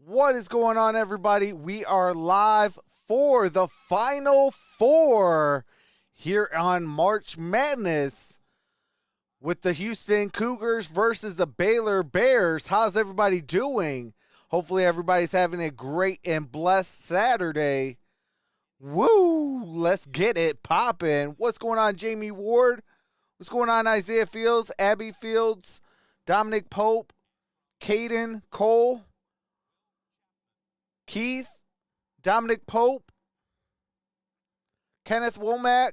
What is going on, everybody? We are live for the Final Four here on March Madness with the Houston Cougars versus the Baylor Bears. How's everybody doing? Hopefully everybody's having a great and blessed Saturday. Woo! Let's get it poppin'. What's going on, Jamie Ward? What's going on, Isaiah Fields, Abby Fields, Dominic Pope, Caden Cole, Keith, Dominic Pope, Kenneth Womack,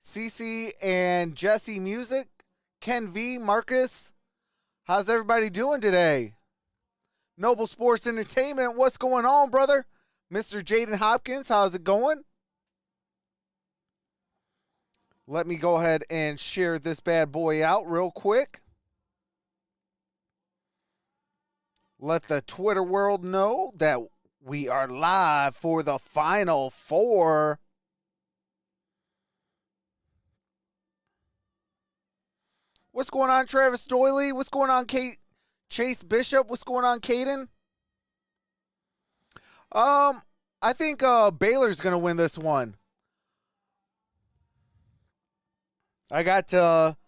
Cece and Jesse Music, Ken V, Marcus. How's everybody doing today? Noble Sports Entertainment, what's going on, brother? Mr. Jaden Hopkins, how's it going? Let me go ahead and share this bad boy out real quick. Let the Twitter world know that we are live for the Final Four. What's going on, Travis Doyley? What's going on, Chase Bishop? What's going on, Caden? I think Baylor's going to win this one. I got to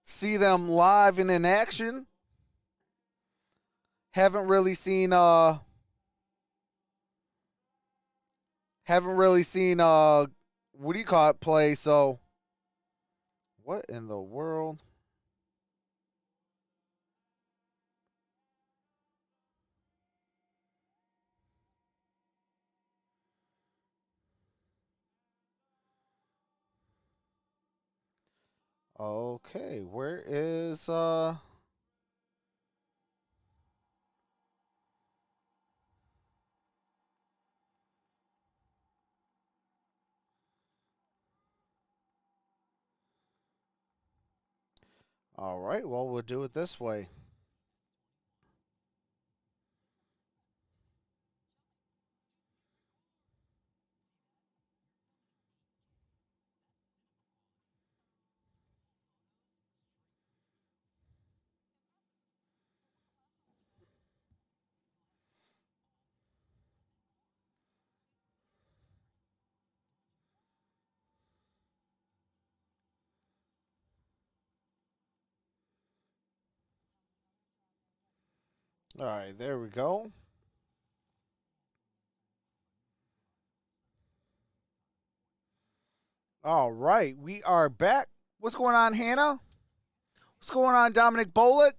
see them live and in action. Haven't really seen what do you call it, play, so what in the world? Okay, where is all right, well, we'll do it this way. All right, there we go. All right, we are back. What's going on, Hannah? What's going on, Dominic Bolick?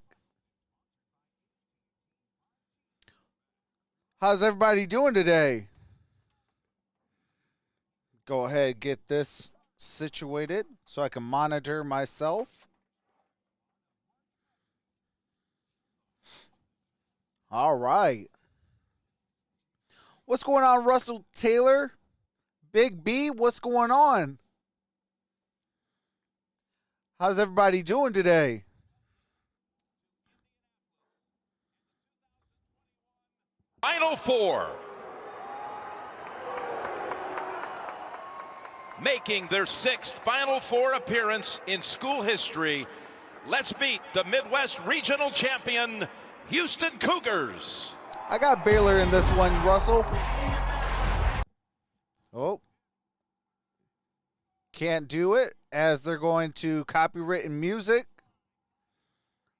How's everybody doing today? Go ahead, get this situated so I can monitor myself. All right. What's going on, Russell Taylor? Big B, what's going on? How's everybody doing today? Final Four. Making their sixth Final Four appearance in school history, let's meet the Midwest Regional Champion, Houston Cougars. I got Baylor in this one, Russell. Oh. Can't do it as they're going to copywritten music.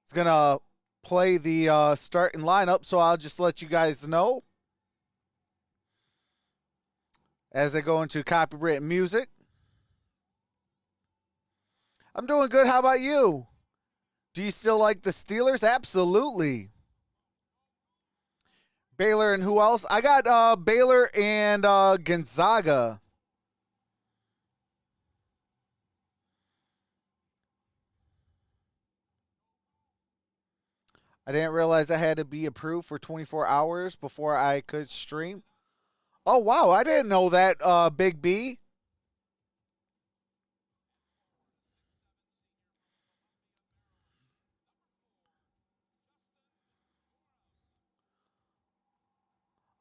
It's going to play the starting lineup, so I'll just let you guys know as they go into copywritten music. I'm doing good. How about you? Do you still like the Steelers? Absolutely. Baylor and who else? I got Baylor and Gonzaga. I didn't realize I had to be approved for 24 hours before I could stream. Oh, wow. I didn't know that, Big B.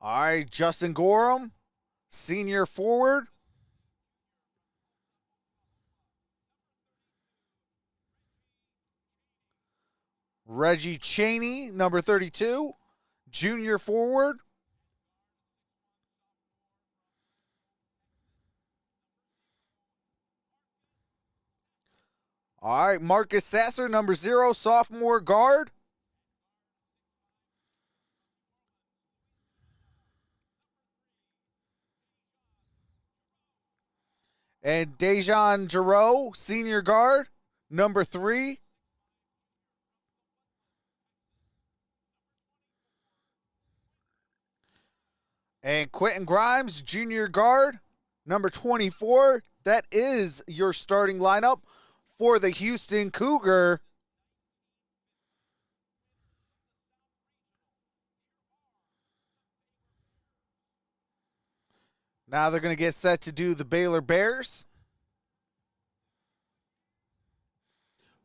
All right, Justin Gorham, senior forward. Reggie Chaney, number 32, junior forward. All right, Marcus Sasser, number 0, sophomore guard. And Dejan Giroux, senior guard, number 3. And Quentin Grimes, junior guard, number 24. That is your starting lineup for the Houston Cougar. Now they're going to get set to do the Baylor Bears.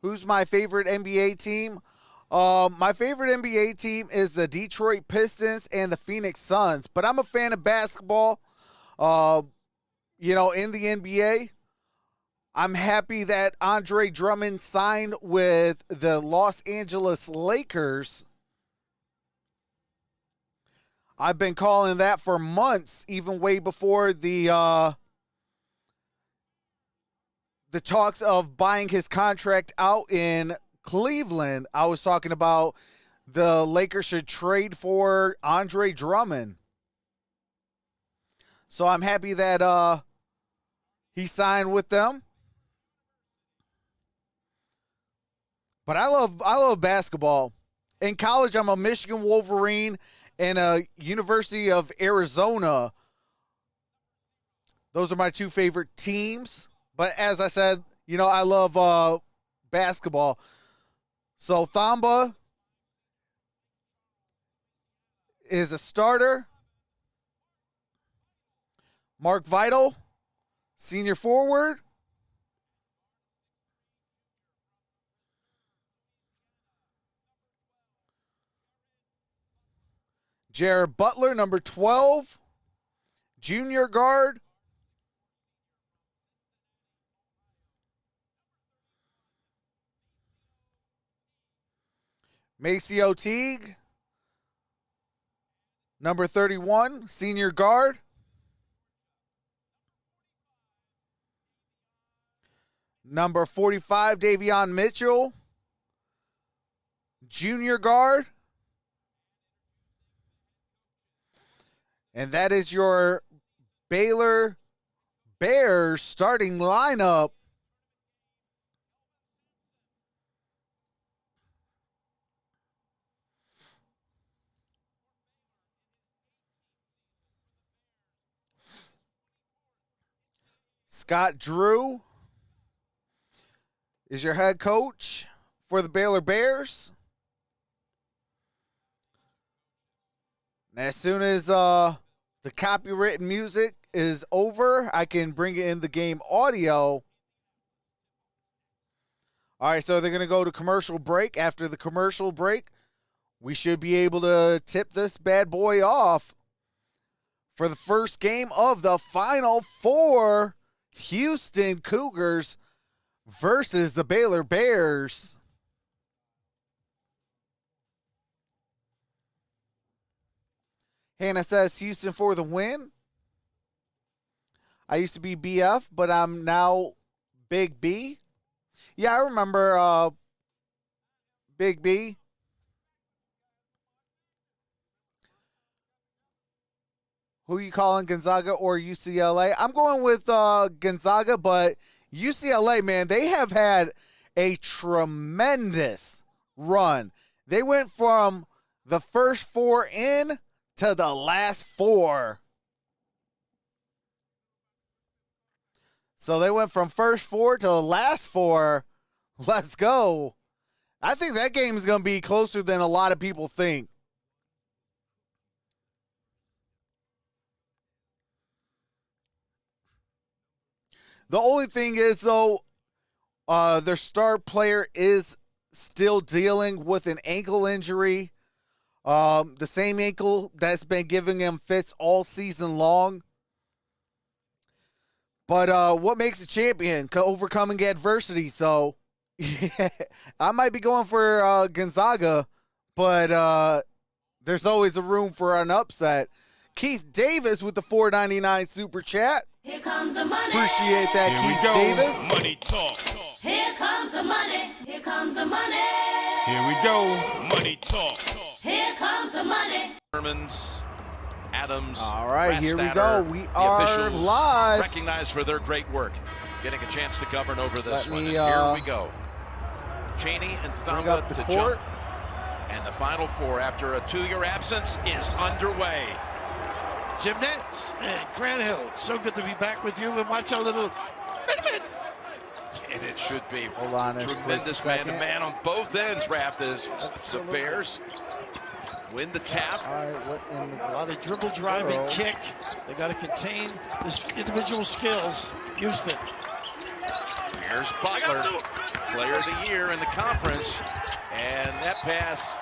Who's my favorite NBA team? My favorite NBA team is the Detroit Pistons and the Phoenix Suns, but I'm a fan of basketball. In the NBA, I'm happy that Andre Drummond signed with the Los Angeles Lakers. I've been calling that for months, even way before the talks of buying his contract out in Cleveland. I was talking about the Lakers should trade for Andre Drummond. So I'm happy that he signed with them. But I love basketball. In college, I'm a Michigan Wolverine and a University of Arizona. Those are my two favorite teams. But as I said, I love basketball. So Thamba is a starter. Mark Vital, senior forward. Jared Butler, number 12, junior guard. Maceo Teague, number 31, senior guard. Number 45, Davion Mitchell, junior guard. And that is your Baylor Bears starting lineup. Scott Drew is your head coach for the Baylor Bears. And as soon as the copywritten music is over, I can bring in the game audio. All right, so they're going to go to commercial break. After the commercial break, we should be able to tip this bad boy off for the first game of the Final Four. Houston Cougars versus the Baylor Bears. Hannah says Houston for the win. I used to be BF, but I'm now Big B. Yeah, I remember Big B. Who are you calling, Gonzaga or UCLA? I'm going with Gonzaga, but UCLA, man, they have had a tremendous run. They went from the first 4 in to the last 4. So they went from first 4 to the last 4. Let's go. I think that game is going to be closer than a lot of people think. The only thing is, though, their star player is still dealing with an ankle injury. The same ankle that's been giving him fits all season long. But what makes a champion? Overcoming adversity. So Yeah, I might be going for Gonzaga, but there's always a room for an upset. Keith Davis with the $4.99 super chat. Here comes the money. Appreciate that, Here Keith we go. Davis. Money talk. Here comes the money. Here comes the money. Here we go. Money talk. Here comes the money. Hermans, Adams. All right, here we Rastatter, go. We the are officials live. recognized for their great work, getting a chance to govern over this Let one. me, And here we go. Cheney and Bring Thamba up the to court. jump. And the Final Four, after a 2-year absence, is underway. Jim Nance and Grant Hill. So good to be back with you and watch our little minute. And it should be Hold on a quick tremendous second. man-to-man on both ends, Raft, as the Absolutely. Bears win the tap. All right, what in A lot of dribble, driving, Girl. kick. They got to contain the individual skills. Houston. Here's Butler, player of the year in the conference. And that pass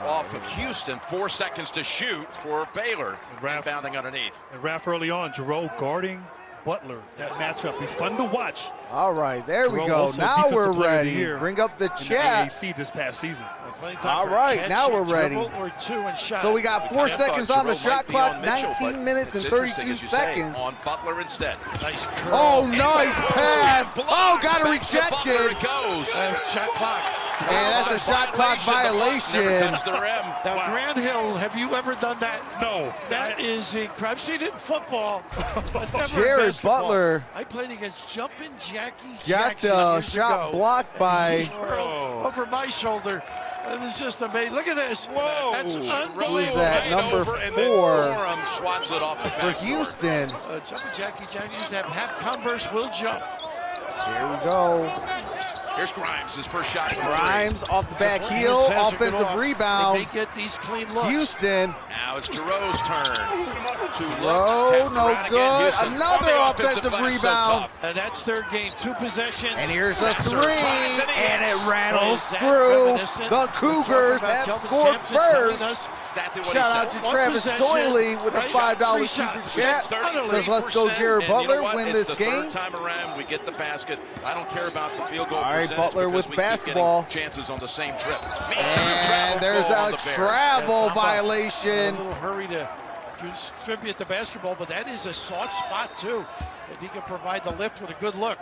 off of Houston, 4 seconds to shoot for Baylor. Rebounding underneath. And Raf early on, Jerome guarding Butler. That matchup be fun to watch. All right, there we Jerome go. also Now Defensive we're Player of the ready. Year Bring up the in the chat. AAC this past season. Plenty of time All for a right, catch, now we're dribble, ready. Or two and shot. So we got 4 I thought seconds on the Jerome shot might be clock, on Mitchell, 19 but minutes it's and interesting, 32 as you say, seconds. on Butler instead. Nice curl. Oh, nice pass. Oh, got it Back to Butler rejected. it goes. Shot clock. And that's a shot clock Never violation. touched the rim. Now, Grant Hill, have you ever done that? No. That is incredible. I've seen it in football, but never in Jared basketball. Butler I played against Jumpin' Jackie got Jackson the years shot ago. blocked by Curl over my shoulder. And it's just amazing. Look at this. Whoa. That's Who's unbelievable. that? Right Number over, and then 4 Orum swats it off the for backboard. Houston. Jumpin' Jackie Jackson used to have half Converse will jump. Here we go. Here's Grimes, his first shot. Grimes off the back heel, Defense will get offensive off. rebound. They get these clean looks. Houston. Now it's Giroux's turn. 2 looks. Rowe, tapped no around again. good. Houston Another on the offensive glass, so rebound. tough. And that's their game. 2 possessions. And here's a Spencer 3, tries and and it hits. rattles Is that through. reminiscent? The We're Cougars talking have about Kelvin scored Sampson telling first. us Exactly what Shout he out said. to One Travis possession, Doyley with the right? $5 Three super shots. chat. Utterly. Says, let's go, 38%, Jared and you know Butler, what? win It's this the game. third time around, we get the basket. I don't care about the field goal All right, percentage Butler because with we keep basketball. getting chances on the same trip. And there's a travel In a violation. little hurry to distribute the basketball, but that is a soft spot too. If he can provide the lift with a good look.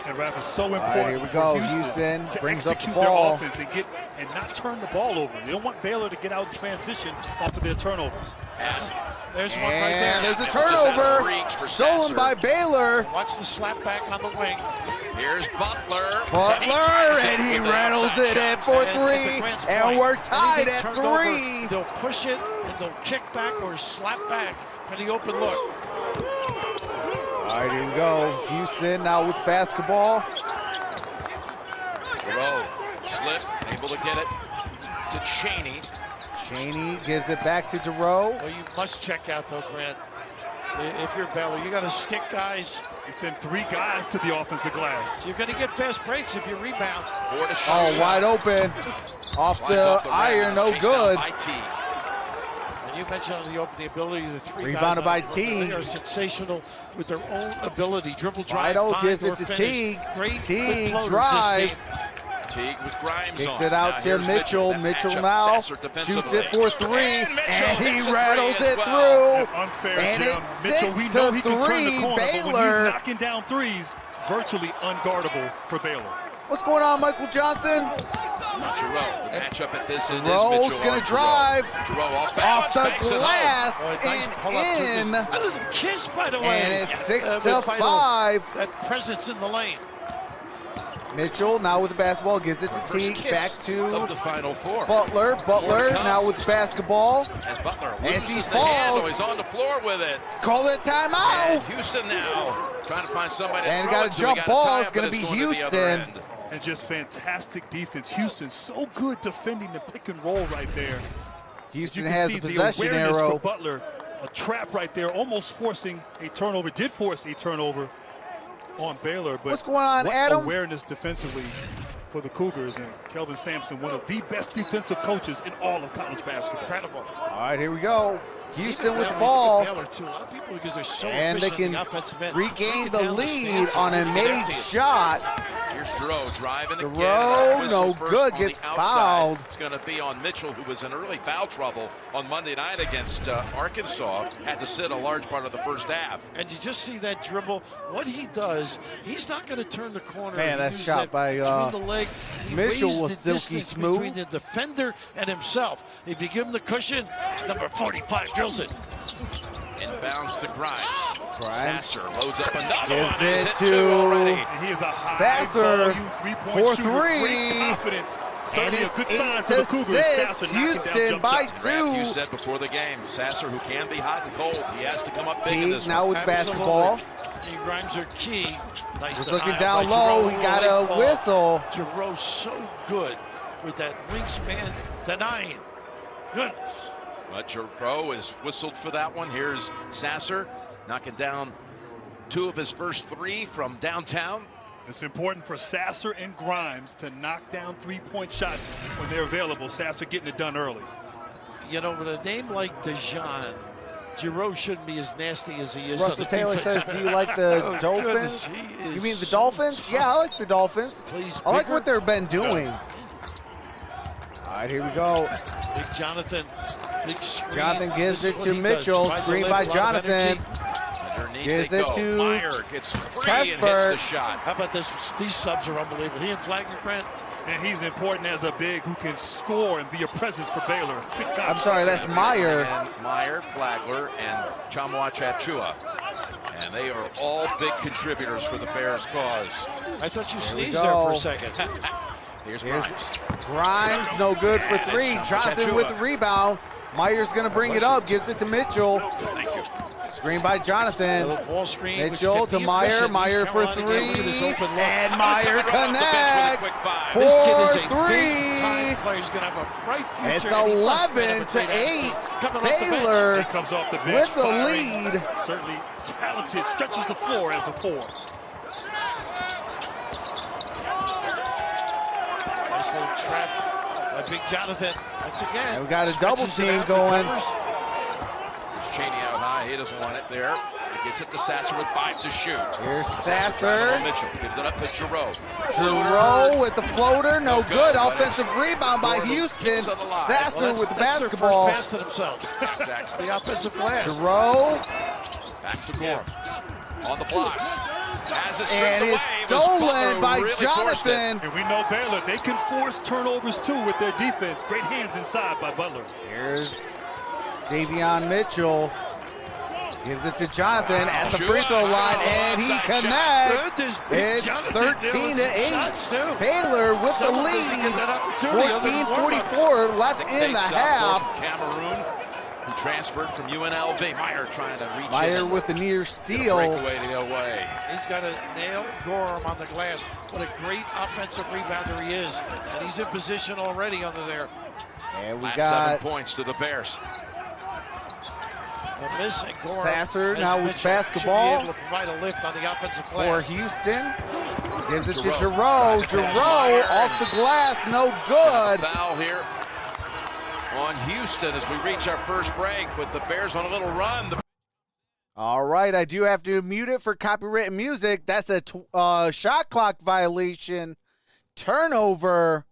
And Raf is so right, important here we for go. Houston Houston to brings up the execute ball. their offense and not turn the ball over. They don't want Baylor to get out in transition off of their turnovers. There's one right there. And there's a Just a turnover. reach for Stolen Sasser. by Baylor. Watch the slap back on the wing. Here's Butler. Butler, and he with a rattles outside it in shot. for And at the 3. Grant's And point, we're tied anything at turned over, 3. They'll push it and they'll kick back or slap back for the open look. All right, here we go. Houston now with basketball. Giroux slip, able to get it to Cheney. Cheney gives it back to Derrn. Well, you must check out though, Grant. If you're Baylor, you got to stick guys. He sent 3 guys to the offensive glass. You're going to get fast breaks if you rebound. 4 to shoot. Oh, wide open. Off Slides the off the rim, iron, no chased good. down by T. And you mentioned on the open the ability of the 3 Rebounded guys. by Teague. They are sensational with their own ability. Dribble, drive, Vital find, gives or it to finish. Teague. Great Teague floaters this drives. game. Teague with Grimes Kicks on. it out Now to here's Mitchell. That Mitchell matchup. now Sasser shoots it defensively. for 3, And Mitchell and he hits a rattles three as it well. through. Unfair, And Jim. it's Mitchell, 6 we know to he can turn 3, the corner, but when Baylor. he's knocking down threes, virtually unguardable for Baylor. What's going on, Michael Johnson? Giroux, the matchup at this end is Giroux's Mitchell gonna on drive. Giroux off Off balance, the banks it home. glass Nice pull up to and in. A little kiss, by the way. And it's 6 with to Vital, 5. That presence in the lane. Mitchell now with the basketball gives it to First Teague. kiss Back of to the Final Four. Butler. Butler come. now with the basketball. As Butler As loses he the falls. handle, he's on the floor with it. Call it And timeout. Houston now trying to find somebody to And throw got a it to. jump He got ball. tie It's up, gonna but be going to the other Houston. end. And just fantastic defense. Houston so good defending the pick and roll right there. Houston You can has see the possession the awareness arrow. for Butler. A trap right there, almost forcing a turnover. Did force a turnover on Baylor. But What's going on, what Adam? awareness defensively for the Cougars. And Kelvin Sampson, one of the best defensive coaches in all of college basketball. Incredible. All right, here we go. Houston Even with the Baylor, ball. Baylor, too. A lot of people, because they're so And they efficient in can the offensive end, regain break it the down lead stance on a and get made after you. shot. Here's Derrn driving again. Derrn, no good, gets fouled. It's going to be on Mitchell, who was in early foul trouble on Monday night against Arkansas. Had to sit a large part of the first half. And you just see that dribble. What he does, he's not going to turn the corner. Man, that shot by between the leg. He Mitchell raised was the silky distance smooth. between the defender and himself. If you give him the cushion, number 45 drills it. Inbounds to Grimes. Sasser loads up another Gives one. it He's hit to two already. And he is a high Sasser volume three-point for shooter. Great three. confidence. And Certainly a it's good sign 8 for the to Cougars. 6. Sasser knocking down Houston jump by shots. 2. You said before the game, Sasser, who can be hot and cold, he has to come up big in Teague this now one. with basketball. He Grimes are key. Nice Was denial looking by down low. Jerome. He got Late a ball. whistle. Jerome so good with that wingspan denying. Goodness. But Jerome is whistled for that one. Here's Sasser knocking down 2 of his first 3 from downtown. It's important for Sasser and Grimes to knock down three-point shots when they're available. Sasser getting it done early. You know, with a name like Dejan, Jerome shouldn't be as nasty as he is. on Russell the Taylor defense. says, do you like the Oh, Dolphins? goodness, he is You mean the so Dolphins? Yeah, I like the Dolphins. Please, I like bigger. what they've been doing. All right, here we go. Big Jonathan. Big screen. Jonathan gives This it is to what he does. Mitchell. Tries to Screen lift by a lot of Jonathan. energy. Underneath Gives they it go. to Meyer gets free and hits Kasper. the shot. How about this? These subs are unbelievable. He and Flagler, Grant. And he's important as a big who can score and be a presence for Baylor. Big time. I'm sorry, that's Meyer. And Meyer, Flagler, and Chamwach Achua. And they are all big contributors for the Bears' cause. I thought you we sneezed go. there for a second. Here's Here's Grimes. Grimes, no good for 3. Jonathan with the rebound. Meyer's going to bring it up, gives it to Mitchell. Thank you. Screen by Jonathan. Little ball screen. which Mitchell can to be Meyer. efficient. Meyer East for Carolina game, look at this 3. open look. And Meyer Off the bench with a quick connects five. This kid for is a big-time 3. player. He's going to have a bright future. It's and he must 11 have a to great 8. attitude. Coming off the bench. Baylor He comes off the bench with the firing. lead. Certainly talented. Stretches the floor as a 4. Nice little trap by Big Jonathan. Once again. And we got a double stretches it team out, going. recovers. There's Cheney out high. He doesn't want it there. He gets it to Sasser with 5 to shoot. Here's Sasser driving on Sasser. Mitchell gives it up to Jerome. Giroux with the floater, no good. but Offensive it's rebound by Florida Houston. keeps it alive. Sasser Well, with the that's their basketball. first pass to themselves. Exactly. The offensive glass. Giroux, Back to Gorham on the block. Has it stripped and away. it's It was stolen Butler who by really forced it. Jonathan. And we know Baylor, they can force turnovers too with their defense. Great hands inside by Butler. Here's Davion Mitchell. Gives it to Jonathan at the free throw line, and he Outside shot. connects. Goodness, Big It's Jonathan 13 to doing 8. shots, too. Baylor with the Someone doesn't lead. get that opportunity other than 14:44 left 6'8" in the sophomore half. from Cameroon, who transferred from UNLV. Meyer trying to reach Meyer in. with the near steal. Breakaway to go away. He's got to nail Gorham on the glass. What a great offensive rebounder he is. And he's in position already under there. And we Last got 7 points to the Bears. The miss and Gorham, Sasser as now with Mitchell, basketball. should be able to provide a lift on the offensive for glass. Houston. Gives it to Giroux. Giroux. Giroux off the glass, no good. Foul here on Houston as we reach our first break with the Bears on a little run. The All right, I do have to mute it for copyrighted music. That's a shot clock violation. Turnover.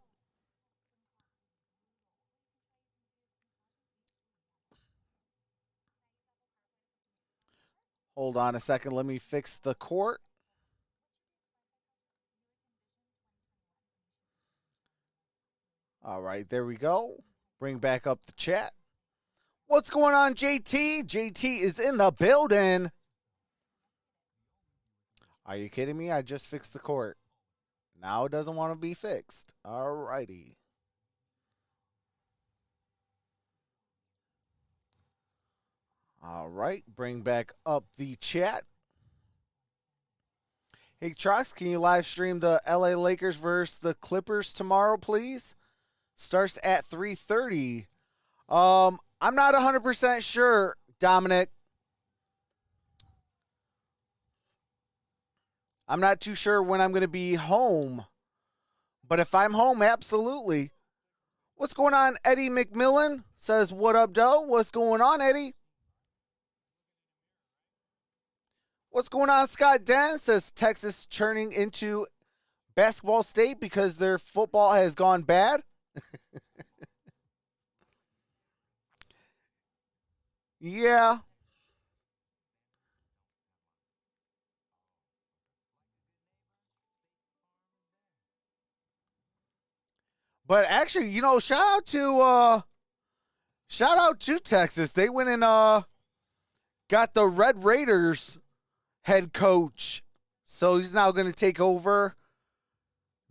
Hold on a second. Let me fix the court. All right, there we go. Bring back up the chat. What's going on, JT? JT is in the building. Are you kidding me? I just fixed the court. Now it doesn't want to be fixed. All righty. All right, bring back up the chat. Hey, Trox, can you live stream the LA Lakers versus the Clippers tomorrow, please? Starts at 3:30. I'm not 100% sure, Dominic. I'm not too sure when I'm going to be home. But if I'm home, absolutely. What's going on? Eddie McMillan says, what up, Doe? What's going on, Eddie? What's going on? Scott Den says, Texas turning into basketball state because their football has gone bad. Yeah. But actually, you know, shout out to Texas. They went and got the Red Raiders head coach. So he's now going to take over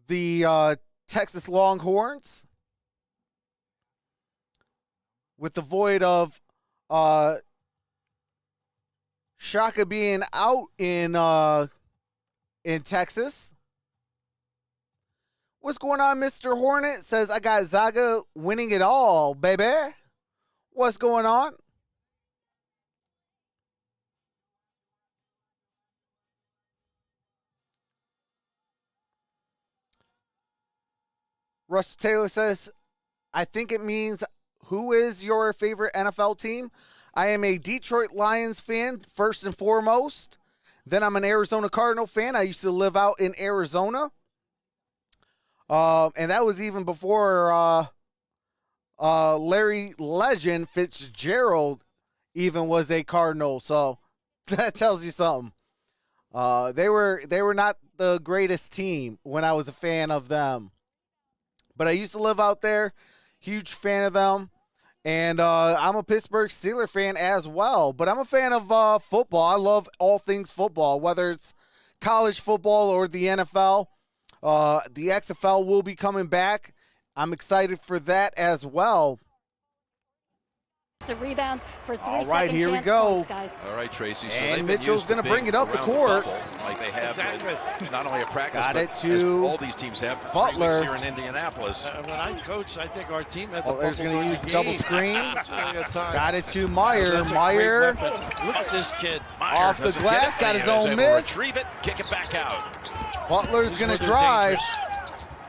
the Texas Longhorns with the void of Shaka being out in Texas. What's going on, Mr. Hornet? Says, I got Zaga winning it all, baby. What's going on? Russ Taylor says, I think it means, who is your favorite NFL team? I am a Detroit Lions fan, first and foremost. Then I'm an Arizona Cardinal fan. I used to live out in Arizona. And that was even before Larry Legend Fitzgerald even was a Cardinal. So that tells you something. They were not the greatest team when I was a fan of them. But I used to live out there. Huge fan of them. And I'm a Pittsburgh Steelers fan as well. But I'm a fan of football. I love all things football, whether it's college football or the NFL. The XFL will be coming back. I'm excited for that as well. Of rebounds for 3 All right, here we go. points, guys. All right, Tracy. So And Mitchell's going to bring it up the court. Like they have not only a practice, Got but it to all these teams have for 3 Butler. weeks here in Indianapolis. When I coach, I think our team had the Butler's bubble going to during use the the double game. screen. Got Got it to Meyer. That's a great Meyer weapon. Look at this kid. off the doesn't glass, get it. got his He was own able to miss. Retrieve it, kick it back out. Butler's going to They're drive. dangerous.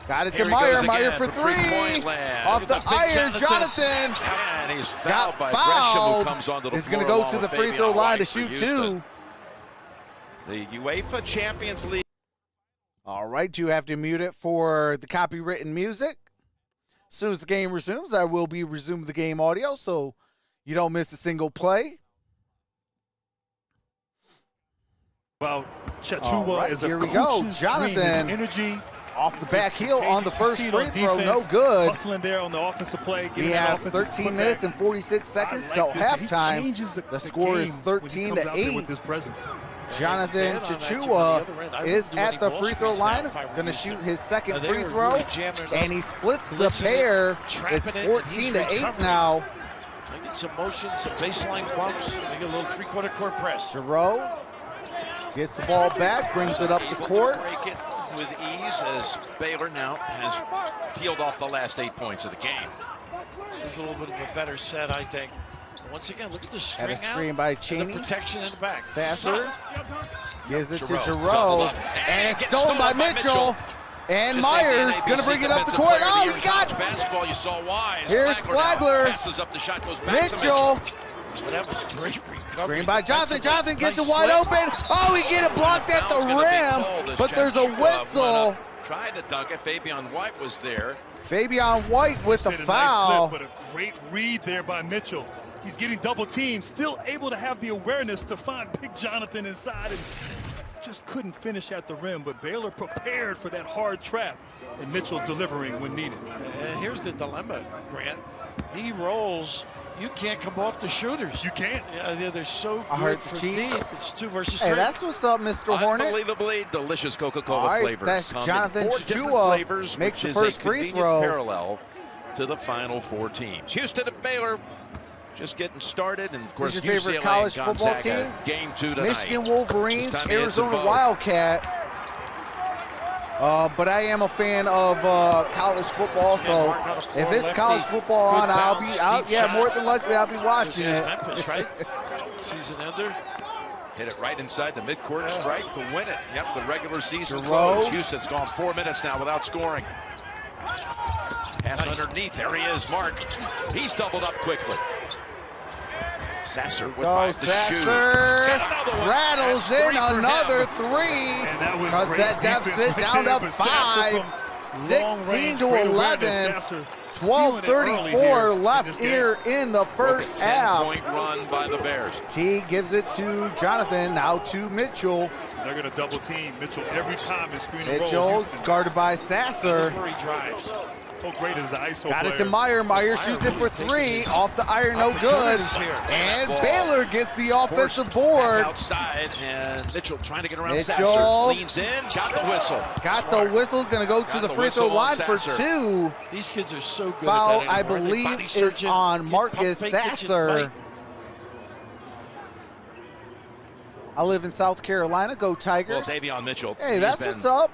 Got it Here to he Meyer. goes Meyer again for from 3. three-point land. Off the Look at Big iron. Jonathan. Jonathan And he's got fouled by Gresham, who fouled. comes onto the Is floor going to go along to the with free Fabian throw line to White for shoot Houston. 2. The UEFA Champions League. All right, you have to mute it for the copywritten music. As soon as the game resumes, I will be resuming the game audio so you don't miss a single play. Well, Chachua All right, is a here we go. coach's Jonathan. dream. His energy Off the back heel on the first See it free on throw, no defense, good. Hustling there on the offensive play. We getting that have offensive 13 minutes putback. and 46 seconds I till like this. He halftime. changes The score is game when he 13 comes to out there 8. with his presence. Jonathan Man on that team on the Chachua other end. I is wouldn't do at any the ball free throw screens now line. if I were Going to Houston. shoot his second They free were throw. really jamming it up, And he splits the blitzing it, pair. trapping It's it, and 14 to he's 8 recovering. now. They get some motion, some baseline bumps. They get a little three-quarter court press. Giroux gets the ball back, brings it up the Able to court. break it with ease as Baylor now has peeled off the last 8 points of the game. There's a little bit of a better set, I think. Once again, look at the string Had a out. screen by And Cheney. the protection in the back. Sasser gives it to Giroux, Giroux. double up, And it's gets stolen by Mitchell. And Myers going to bring it up the court. Oh, he got basketball. You saw why. Here's Flagler. Passes up the shot, goes back to Mitchell. Well, that was great recovery. Screen by Jonathan. That's a Jonathan gets nice it wide slip. open. Oh, he get it blocked at the rim. But there's a whistle. Tried to dunk it. Fabian White was there. Fabian White with the Said a foul. nice slip, but a great read there by Mitchell. He's getting double teamed, still able to have the awareness to find Big Jonathan inside and just couldn't finish at the rim. But Baylor prepared for that hard trap and Mitchell delivering when needed. And here's the dilemma, Grant. He rolls. You can't come off the shooters. You can't. Yeah, they're so I good heard for the deep. cheeks. It's 2 versus 3. Hey, that's what's up, Mr. Hornet. Unbelievably delicious Coca-Cola All right, flavors. that's Come in Jonathan 4 different Chachua flavors, makes which the is first a free convenient throw. parallel to the final 4 teams. Houston and Baylor just getting started, and of course Who's your favorite UCLA college and football Gonzaga, team? Game 2 tonight. Michigan Wolverines, This time he hits them Arizona both. Wildcat. But I am a fan of college football, so if it's college football on, I'll be out. Yeah, more than likely I'll be watching it. Memphis, right? Season ender. Hit it right inside the midcourt strike to win it. Yep, the regular season Giroux. close. Houston's gone 4 minutes now without scoring. Pass underneath. There he is, Mark. He's doubled up quickly. Sasser with Go, the Sasser. Rattles in another three. And that was Cuts great that defense deficit right down there, to but Sasser 5. from long 16 range, to great 11. awareness. Sasser feeling it early 12:34 here in left this game. here in the first half. 10-point run by the Bears. T gives it to Jonathan, now to Mitchell. They're going to double team Mitchell every time in screen and roll. Mitchell Houston. guarded by Sasser. Where he drives. So great as an ISO Got it player. to Meyer. Meyer shoots it for 3. Off the iron, no good. And Baylor gets the offensive board. Outside, and Mitchell trying to get around Mitchell. Sasser. Leans in, got the whistle. Got the whistle. Going to go to Got the the free throw whistle on line for Sasser. 2. These kids are so good Foul, at that I anymore. They believe, body is surgeon, on get Marcus pump fake, kitchen Sasser. bite. I live in South Carolina. Go Well, Tigers. Davion Mitchell. Hey, he's that's been what's up.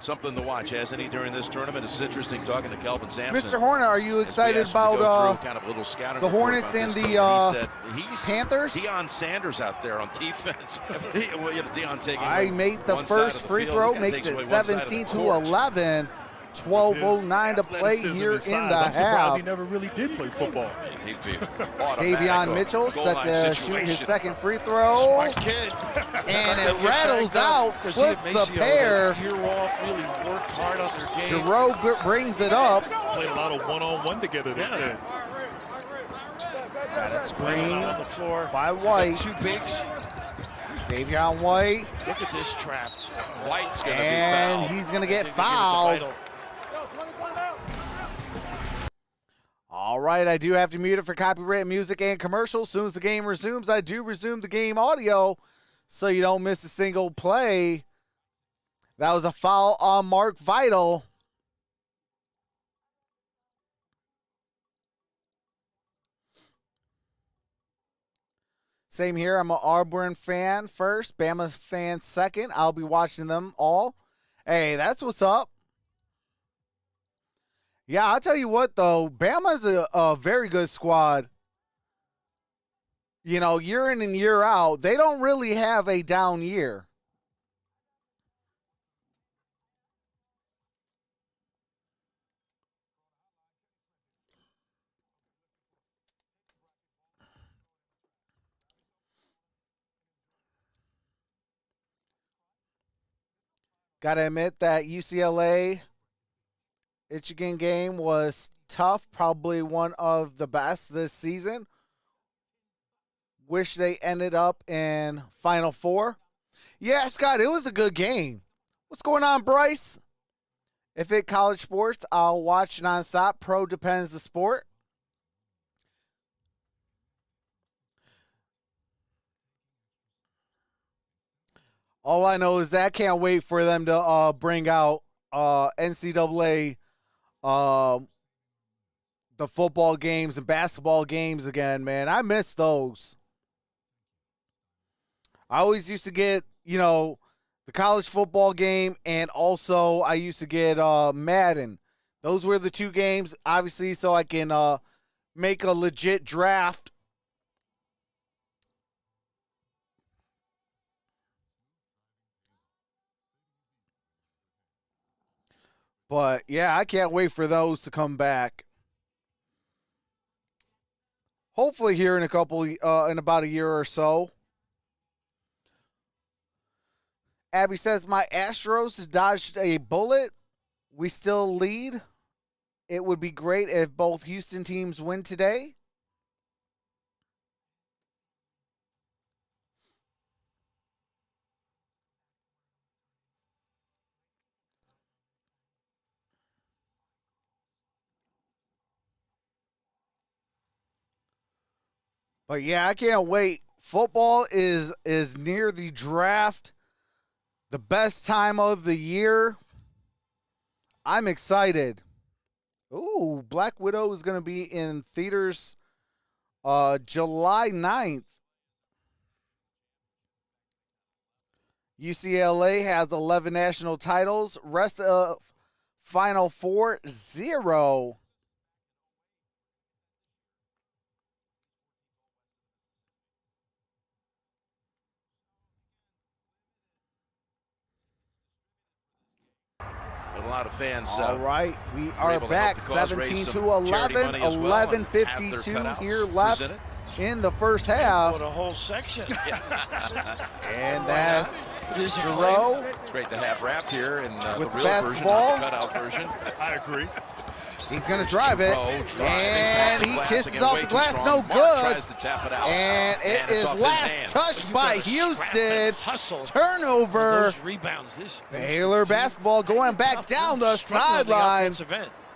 Something to watch, hasn't he, during this tournament? It's interesting talking to Kelvin Sampson. Mr. Horner, are you As we excited asked him to go about through kind of a little scouting the report Hornets about and this the, team. He said he's Panthers? Deion Sanders out there on defense. Deion taking I made the one side first of the free field. throw, He's gonna makes take it away one side of the 17 to court. 11. 12:09 to play Athleticism here and in size. the I'm surprised half. he never really did play football. He'd be automatic Davion on Mitchell goal set line to shoot his situation. second free throw. Smart kid. And it rattles out, Because he splits and the Maceo, pair. that year off, really worked hard on their game. Giroux brings it up. Played a lot of one-on-one together, they said. Got a screen on the floor. by White. Two bigs. Davion White. Look at this trap. White's going to be And fouled. he's going to get They give it to fouled. Vital. All right, I do have to mute it for copyright music and commercials. As soon as the game resumes, I do resume the game audio so you don't miss a single play. That was a foul on Mark Vital. Same here. I'm an Auburn fan first, Bama's fan second. I'll be watching them all. Hey, that's what's up. Yeah, I'll tell you what, though. Bama's a very good squad. You know, year in and year out, they don't really have a down year. Got to admit that UCLA Michigan game was tough, probably one of the best this season. Wish they ended up in Final Four. Yeah, Scott, it was a good game. What's going on, Bryce? If it college sports, I'll watch nonstop. Pro depends the sport. All I know is that I can't wait for them to bring out NCAA the football games and basketball games again, man. I miss those. I always used to get, you know, the college football game, and also I used to get Madden. Those were the two games, obviously, so I can make a legit draft. But, yeah, I can't wait for those to come back. Hopefully here in about a year or so. Abby says, my Astros dodged a bullet. We still lead. It would be great if both Houston teams win today. But yeah, I can't wait. Football is near the draft. The best time of the year. I'm excited. Ooh, Black Widow is going to be in theaters July 9th. UCLA has 11 national titles. Rest of Final Four, 0. A lot of fans. All right, we are able to back. help the cause, raise 17 some to 11. charity money as well, and have their 11:52 cutouts here left presented. in the first half. For the whole section. And that's It is a Giroux. It's great to have wrapped here in the With real basketball. version, not the cutout version. I agree. He's going to drive it. Giroux driving And past the he glass kisses again, off way the too glass. strong. No Mark good. tries to tap it out. And it it's is off his last hands. touched You by gotta scrap Houston. and hustle. Turnover. Those rebounds. This Baylor basketball going back down the sideline.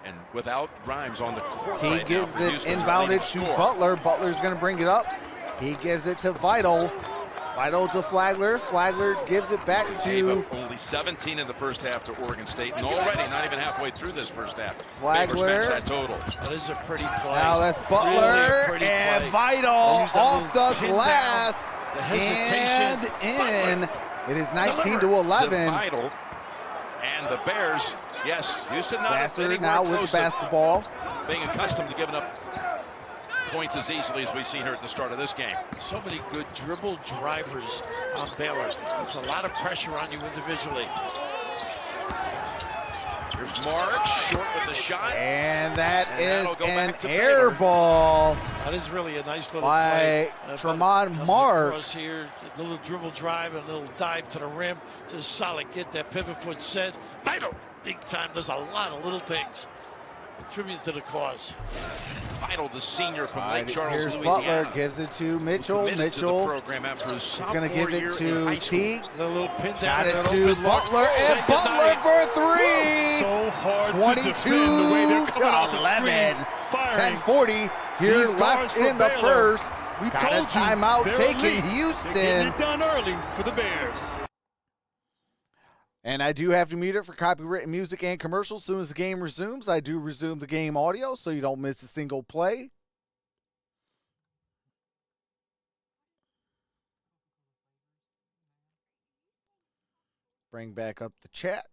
And without Grimes on the court T right now gives for it Houston, inbounded leading to score. Butler. Butler's going to bring it up. He gives it to Vital. Vital to Flagler. Flagler gives it back Gave to up only 17 in the first half to Oregon State, and already not even halfway through this first half. Flagler. Baylor's matched that total. That is a pretty play. now that's Butler Really a pretty and play. Vital Use that off little the pin glass down, the hesitation. and in. It is 19 to To 11. Vital. And the Bears, yes, Houston not Sasser anywhere now with close the to basketball. being accustomed to giving up points as easily as we've seen here at the start of this game. So many good dribble drivers on Baylor. It's a lot of pressure on you individually. Here's Mark, short with the shot. And that And is that'll go an back to air Baylor. ball. That is really a nice little By play. Tremont comes Mark. across here, a little dribble drive and a little dive to the rim. Just solid, get that pivot foot set. Vital, big time. There's a lot of little things. Contribute to the cause. Vital, the senior from All right, Lake Charles, here's Louisiana. Butler, gives it to Mitchell. Committed to the Mitchell program after his is going to give it sophomore year in to high school. Teague. The little pin down. Got it that to open look. Butler, and Say Butler goodnight. for three. So hard 22 to defend the way they're to coming off the 11. screen, firing. 10:40 here These left guards for in the Baylor. first. We Got a told you, timeout they're taking elite. They're getting Houston. it done early for the Bears. And I do have to mute it for copyrighted music and commercials. As soon as the game resumes, I do resume the game audio so you don't miss a single play. Bring back up the chat.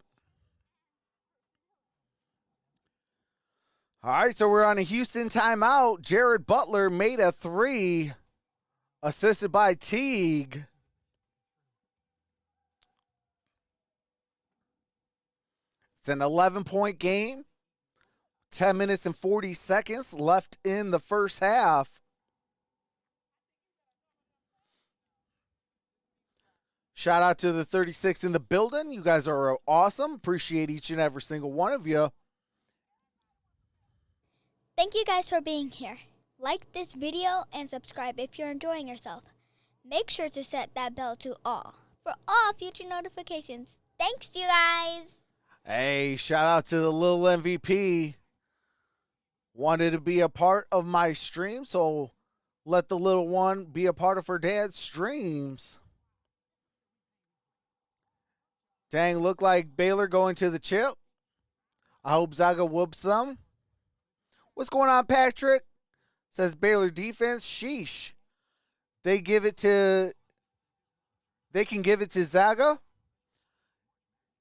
All right, so we're on a Houston timeout. Jared Butler made a three, assisted by Teague. It's an 11-point game. 10 minutes and 40 seconds left in the first half. Shout out to the 36 in the building. You guys are awesome. Appreciate each and every single one of you. Thank you guys for being here. Like this video and subscribe if you're enjoying yourself. Make sure to set that bell to all for all future notifications. Thanks, you guys. Hey, shout out to the little MVP. Wanted to be a part of my stream, so let the little one be a part of her dad's streams. Dang, look like Baylor going to the chip. I hope Zaga whoops them. What's going on, Patrick? Says Baylor defense. Sheesh. They can give it to Zaga.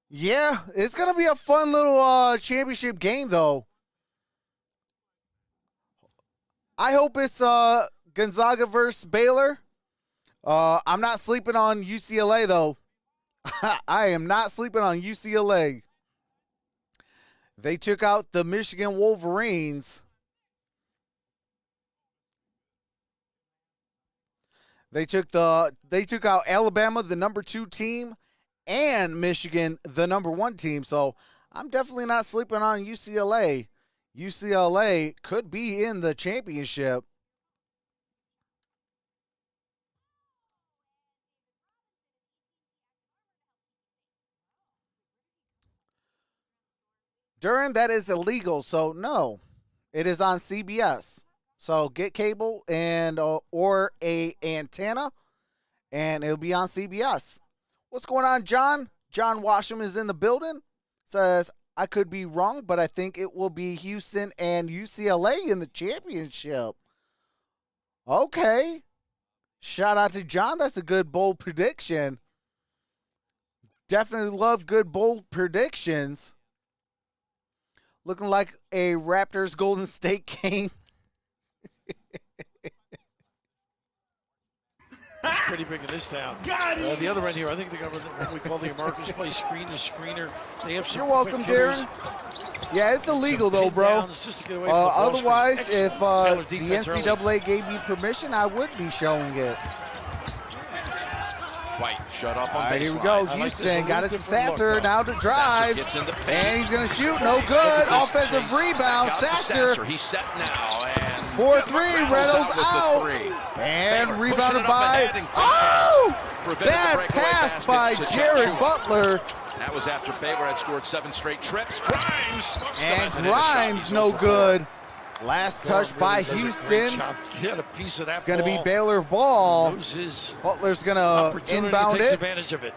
Yeah, it's going to be a fun little championship game, though. I hope it's Gonzaga versus Baylor. I'm not sleeping on UCLA, though. I am not sleeping on UCLA. They took out the Michigan Wolverines. They took out Alabama, the number 2 team, and Michigan, the number 1 team. So I'm definitely not sleeping on UCLA. UCLA could be in the championship. Derrn, that is illegal. So no, it is on CBS. So get cable and or a antenna, and it'll be on CBS. What's going on, John? John Washam is in the building. Says, I could be wrong, but I think it will be Houston and UCLA in the championship. Okay. Shout out to John. That's a good, bold prediction. Definitely love good, bold predictions. Looking like a Raptors Golden State game. pretty big in this town. The other end here, I think they got what we call the Americans play screen to screener. They have some. You're welcome, quick hitters. Derrn. Yeah, it's illegal though, bro. Otherwise, if the NCAA gave me permission, I would be showing it. White shut off on All right, here we baseline. go. Houston got it to Sasser, now to drive. Gets in the paint. And he's going to shoot. No good. Offensive rebound. Sasser. He's set now. And 4-3. Reynolds out. And rebounded by. Oh! Bad pass by Jared Butler. That was after Baylor had scored 7 straight trips. Grimes. And Grimes no good. Last touch by Houston. Get a piece of that. It's going to be Baylor ball. Butler's going to inbound it. Advantage of it.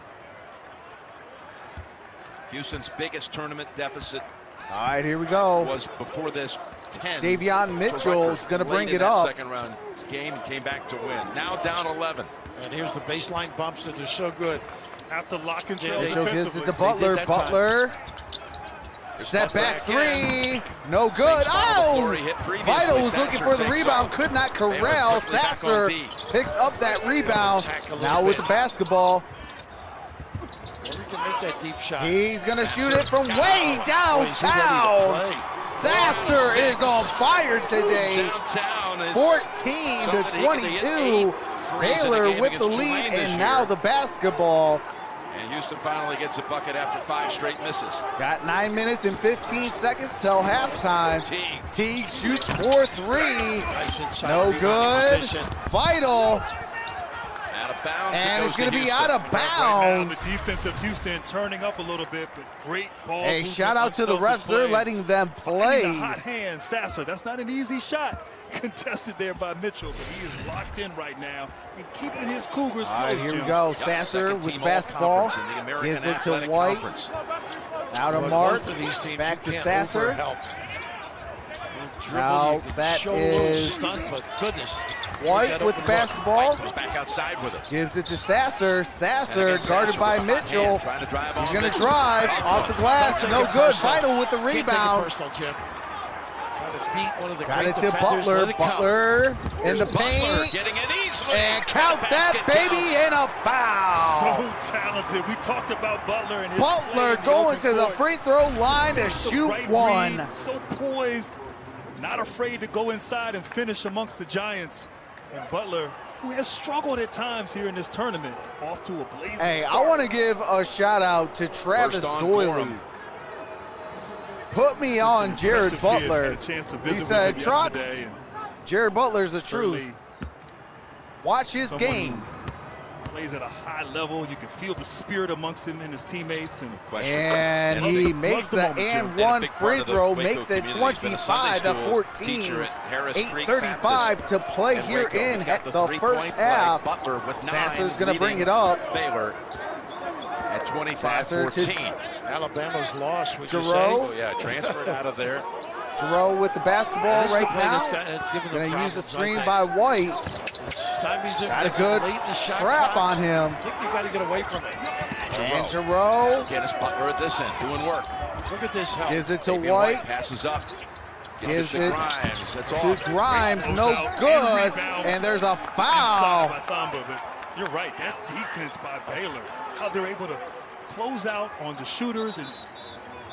Houston's biggest tournament deficit. All right, here we go. Was before this 10. Davion Mitchell's going to bring it up. Second round game and came back to win. Now down 11. And here's the baseline bumps that they're so good. After lock and trail. Mitchell gives it to Butler. Butler. Step back three. No good. Oh! Vital was looking for the rebound. Could not corral. Sasser picks up that rebound. Now with the basketball. He's going to shoot it from way downtown. Sasser is on fire today. 14 to 22. Baylor with the lead, and now the basketball. And Houston finally gets a bucket after 5 straight misses. Got 9 minutes and 15 seconds till halftime. Teague shoots 4-3. No good. Vital. Out of bounds. And it's going to be out of bounds. The defense of Houston turning up a little bit, but great ball. Hey, shout out to the refs. They're letting them play. The hot hand, Sasser. That's not an easy shot. Contested there by Mitchell, but he is locked in right now and keeping his Cougars close. All right, here we go. Sasser with the basketball. Gives it to White. Now to Mark. Back to Sasser. Now that is White with the basketball. Back outside with it. Gives it to Sasser. Sasser guarded by Mitchell. He's going to drive off the glass. No good. Vital with the rebound. Got it to Butler. Butler in the paint. And count that baby in a foul. So talented. We talked about Butler and his Butler going to the free throw line to shoot one. So poised, not afraid to go inside and finish amongst the Giants. And Butler, who has struggled at times here in this tournament, off to a blazing Hey, start. I want to give a shout out to Travis Doyley. Put me on Jared Butler. He said, Trots, Jared Butler's the truth. Watch his game. Plays at a high level. You can feel the spirit amongst him and his teammates. And he makes the and one free throw, makes it 25 to 14. 8:35 to play here in the first half. Sasser's going to bring it up. Baylor at 25-14. Alabama's lost. Giroux. Yeah, transferred out of there. Giroux with the basketball right now. Going to use the screen by White. Got a good trap on him. I think you got to get away from it. And Giroux. Dennis Butler at this end, doing work. Look at this help. Gives it to White. Passes up. Gives it Grimes. That's to Grimes. No good. And there's a foul. You're right. That defense by Baylor, how they're able to close out on the shooters and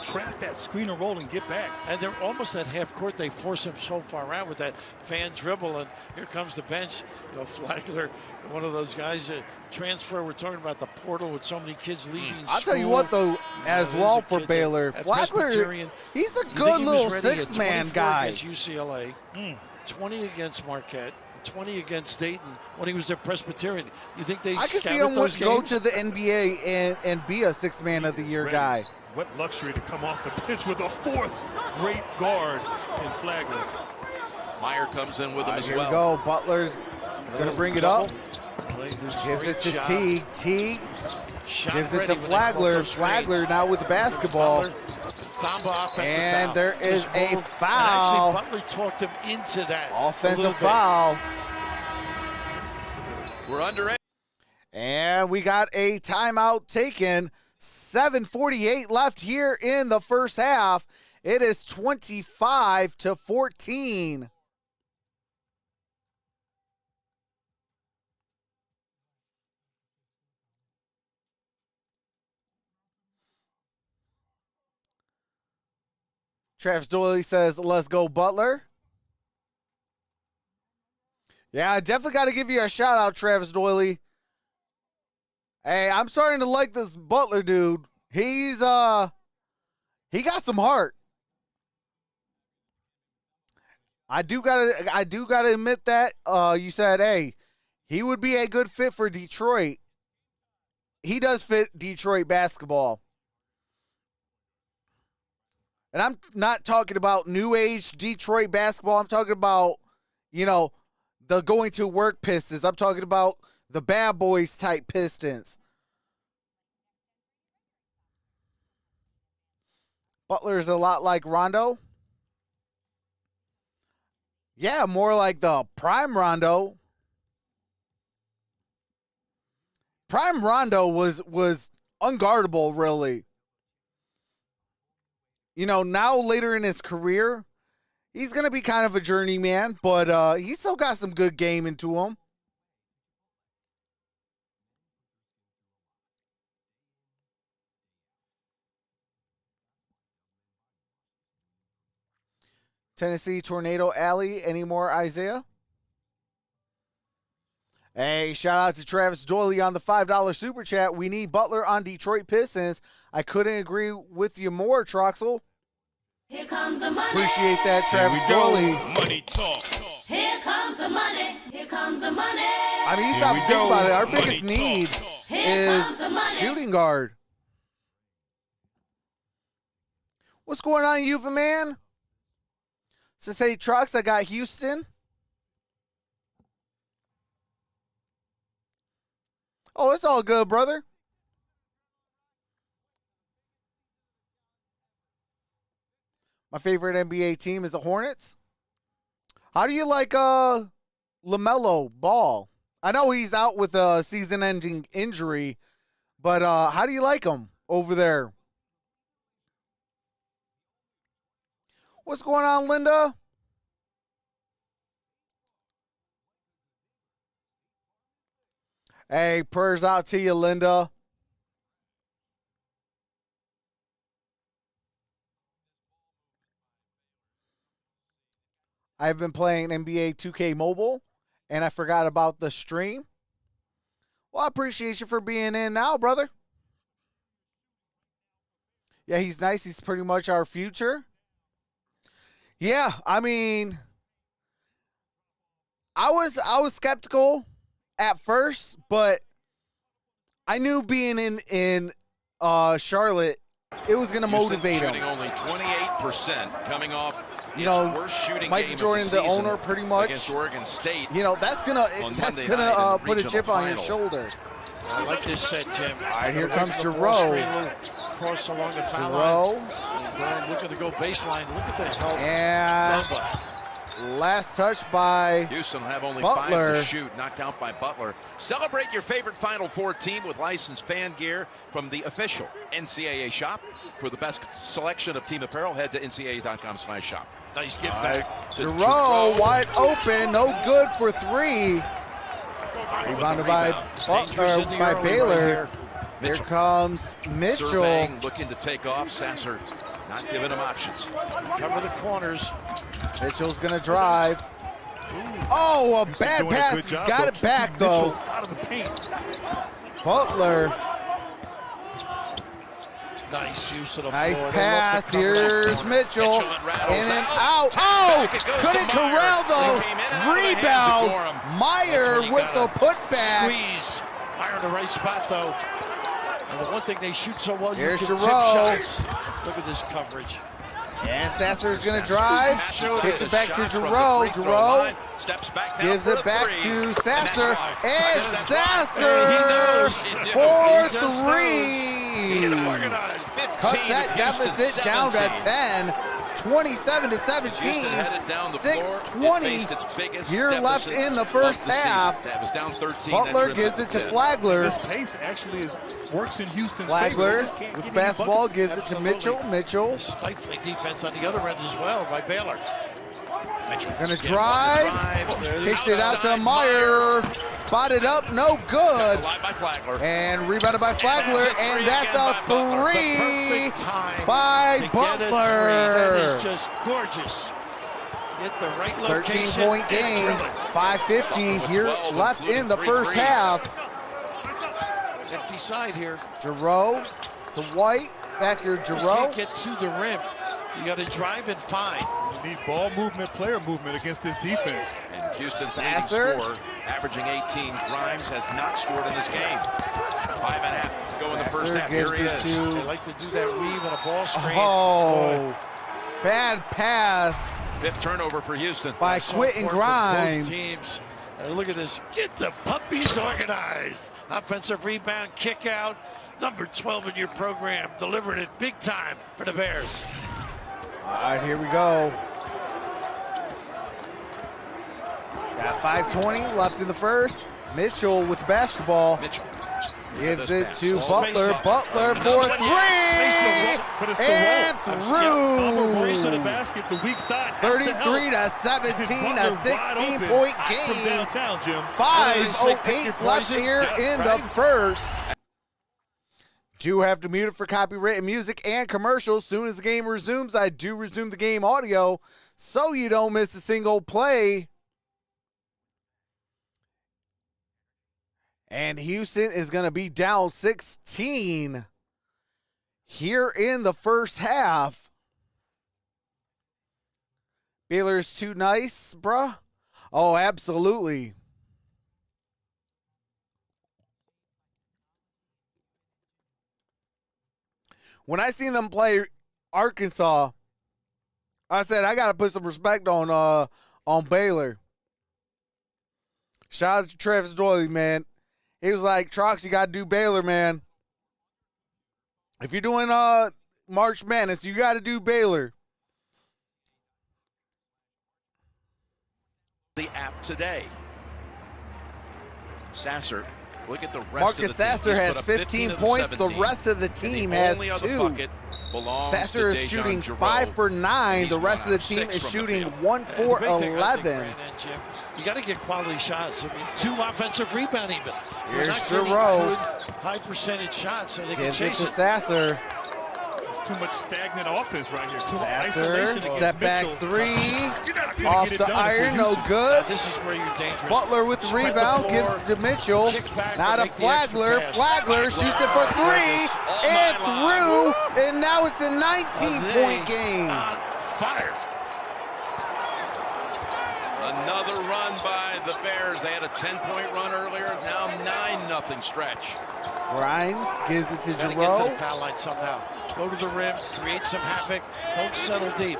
trap that screen and roll and get back. And they're almost at half court. They force him so far out with that fan dribble. And here comes the bench. You know, Flagler, one of those guys that transfer. We're talking about the portal with so many kids leaving I'll tell you what, though, as well for Baylor, Flagler, he's a good little six-man guy. Against UCLA, 20 against Marquette, 20 against Dayton when he was at Presbyterian. You think they I can see him go to the NBA and be a six-man of the year guy. What luxury to come off the bench with a fourth great guard in Flagler. Meyer comes in with him as here well. Here we go. Butler's going to bring it up. Gives it to Teague. Teague gives it to Flagler. Flagler now with the basketball. And there is a foul. Actually, Butler talked him into that. Offensive foul. We're under it. And we got a timeout taken. 7:48 left here in the first half. It is 25 to 14. Travis Doyley says, let's go, Butler. Yeah, I definitely got to give you a shout out, Travis Doyley. Hey, I'm starting to like this Butler dude. He got some heart. I do gotta admit that. You said, hey, he would be a good fit for Detroit. He does fit Detroit basketball. And I'm not talking about new age Detroit basketball. I'm talking about, the going to work Pistons. I'm talking about the bad boys type Pistons. Butler's a lot like Rondo. Yeah, more like the prime Rondo. Prime Rondo was unguardable, really. Now later in his career, he's going to be kind of a journeyman, but he's still got some good game into him. Tennessee Tornado Alley. Any more, Isaiah? Hey, shout out to Travis Doyley on the $5 super chat. We need Butler on Detroit Pistons. I couldn't agree with you more, Troxel. Here comes the money. Appreciate that, Travis Doyley. Money talk. Here comes the money. Here comes the money. I mean, you stop and think about it. Our biggest need is shooting guard. What's going on, Yuva man? Says, hey, Trox, I got Houston. Oh, it's all good, brother. My favorite NBA team is the Hornets. How do you like LaMelo Ball? I know he's out with a season-ending injury, but how do you like him over there? What's going on, Linda? Hey, prayers out to you, Linda. I've been playing NBA 2K Mobile, and I forgot about the stream. Well, I appreciate you for being in now, brother. Yeah, he's nice. He's pretty much our future. Yeah, I mean, I was skeptical at first, but I knew being in Charlotte, it was going to motivate him. Shooting only 28%, coming off worst shooting Mike game Jordan, of the season owner, pretty much against Oregon State. That's gonna put a chip on your shoulder. I like this set, Jim. All right, here comes Giroux. Cross along the foul line. Look at the go baseline. Look at the help. And last touch by Houston will have only Butler. 5 to shoot, knocked out by Butler. Celebrate your favorite Final Four team with licensed fan gear from the official NCAA shop. For the best selection of team apparel, head to ncaa.com/shop. Nice give back. Giroux wide open, no good for 3. Rebounded by Butler, by Baylor. Here comes Mitchell. Surveying, looking to take off. Sasser not giving him options. Cover the corners. Mitchell's going to drive. Oh, a bad pass. Got it back, though. Out of the paint. Butler. Nice use of the Nice floor. pass. Here's Mitchell. In and out. Oh, couldn't corral, though. Rebound. Meyer with the putback. Squeeze. Meyer in the right spot, though. And the one thing they shoot so well, Here's you can Giroux. tip shots. Look at this coverage. And Sasser's going to drive. Kicks it back to Giroux. Giroux gives it back to Sasser. And Sasser for 3. Cuts that deficit down to 10. 27-17. 6:20 here left in the first half. Butler gives it to Flagler. This pace actually works in Houston's Flagler favor. with basketball gives it to Mitchell. Mitchell. Stifling defense on the other end as well by Baylor. Mitchell Gonna again, drive. Kicks it out to Meyer. Spotted up, no good. Alive by Flagler. And rebounded by Flagler. And that's a three by Butler. That is just gorgeous. Get the right location. 13-point game. 5:50 here left in the first half. Empty side here. Giroux to White. Back to Just Giroux. can't get to the rim. You got to drive and find. You need ball movement, player movement against this defense. And Houston's Sasser. leading scorer, averaging 18. Grimes has not scored in this game. 5.5 to go in the first Sasser half. Here he gives is. it They to. like to do that weave and a ball screen. Oh, bad pass Fifth turnover for Houston. by So Quentin important for both Grimes. teams. Look at this. Get the puppies organized. Offensive rebound, kick out. Number 12 in your program. Delivered it big time for the Bears. All right, here we go. Got 5:20 left in the first. Mitchell with the basketball. Mitchell. Gives This it pass. to Oh, Butler. face-off. Butler Another for one. three. But it's the And roll. Butler race to the through. basket. The weak side has 33 to to 17, a Butler wide open. 16-point From game. downtown, Jim. 5:08 left here in the first. Do have to mute it for copyrighted music and commercials. Soon as the game resumes, I do resume the game audio so you don't miss a single play. And Houston is going to be down 16 here in the first half. Baylor's too nice, bruh. Oh, absolutely. When I seen them play Arkansas, I said I got to put some respect on Baylor. Shout out to Travis Doyley, man. He was like, Trox, you got to do Baylor, man. If you're doing March Madness, you got to do Baylor. The app today. Sasser, look at the rest Marcus of the team. Sasser He's has put up 15 of the points. The 17. rest of the And team the has only other 2. bucket belongs Sasser to is Dejan shooting Giroux. 5 for 9. He's The rest of one the out team 6 is from the shooting field. 1 for The big thing, I think, 11. Brandon, Jim, you got to get quality shots. I mean, 2 offensive rebound even. You're Here's not getting Giroux. good, high percentage shots, so they can Gives it chase to it. Sasser. It's too much stagnant offense right here. Too much Sasser, isolation against step back Mitchell. 3. You're not gonna Off get it the done if iron, you're no Houston. good. This is where you're dangerous. Butler with the Spread the rebound, floor, gives it to Mitchell. kick back, Now to and make the extra Flagler. pass. Flagler shoots it for 3 and through. And now it's a 19-point game. On fire. Another run by the Bears. They had a 10-point run earlier. Now 9-0 stretch. Grimes gives it to Got to get to the Giroux. foul line somehow. Go to the rim, create some havoc. Don't settle deep.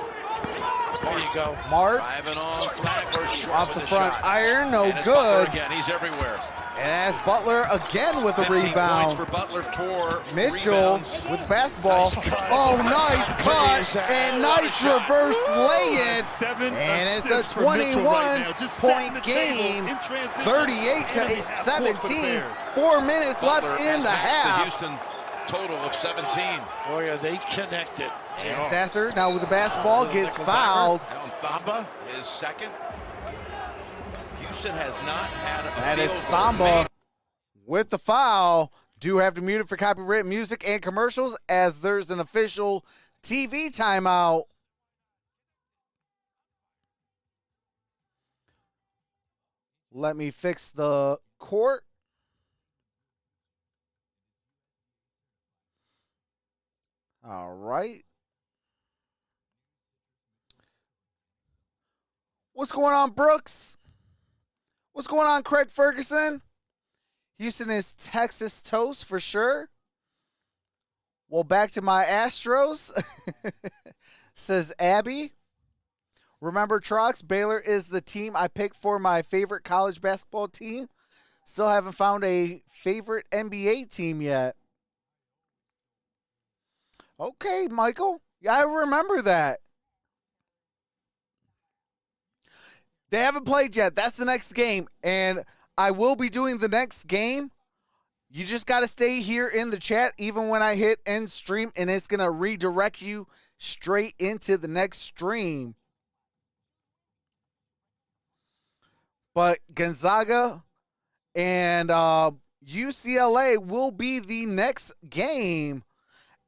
There you go. Mark Driving on Flagler, short off with the the front shot. iron, no And it's Butler good. again. He's everywhere. And as Butler again with a 15 points rebound. for Butler, 4 Mitchell rebounds. with basketball. Nice cut. Oh, nice cut and nice reverse lay-in. 7 And it's assists a for Mitchell right now. Just setting 21-point the game. table in transition. 38 to And the half court for the 17. Bears. 4 minutes Butler left in has the matched half. The Houston total of 17. Oh, yeah, they connected. And Sasser now with the basketball gets fouled. Now Thamba is second. Houston has not had a That is field goal Thamba made. with the foul. Do have to mute it for copyright music and commercials as there's an official TV timeout. Let me fix the court. All right. What's going on, Brooks? What's going on, Craig Ferguson? Houston is Texas toast for sure. Well, back to my Astros, says Abby. Remember, Trox, Baylor is the team I picked for my favorite college basketball team. Still haven't found a favorite NBA team yet. Okay, Michael. Yeah, I remember that. They haven't played yet. That's the next game. And I will be doing the next game. You just got to stay here in the chat even when I hit end stream, and it's going to redirect you straight into the next stream. But Gonzaga and UCLA will be the next game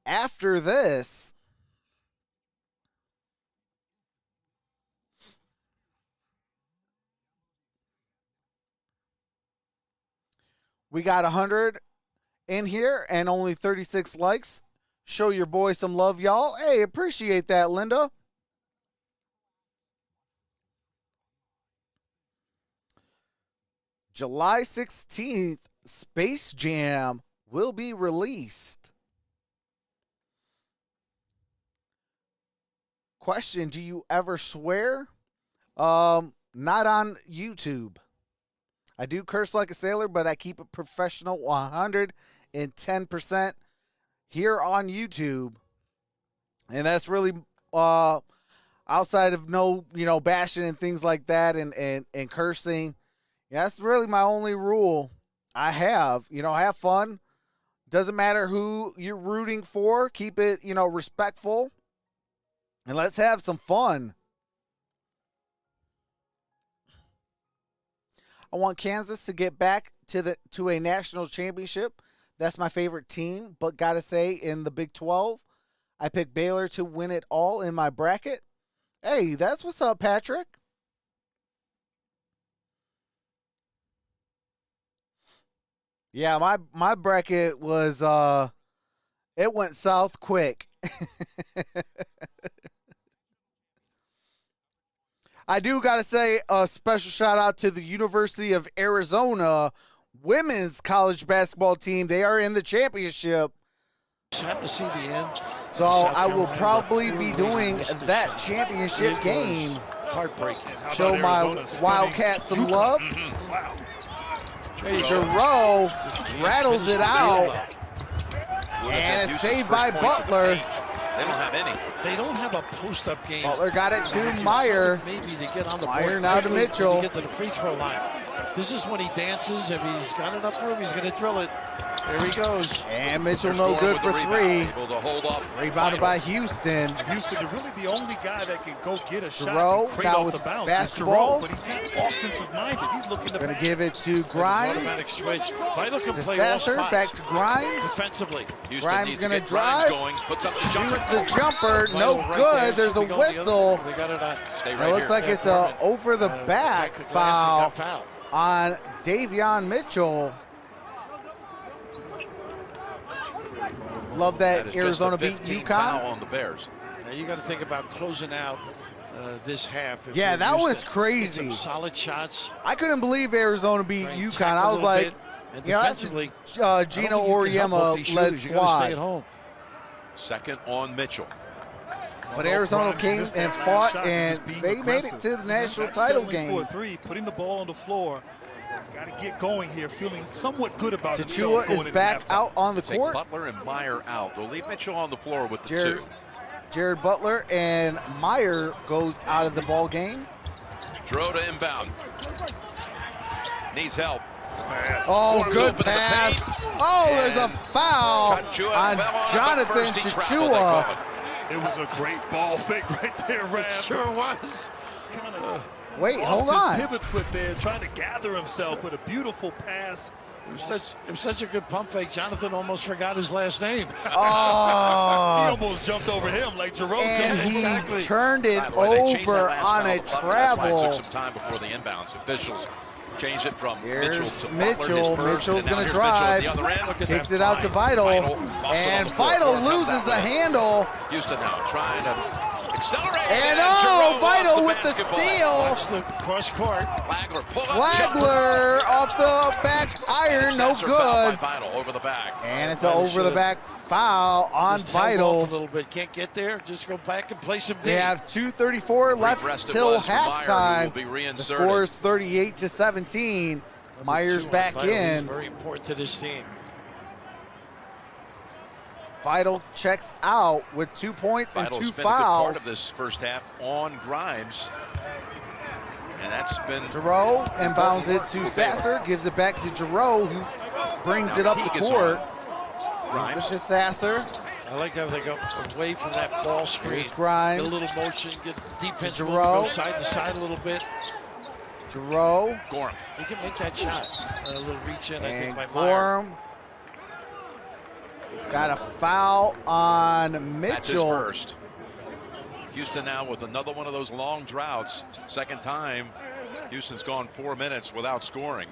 after this. We got 100 in here and only 36 likes. Show your boy some love, y'all. Hey, appreciate that, Linda. July 16th, Space Jam will be released. Question, do you ever swear? Not on YouTube. I do curse like a sailor, but I keep it professional 110% here on YouTube. And that's really outside of no, bashing and things like that and cursing. Yeah, that's really my only rule I have. Have fun. Doesn't matter who you're rooting for. Keep it, respectful. And let's have some fun. I want Kansas to get back to a national championship. That's my favorite team. But got to say, in the Big 12, I picked Baylor to win it all in my bracket. Hey, that's what's up, Patrick. Yeah, my bracket was it went south quick. I do got to say a special shout out to the University of Arizona women's college basketball team. They are in the championship. Happy to see the end. So I will probably be doing that championship game. Heartbreaking. Show my Wildcats some love. Wow. Giroux rattles it out. And it's saved by Butler. They don't have any. They don't have a post-up game. Butler got it to Meyer. Maybe to get on the Meyer board now to quickly Mitchell. To get to the free throw line. This is when he dances. If he's got enough room, he's going to drill it. There he goes. And Mitchell no good for three. Able to hold off. Rebounded by Houston. Houston is really the only guy that can go get a shot Giroux and create now off with the bounce. basketball. But he's not offensive minded. He's looking to Going to pass. give it to Automatic Grimes. switch. Vital can To play all Sasser, spots. back to Grimes. Defensively. Houston Grimes needs gonna get Grimes drive. Going. Puts up the Shoots jumper. the jumper. Vital No right good. there. There's a Should we go the other whistle. way? We got it on. Stay It right looks here. like it's a over the back Attack the glass and foul got fouled. on Davion Mitchell. Love That that is Arizona just beat the 15th foul UConn. on the Bears. Now you got to think about closing out this half. If Yeah, you're that used was to crazy. get some solid shots. I couldn't believe Arizona beat Right, UConn. tackle I a was little like, bit, and that's defensively, a Gino Auriemma led You got to stay squad. at home. Second on Mitchell. But Arizona came and fought, and they made it to the national title game. For a three, putting the ball on the floor. He's got to get going here, feeling somewhat good about Tachua himself. going is into back halftime. out on the Take court. Butler and Meyer out. They'll leave Mitchell on the floor with the two. Jared Butler and Meyer goes out of the ball game. Giroux to inbound. Needs help. Oh, Orum good open in the pass. paint. Oh, there's a And foul Tachua on fell on it, but Jonathan first he traveled, they Tachua. call it. It was a great ball fake right there, Raph. Sure was. Kind of Wait, lost hold on. his pivot foot there, trying to gather himself with a beautiful pass. It was such a good pump fake. Jonathan almost forgot his last name. He Oh, almost jumped over him like Giroux and jumped. he Exactly. turned it By the way, they changed that over last on foul a to Butler. That's why it travel. took some time before the inbounds. Officials changed it from Here's Mitchell to Butler. Mitchell. His first, Mitchell's and now gonna here's drive. Mitchell at the other end. Look at Kicks that it out to find. Vital. Vital lost it And on the floor. Vital Comes loses that the way. handle. Houston now trying to accelerate. And Giroux Vital lost with the basketball. steal. Watch the cross court. Flagler pull up. Flagler off the back iron, no Sasser fouled good. by Vital over the back. And it's an over the back foul on Just held off Vital. a little bit. Can't get there. Just go back and play some D. They have 2:34 left rest it till was for Meyer, who will halftime. be The reinserted. score is 38-17. Myers Two on back Vital. He's in. very important to this team. Vital checks out with 2 points and Vital's 2 been a good part fouls. of this first half on Grimes. And that's been Giroux inbounds it to Sasser, gives it back to Giroux, who brings it up the Teague is court. on. Brings Grimes. it to Sasser. I like how they go away from that ball screen. Here's Grimes. Get a little motion, get defense Giroux. moving, go side to side a little bit. Giroux. Gorham. He can make that shot. A little reach in, I think, And by Meyer. Gorham got a foul on That's his Mitchell. first. Houston now with another one of those long droughts. Second time Houston's gone 4 minutes without scoring.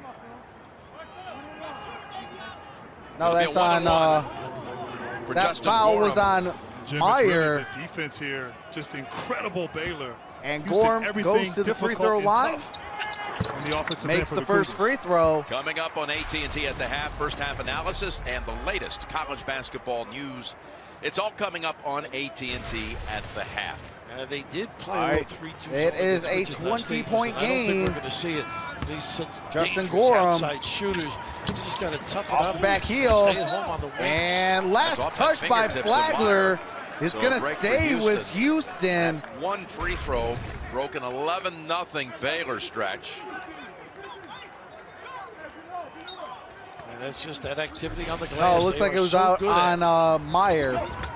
No, It'll be a that's on. one-on-one for That Justin foul Gorham. was on Jim, Meyer. it's really good defense here. Just incredible Baylor. And Houston, Gorham everything goes to the free difficult throw and line. tough on the offensive end Makes for the first Cougars. free throw. Coming up on AT&T at the half, first half analysis and the latest college basketball news. It's all coming up on AT&T at the half. They did play All a right. 3-2. It is a which last week. 20-point I don't think game. we're going to see it. These such Justin dangerous Gorham. outside shooters. You just got to toughen Off up. the back heel. Stay at home on the wings. And That's last off touch that by fingertips of Flagler. Meyer. It's So going a to break for stay with Houston. Houston. One free throw, broken 11-0 Baylor stretch. And that's just that activity on the glass. Oh, it looks They like are it was so out good at. on Meyer.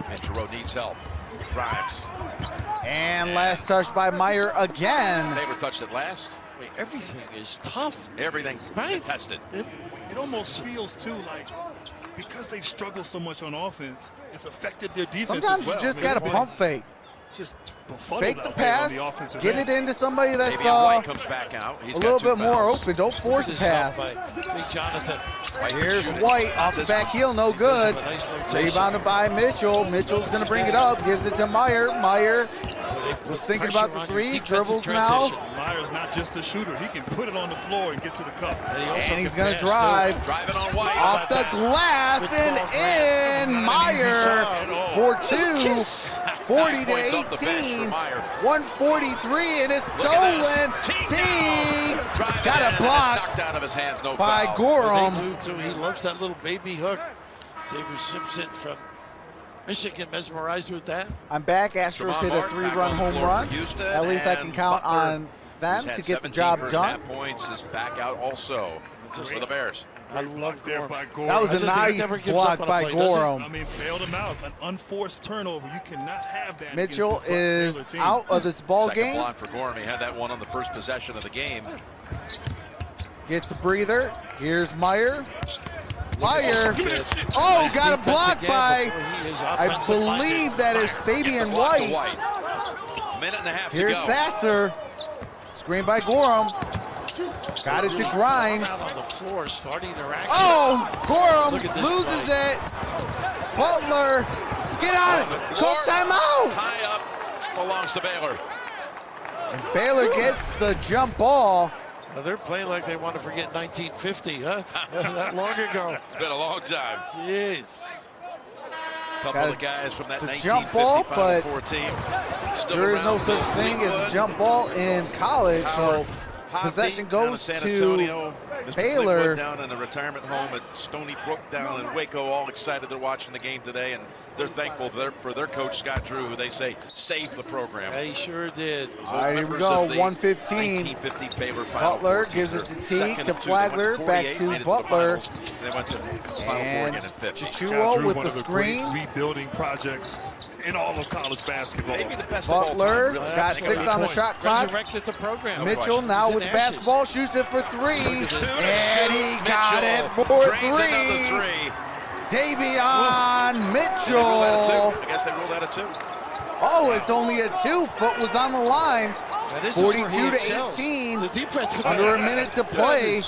And Giroux needs help. Drives. And last touch by Meyer again. Taylor touched it last. Wait, everything is tough. Everything's Right. contested. It almost feels, too, like because they've struggled so much on offense, it's affected their defense Sometimes as well. you just I mean, got to pump fake. Just befuddled Fake the out there on pass, the offensive get end. it into somebody that's Davion White comes back out. He's a got little 2 bit more fouls. open. Don't force a This is helped pass. by Big Jonathan. White Here's shooting. White off the back heel, no good. A nice rotation. Rebounded by Mitchell. Mitchell's going to bring it up, gives it to Meyer. Meyer was thinking Pressure about the on your three, defensive dribbles transition. now. Meyer's not just a shooter. He can put it on the floor and get to the cup. And, he also And he's can going to pass, drive Driving on White. off the glass and in. Meyer for two. 40 to 18, 143, and it's stolen. Team got a blocked out of his hands, no by foul. They Gorham. move to, he loves that little baby hook. Xavier Simpson from Michigan mesmerized with that. I'm back. Astros hit a Martin back 3-run on the home floor run. for Houston, At least I can and count Butler, on them who's to had get the 17 job first done. half points, is back out also for the Bears. I love There Gorham. by Gorham. That was I a just think he nice never gives block up on a by play, does he? Gorham. I mean, bailed him out. An unforced turnover. You cannot have that. Mitchell against this is Baylor team. out of this ball Second game. block for Gorham. He had that one on the first possession of the game. Gets a breather. Here's Meyer. Meyer. Oh, got a block by, I believe that is Fabian Block to White. Minute and a half Here's to go. Sasser. Screen by Gorham. Got it to Grimes. Out on the floor, starting interaction. Oh, Gorham Look at this loses play. it. Butler, get on it. Call timeout. Tie up belongs to Baylor. And Baylor gets the jump ball. They're playing like they want to forget 1950, huh? That long ago. It's been a long time. Jeez. Couple Got of guys from that the 1950 jump ball, Final but Four team. Still There is no around. such Bill thing as Fleetwood, jump ball in college, so Howard, possession Hoppy down in goes San to Antonio. Mr. Baylor. Fleetwood down in the retirement home at Stony Brook down in Waco, all excited they're watching the game today, and they're thankful for their coach Scott Drew, who they say saved the program. They sure did. All right, here we Members go, of the 115. 1950 Baylor Final Butler Four gives it team. to They're Teague, second to of two. They went Flagler, 48, back to made it the Butler. finals. They went to the Final Four And again in 50. Chichuo Drew, with one the of the great screen. rebuilding projects in all of college basketball. Maybe the best of all time, Butler really. got Think 6 about on the it. shot clock. Resurrected the program. Mitchell He's now in with the ashes. basketball, shoots it for 3. And he Mitchell got it for drains 3. another 3. Davion They ruled out Mitchell. of 2. I guess they ruled out of 2. Oh, it's only a 2. Foot was on the line. Now, this is where he 42 to excels. 18. The defensive Under a minute to play.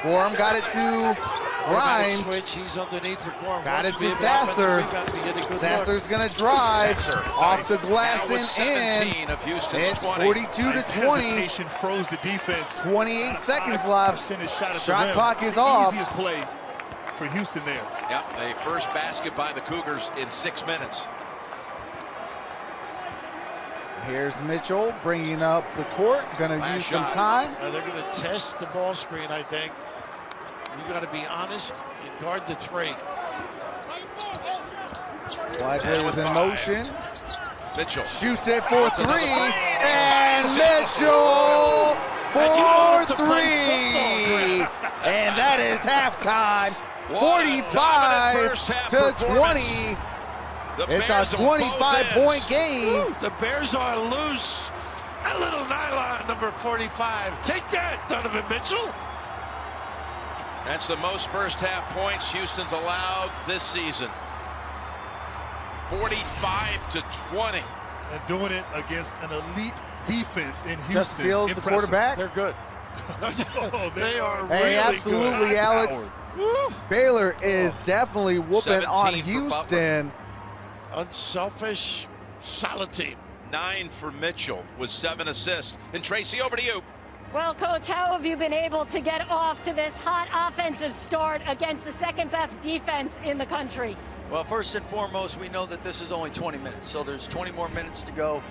Gorham got it to Grimes. Switch. He's underneath for Gorham. Got Wants it be to able offensive Sasser. rebound to get a good Sasser's going to drive Sasser. off the glass That was and in. 17 of Houston's It's 20. 42 to 20. Hesitation froze the defense. 28 seconds left. Percentage shot at the Shot rim. clock is off. Easiest play for Houston there. Yep, a first basket by the Cougars in 6 minutes. Here's Mitchell bringing up the court. Going to Last use some shot. time. They're going to test the ball screen, I think. You got to be honest and guard the 3. Flagler is in motion. Mitchell. Shoots it for 3. And Mitchell for 3. And that is halftime. What a 45 dominant first half to performance. 20. The It's Bears a on both 25-point ends. game. The Bears are loose. A little nylon about number 45. Take that, Donovan Mitchell. That's the most first half points Houston's allowed this season. 45-20. And doing it against an elite defense in Houston. Just Fields, the quarterback. They're good. Oh, They are Hey, really absolutely, good. Alex. Baylor is definitely whooping on 17 for Houston. Unselfish, solid team. 9 for Mitchell with 7 assists. And Tracy, over to you. Well, Coach, how have you been able to get off to this hot offensive start against the second best defense in the country? Well, first and foremost, we know that this is only 20 minutes, so there's 20 more minutes to go.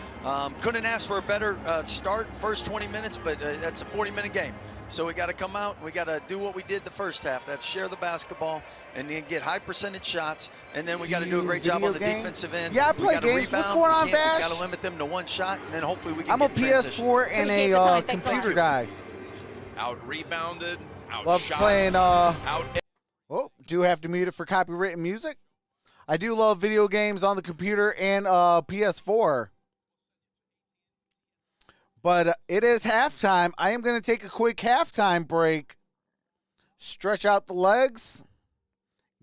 Couldn't ask for a better start, first 20 minutes, but that's a 40-minute game. So we got to come out, we got to do what we did the first half. That's share the basketball and then get high percentage shots, and then we got to do a great job on the defensive end. Yeah, I play games. What's going on, Bash? We got to limit them to one shot, and then hopefully we can I'm a get in transition. PS4 and a computer guy. Out-rebounded, Love outshot, playing. out. Oh, do have to mute it for copywritten music. I do love video games on the computer and PS4. But it is halftime. I am going to take a quick halftime break. Stretch out the legs.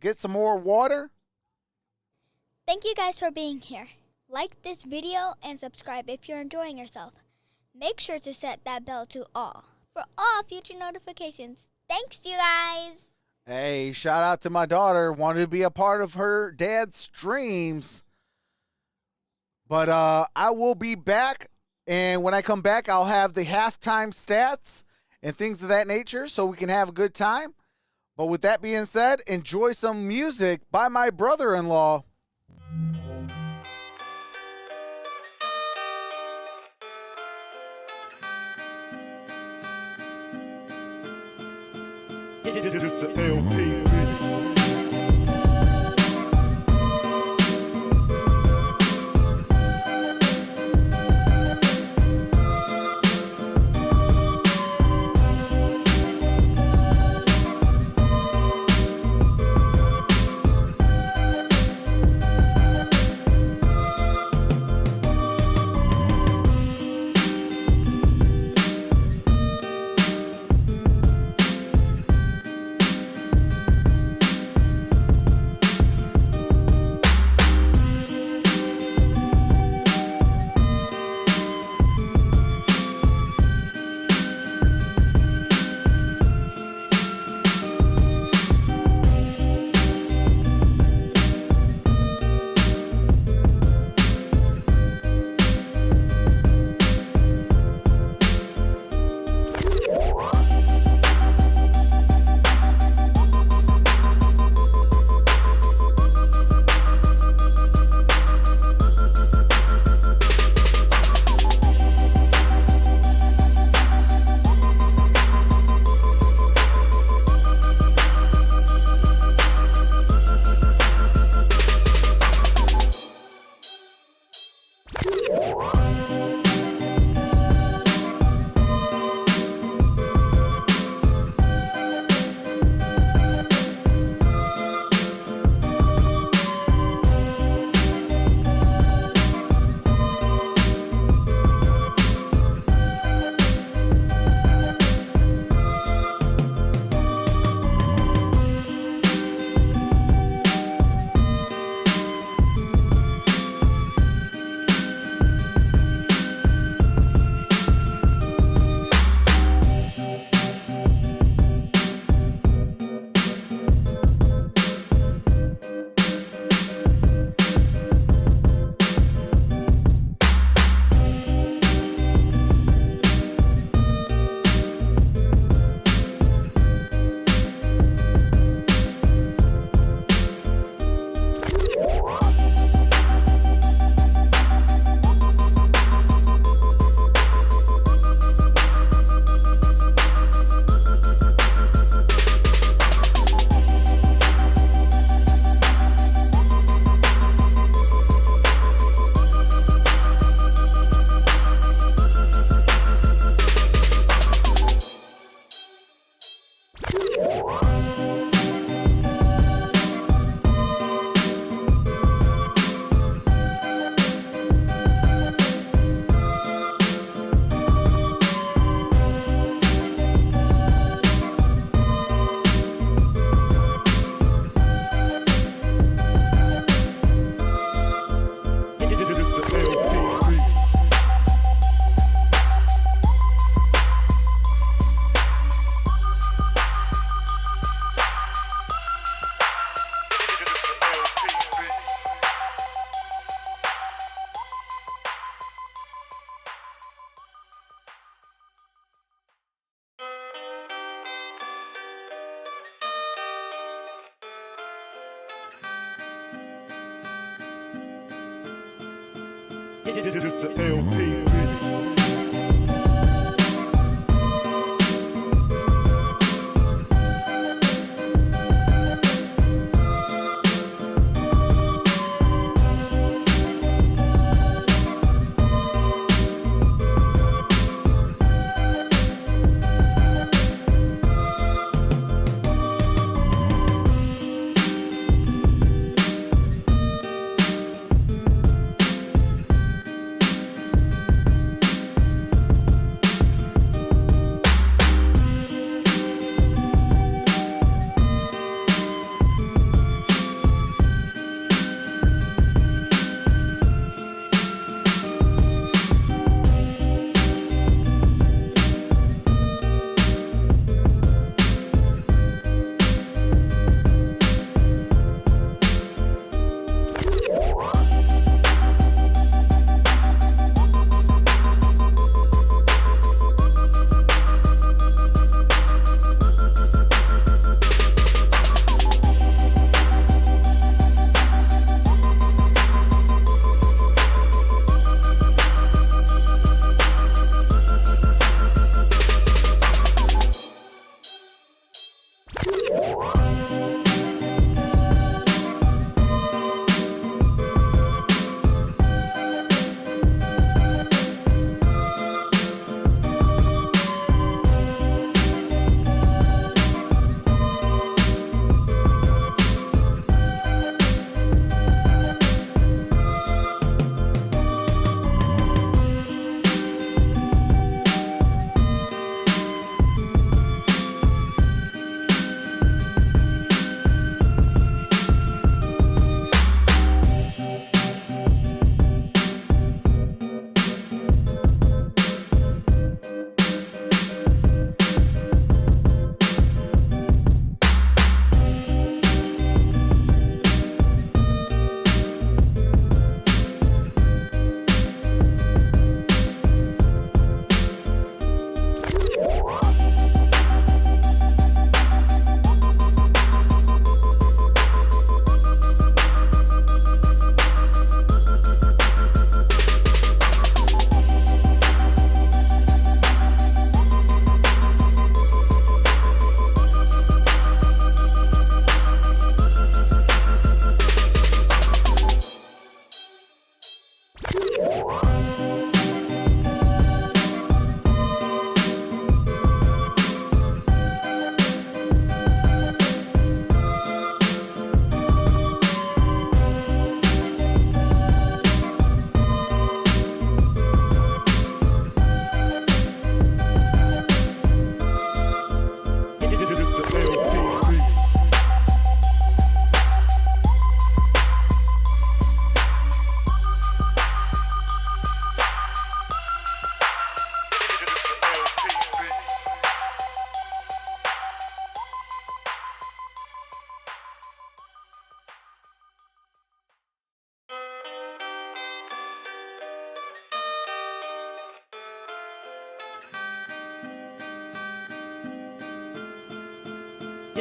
Get some more water. Thank you guys for being here. Like this video and subscribe if you're enjoying yourself. Make sure to set that bell to all for all future notifications. Thanks, you guys. Hey, shout out to my daughter. Wanted to be a part of her dad's streams. But I will be back. And when I come back, I'll have the halftime stats and things of that nature so we can have a good time. But with that being said, enjoy some music by my brother-in-law. This is LP. This the LP.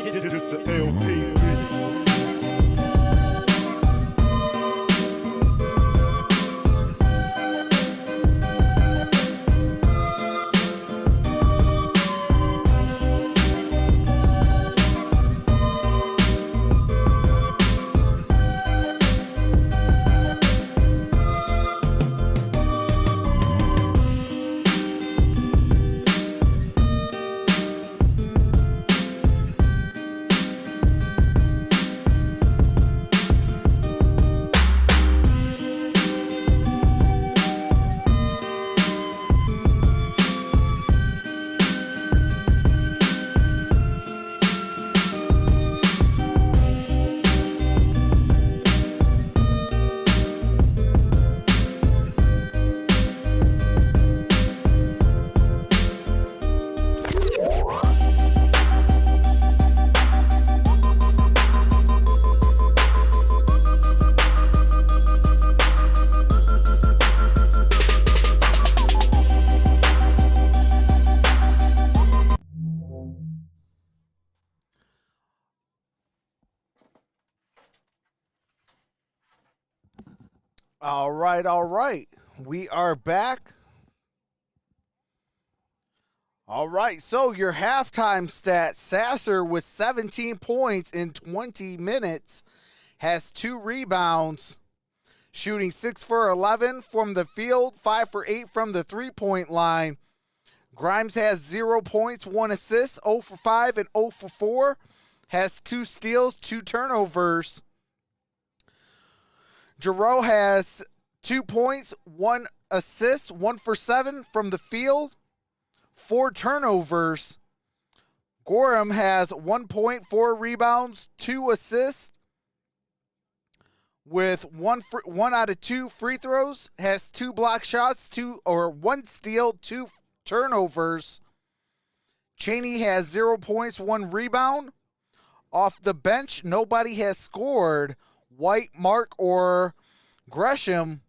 This the LP. All right, all right. We are back. All right, so your halftime stats. Sasser with 17 points in 20 minutes, has 2 rebounds, shooting 6 for 11 from the field, 5 for 8 from the three-point line. Grimes has 0 points, 1 assist, 0 for 5 and 0 for 4, has 2 steals, 2 turnovers. Giroux has 2 points, 1 assist, 1 for 7 from the field, 4 turnovers. Gorham has 1 point, 4 rebounds, 2 assists, with 1 out of 2 free throws, has 2 block shots, 1 steal, 2 turnovers. Cheney has 0 points, 1 rebound. Off the bench, nobody has scored. White, Mark, or Gresham.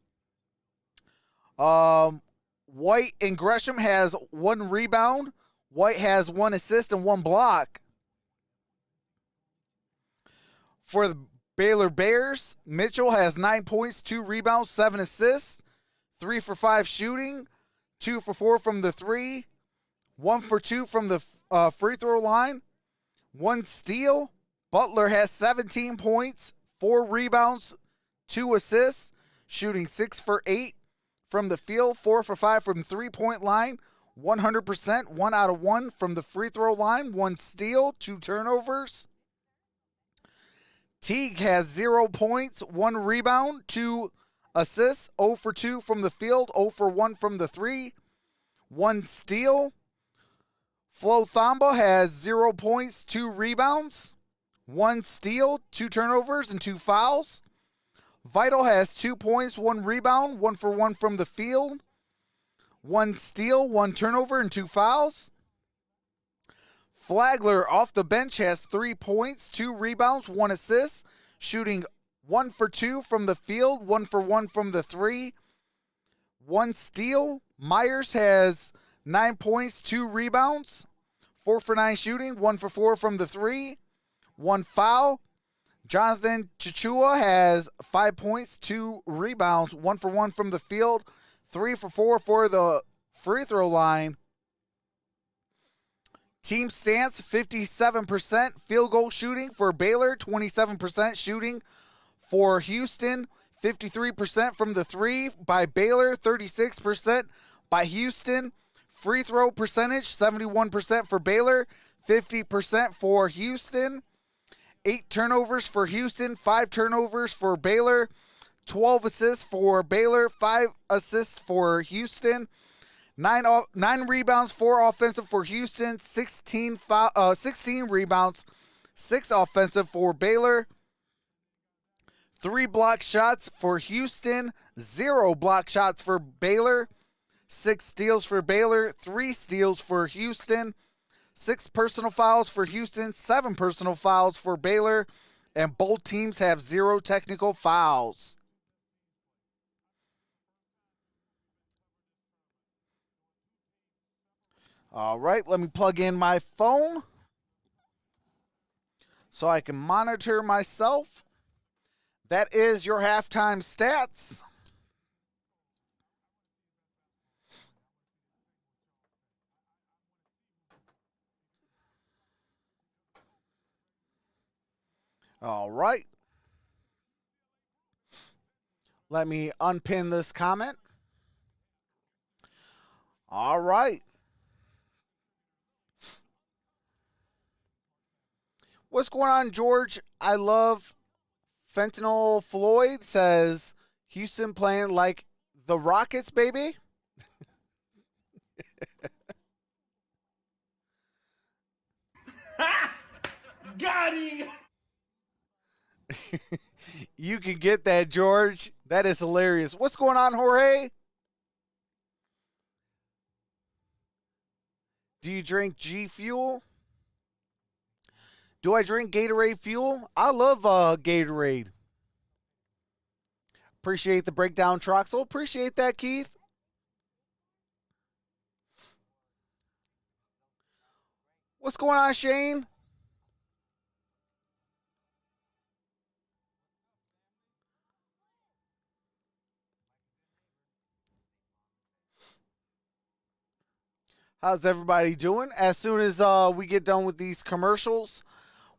White and Gresham has 1 rebound. White has 1 assist and 1 block. For the Baylor Bears, Mitchell has 9 points, 2 rebounds, 7 assists, 3 for 5 shooting, 2 for 4 from the 3, 1 for 2 from the free throw line, 1 steal. Butler has 17 points, 4 rebounds, 2 assists, shooting 6 for 8 from the field, 4 for 5 from 3-point line, 100%, 1 out of 1 from the free throw line, 1 steal, 2 turnovers. Teague has 0 points, 1 rebound, 2 assists, 0 for 2 from the field, 0 for 1 from the 3, 1 steal. Flo Thamba has 0 points, 2 rebounds, 1 steal, 2 turnovers, and 2 fouls. Vital has 2 points, 1 rebound, 1 for 1 from the field, 1 steal, 1 turnover, and 2 fouls. Flagler off the bench has 3 points, 2 rebounds, 1 assist, shooting 1 for 2 from the field, 1 for 1 from the 3, 1 steal. Myers has 9 points, 2 rebounds, 4 for 9 shooting, 1 for 4 from the 3, 1 foul. Jonathan Chichua has 5 points, 2 rebounds, 1 for 1 from the field, 3 for 4 for the free throw line. Team stance, 57% field goal shooting for Baylor, 27% shooting for Houston, 53% from the 3 by Baylor, 36% by Houston. Free throw percentage, 71% for Baylor, 50% for Houston. 8 turnovers for Houston, 5 turnovers for Baylor, 12 assists for Baylor, 5 assists for Houston. 9 rebounds, 4 offensive for Houston, 16 rebounds, 6 offensive for Baylor. 3 block shots for Houston, 0 block shots for Baylor. 6 steals for Baylor, 3 steals for Houston. 6 personal fouls for Houston, 7 personal fouls for Baylor, and both teams have 0 technical fouls. All right, let me plug in my phone so I can monitor myself. That is your halftime stats. All right. Let me unpin this comment. All right. What's going on, George? I love Fentanyl Floyd says Houston playing like the Rockets, baby. Got him! You can get that, George. That is hilarious. What's going on, Jorge? Do you drink G Fuel? Do I drink Gatorade Fuel? I love Gatorade. Appreciate the breakdown, Troxel. Appreciate that, Keith. What's going on, Shane? How's everybody doing? As soon as we get done with these commercials,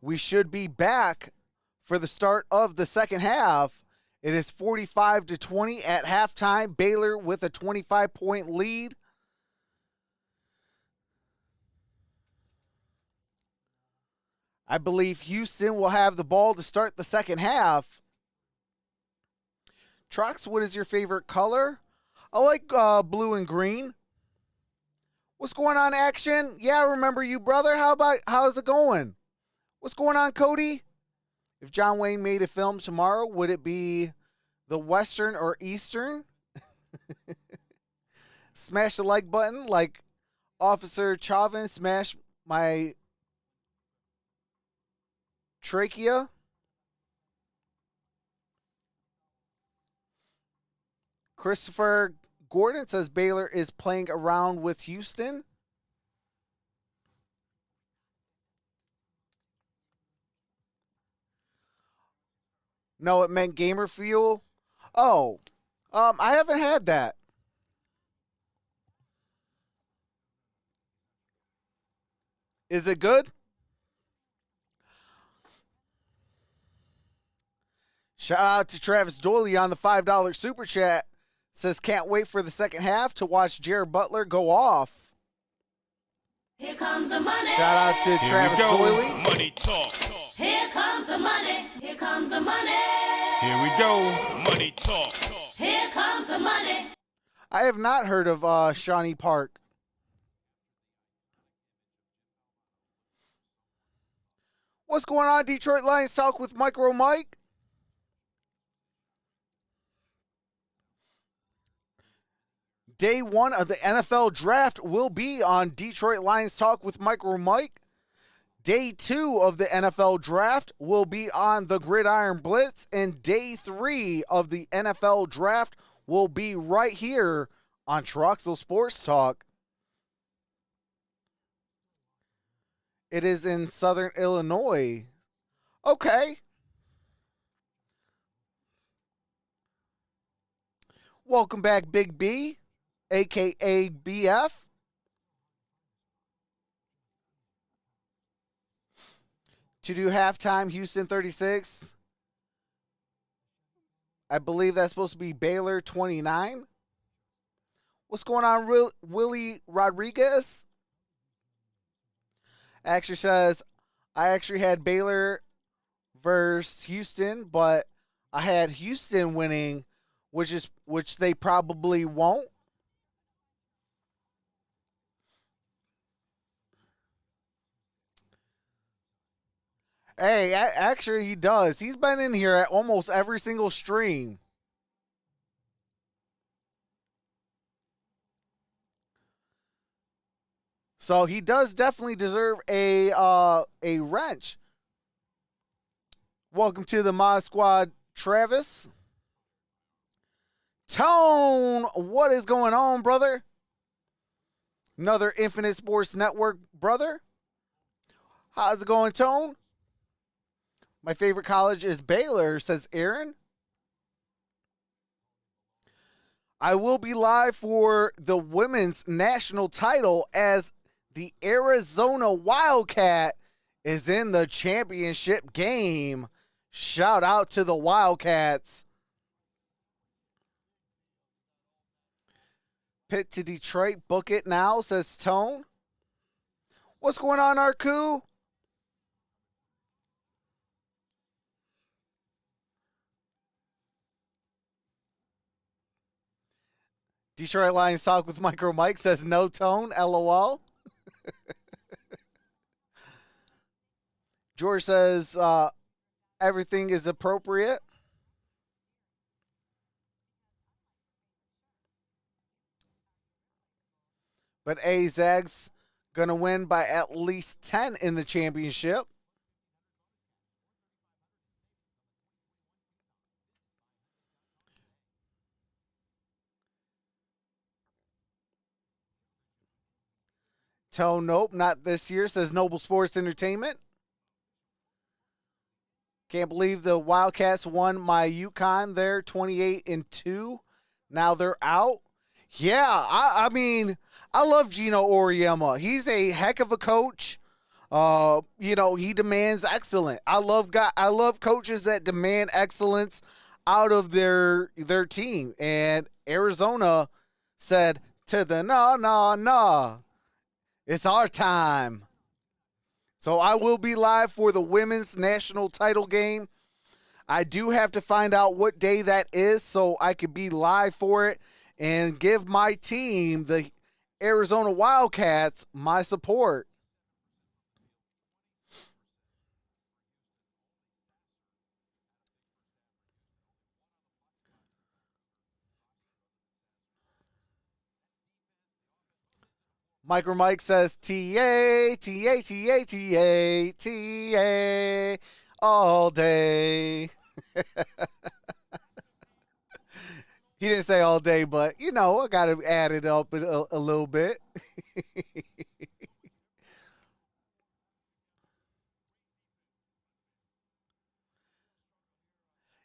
we should be back for the start of the second half. It is 45-20 at halftime. Baylor with a 25-point lead. I believe Houston will have the ball to start the second half. Trucks, what is your favorite color? I like blue and green. What's going on, Action? Yeah, I remember you, brother. How's it going? What's going on, Cody? If John Wayne made a film tomorrow, would it be the Western or Eastern? Smash the like button like Officer Chauvin smashed my trachea. Christopher Gordon says Baylor is playing around with Houston. No, it meant gamer fuel. Oh, I haven't had that. Is it good? Shout out to Travis Doyley on the $5 super chat. Says can't wait for the second half to watch Jared Butler go off. Here comes the money. Shout out to Travis Doyley. Money talk. Here comes the money. Here comes the money. Here we go. Money talk. Here comes the money. I have not heard of Shawnee Park. What's going on, Detroit Lions Talk with MicroMike? Day one of the NFL draft will be on Detroit Lions Talk with MicroMike. Day two of the NFL draft will be on the Gridiron Blitz. And day three of the NFL draft will be right here on Troxel Sports Talk. It is in Southern Illinois. Okay. Welcome back, Big B, a.k.a. BF. To do halftime, Houston 36. I believe that's supposed to be Baylor 29. What's going on, Willie Rodriguez? Actually says, I actually had Baylor versus Houston, but I had Houston winning, which they probably won't. Hey, actually he does. He's been in here at almost every single stream. So he does definitely deserve a wrench. Welcome to the Mod Squad, Travis. Tone, what is going on, brother? Another Infinite Sports Network, brother. How's it going, Tone? My favorite college is Baylor, says Aaron. I will be live for the women's national title as the Arizona Wildcat is in the championship game. Shout out to the Wildcats. Pitt to Detroit, book it now, says Tone. What's going on, Arku? Detroit Lions Talk with MicroMike says no Tone, LOL. George says everything is appropriate. But Zag's going to win by at least 10 in the championship. Tone, nope, not this year, says Noble Sports Entertainment. Can't believe the Wildcats won my UConn there 28-2. Now they're out. Yeah, I mean, I love Gino Auriemma. He's a heck of a coach. You know, he demands excellence. I love coaches that demand excellence out of their team. And Arizona said to the no. It's our time. So I will be live for the women's national title game. I do have to find out what day that is so I could be live for it and give my team, the Arizona Wildcats, my support. MicroMike says TA all day. He didn't say all day, but, you know, I got to add it up a little bit.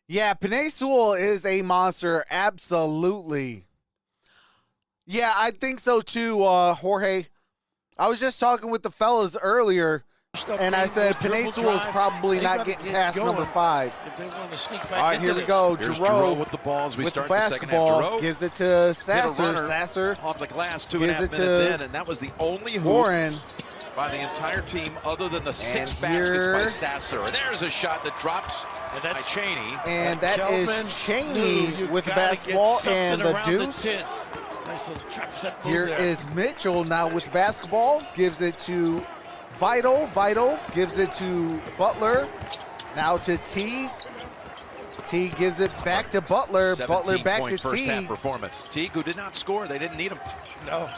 Yeah, Penei Sewell is a monster, absolutely. Yeah, I think so too, Jorge. I was just talking with the fellas earlier, and I said Penei Sewell's probably not getting past number 5. All right, here we go. Giroux with the balls. We with the start the second half. basketball, Giroux gives it to hit a Sasser. runner Sasser off the glass, 2.5 gives minutes it to in, and that was the only hoop Warren. by the entire team other than the 6 And baskets here- by Sasser. And there's a shot that drops And by that's Cheney. And that is Kelvin Cheney knew you with the gotta basketball get and something the around deuce. tin. Nice little trap step move Here there. is Mitchell now with basketball. Gives it to Vital. Vital gives it to Butler. Now to T. T gives it back to Butler. Butler back to 17-point first half T. performance. Teague, who did not score, they didn't need him. No.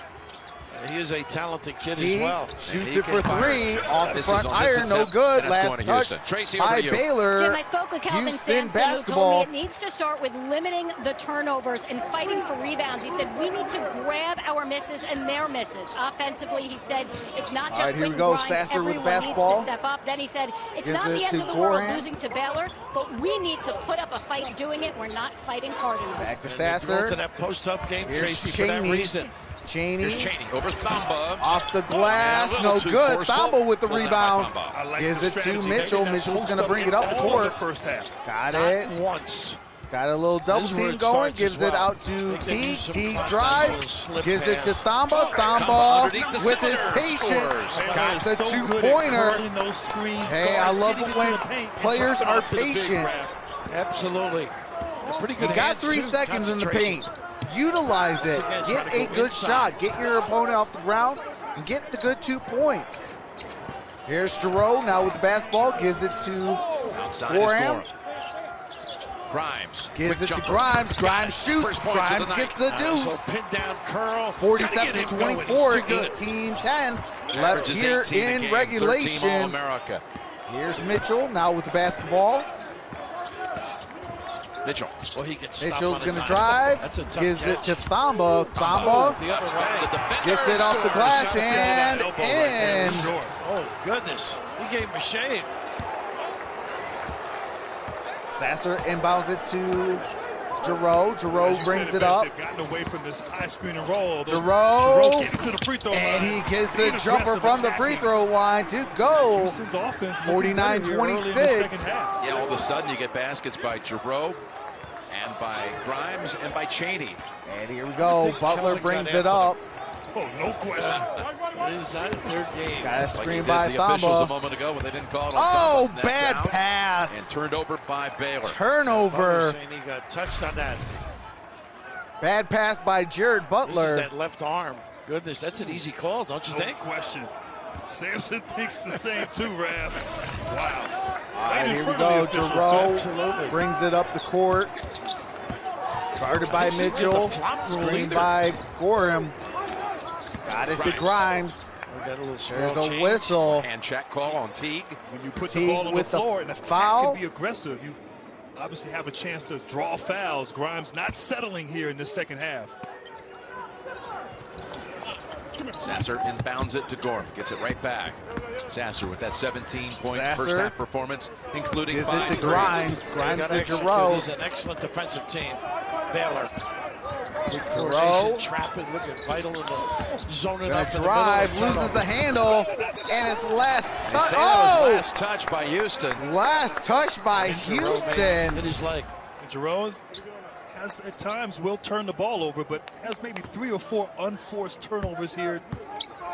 He is a talented kid T as well. shoots he it for can fire. 3 off the This front is on this iron. No attempt, good. and that's Last going to touch Houston. Tracy, by over to you. Baylor. Jim, I spoke with Calvin Houston Sampson, who told basketball. me it needs to start with limiting the turnovers and fighting for rebounds. He said we need to grab our misses and their misses. Offensively, he said it's not just All right, here we Quentin go. Grimes. Sasser with Everyone basketball. needs to step up. Then he said it's Gives not it the end to of the world Goran. losing to Baylor, but we need to put up a fight doing it. We're not fighting hard enough. Back to And they throw it Sasser. to that post-up game, Here's Tracy, for that Cheney. reason. Cheney Here's Cheney over Thamba. off the glass. Yeah, a No little too good. forceful. Thamba with the Pulled out rebound. by Thamba. I like Gives the it to strategy. Mitchell. Maybe that Mitchell's going to post bring up it up the in all of court. the first half. Got Not it. once. Got a little double This is where team it going. starts Gives as it well. out to Think they T. use some T cross-time drives. little slip Gives it to pass. Thamba. Thamba Thamba underneath the with his center. patience. Scores. Got the So good at two-pointer. curling those screens, Hey, I guards love getting it when into the paint and players dropping are off to the big patient. grab. Absolutely. They're pretty You good got hands, 3 too. seconds in the Concentration. paint. Utilize it. Once again, Get trying to a go good inside. shot. Get your opponent off the ground and get the good 2 points. Here's Giroux now with the basketball. Gives it to Outside Orum. is Gorham. Grimes. Gives Quick it to jumper. Grimes. Grimes Got it. shoots. First points of Grimes the gets night. the deuce. So pin down curl. 47 Gotta to get him going. 24, He's too good. 18-10 left Averages here 18 a in game, 13 regulation. All-America. Here's Mitchell now with the basketball. Mitchell. Well, he can stop Mitchell's on going a to dime. drive. That's a tough Gives it catch. to Thamba. Thamba The other way. gets it off the glass and Elbow right there, in. sure. Oh, goodness. He gave him a shave. Sasser inbounds it to Giroux. Giroux As you brings said it up. They've gotten away from this high screen and roll. Giroux. Getting to the free throw And line. he gets the Being jumper aggressive, from the free attacking. throw line to go. Houston's offense looking better here early in the 49-26. second half. Yeah, all of a sudden you get baskets by Giroux and by Grimes and by Cheney. And here we go. Butler Kelvin brings got it after up. Oh, no question. It is not their game. Got a Like he screen did by the officials a Thamba. moment ago when they didn't call it on Oh, Thamba. That's bad out. And pass. turned over by Baylor. Butler Turnover. saying he got touched on that. Bad pass by Jared This is Butler. that left arm. Goodness, that's an easy call, don't you No think? question. Sampson thinks the same too, Raph. Wow. All right, in here we front of go. the officials, Absolutely. Giroux brings it up the court. Guarded by This is Mitchell. the flop rule Screen either. by Gorham. Got it to Grimes. We got a little small There's a change. whistle. Hand check call on Teague. When you put Teague the ball on the with the floor and attack foul. can be aggressive, you obviously have a chance to draw fouls. Grimes not settling here in the second half. Sasser inbounds it to Gorham. Gets it right back. Sasser with that 17-point Sasser first half performance, including Gives 5 it to threes. Grimes. They Grimes got to execute. Giroux. He's an excellent defensive team. Baylor. Big Throw. coordination, trapping, looking vital in the zone. Gonna drive, loses the handle, and it's last They touch. say that was Oh! last touch by Houston. Last touch by Houston. Hit his leg. Jerome has at times will turn the ball over, but has maybe 3 or 4 unforced turnovers here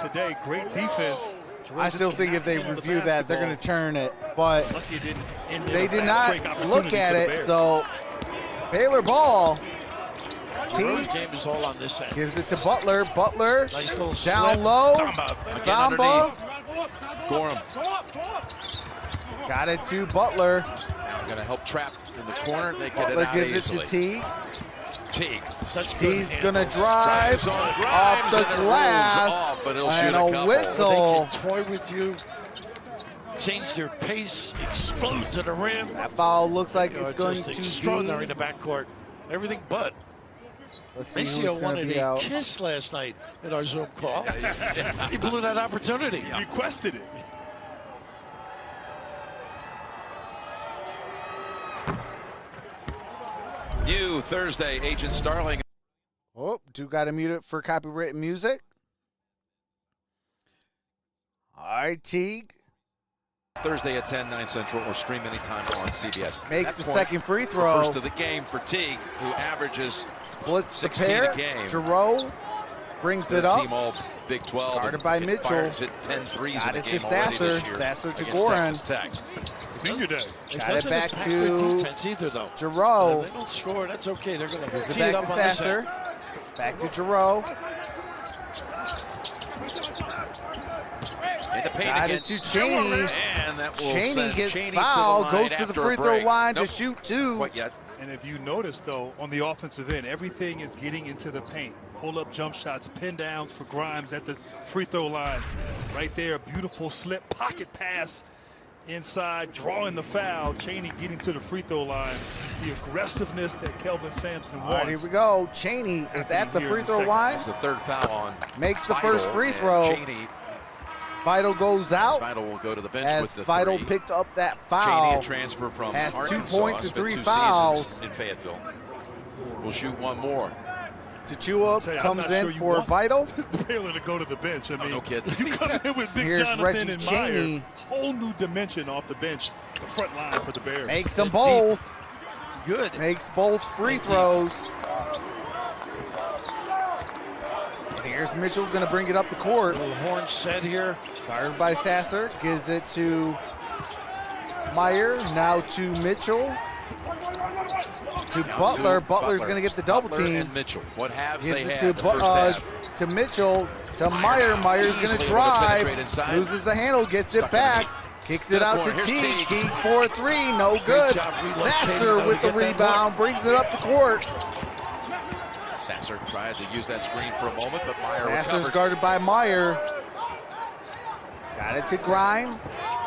today. Great defense. I still think if they review that, they're going to turn it, but Lucky it didn't end in they a did fast not break look opportunity at for the it. Bears. So Baylor ball. Jerome T game is all on this end. gives it to Butler. Butler Nice little down slip. low. Again Gamba underneath. Gorham got it to Butler. going to help trap in the corner. They get Butler it out gives easily. it to T. Teague. Such good T's handle. gonna drive Drives on off Grimes, the and it rolls glass, off, but he'll shoot and a a couple. whistle. They can toy with you, change their pace, explode to the rim. That foul looks like You know, it's going just to extraordinary in be. the backcourt. Everything but. Let's see Maceo who's going to wanted be a out. kiss last night in our Zoom call. He blew that opportunity. He requested it. New Thursday, Agent Starling. Oh, do got to mute it for copyrighted music. All right, Teague Thursday at 10, 9 Central, or stream anytime on CBS. makes That the point, second free throw. First of the game for Teague, who averages Splits the 16 pair. a game. Giroux brings it Third up. team all Big 12. Guarded and by it Mitchell. fires at 10 threes Got in it the to game already Sasser. this year Sasser to against Goran. Texas Tech. Senior day. It Got it doesn't back impact their to defense either, though. Giroux. If they don't score, that's okay. They're going to Gives it tee back it up to on this Sasser. end. Back to Giroux. In the paint Got it against to Cheney. And that will Cheney send gets Cheney fouled, to the line goes to the after free a throw break. line Nope, to shoot two. quite yet. And if you notice, though, on the offensive end, everything is getting into the paint. Pull-up jump shots, pin downs for Grimes at the free throw line. Right there, beautiful slip, pocket pass inside, drawing the foul. Cheney getting to the free throw line. The aggressiveness that Kelvin Sampson All right, wants. here we go. Cheney is at the here free in a throw second. line. It's the third foul on Makes the Vital, first free and throw. Cheney, Vital goes out Vital will go to the bench as with the Vital three. picked up that Cheney, foul. a transfer from Has 2 Arkansas, points and spent 3 2 fouls. seasons in Fayetteville. Will shoot one more. Tachua Tell you, I'm comes not in sure you for want Vital. Baylor to go to the bench. I mean, no kidding. you come in with Big Here's Jonathan Reggie and Cheney. Meyer, whole new dimension off the bench, the front line for the Bears. Makes them both. Good. Makes both free throws. And here's Mitchell going to bring it up the court. Little horn set here. Guarded by Sasser. Gives it to Meyer. Now to Mitchell. To Butler. Butler's going to get the double Butler team. and Mitchell. What halves they Gives it had to, the first half. to Mitchell. To Meyer. Meyer's going to easily able to drive. penetrate inside. Loses the handle. Gets Stuck it in back. the Kicks To it the out to corner. Here's Teague. Teague. Teague 4-3. No good. job relocating Sasser though with to the get that rebound. Brings it up the court. Sasser tried to use that screen for a moment, but Meyer Sasser's recovered. guarded by Meyer. Got it to Grime.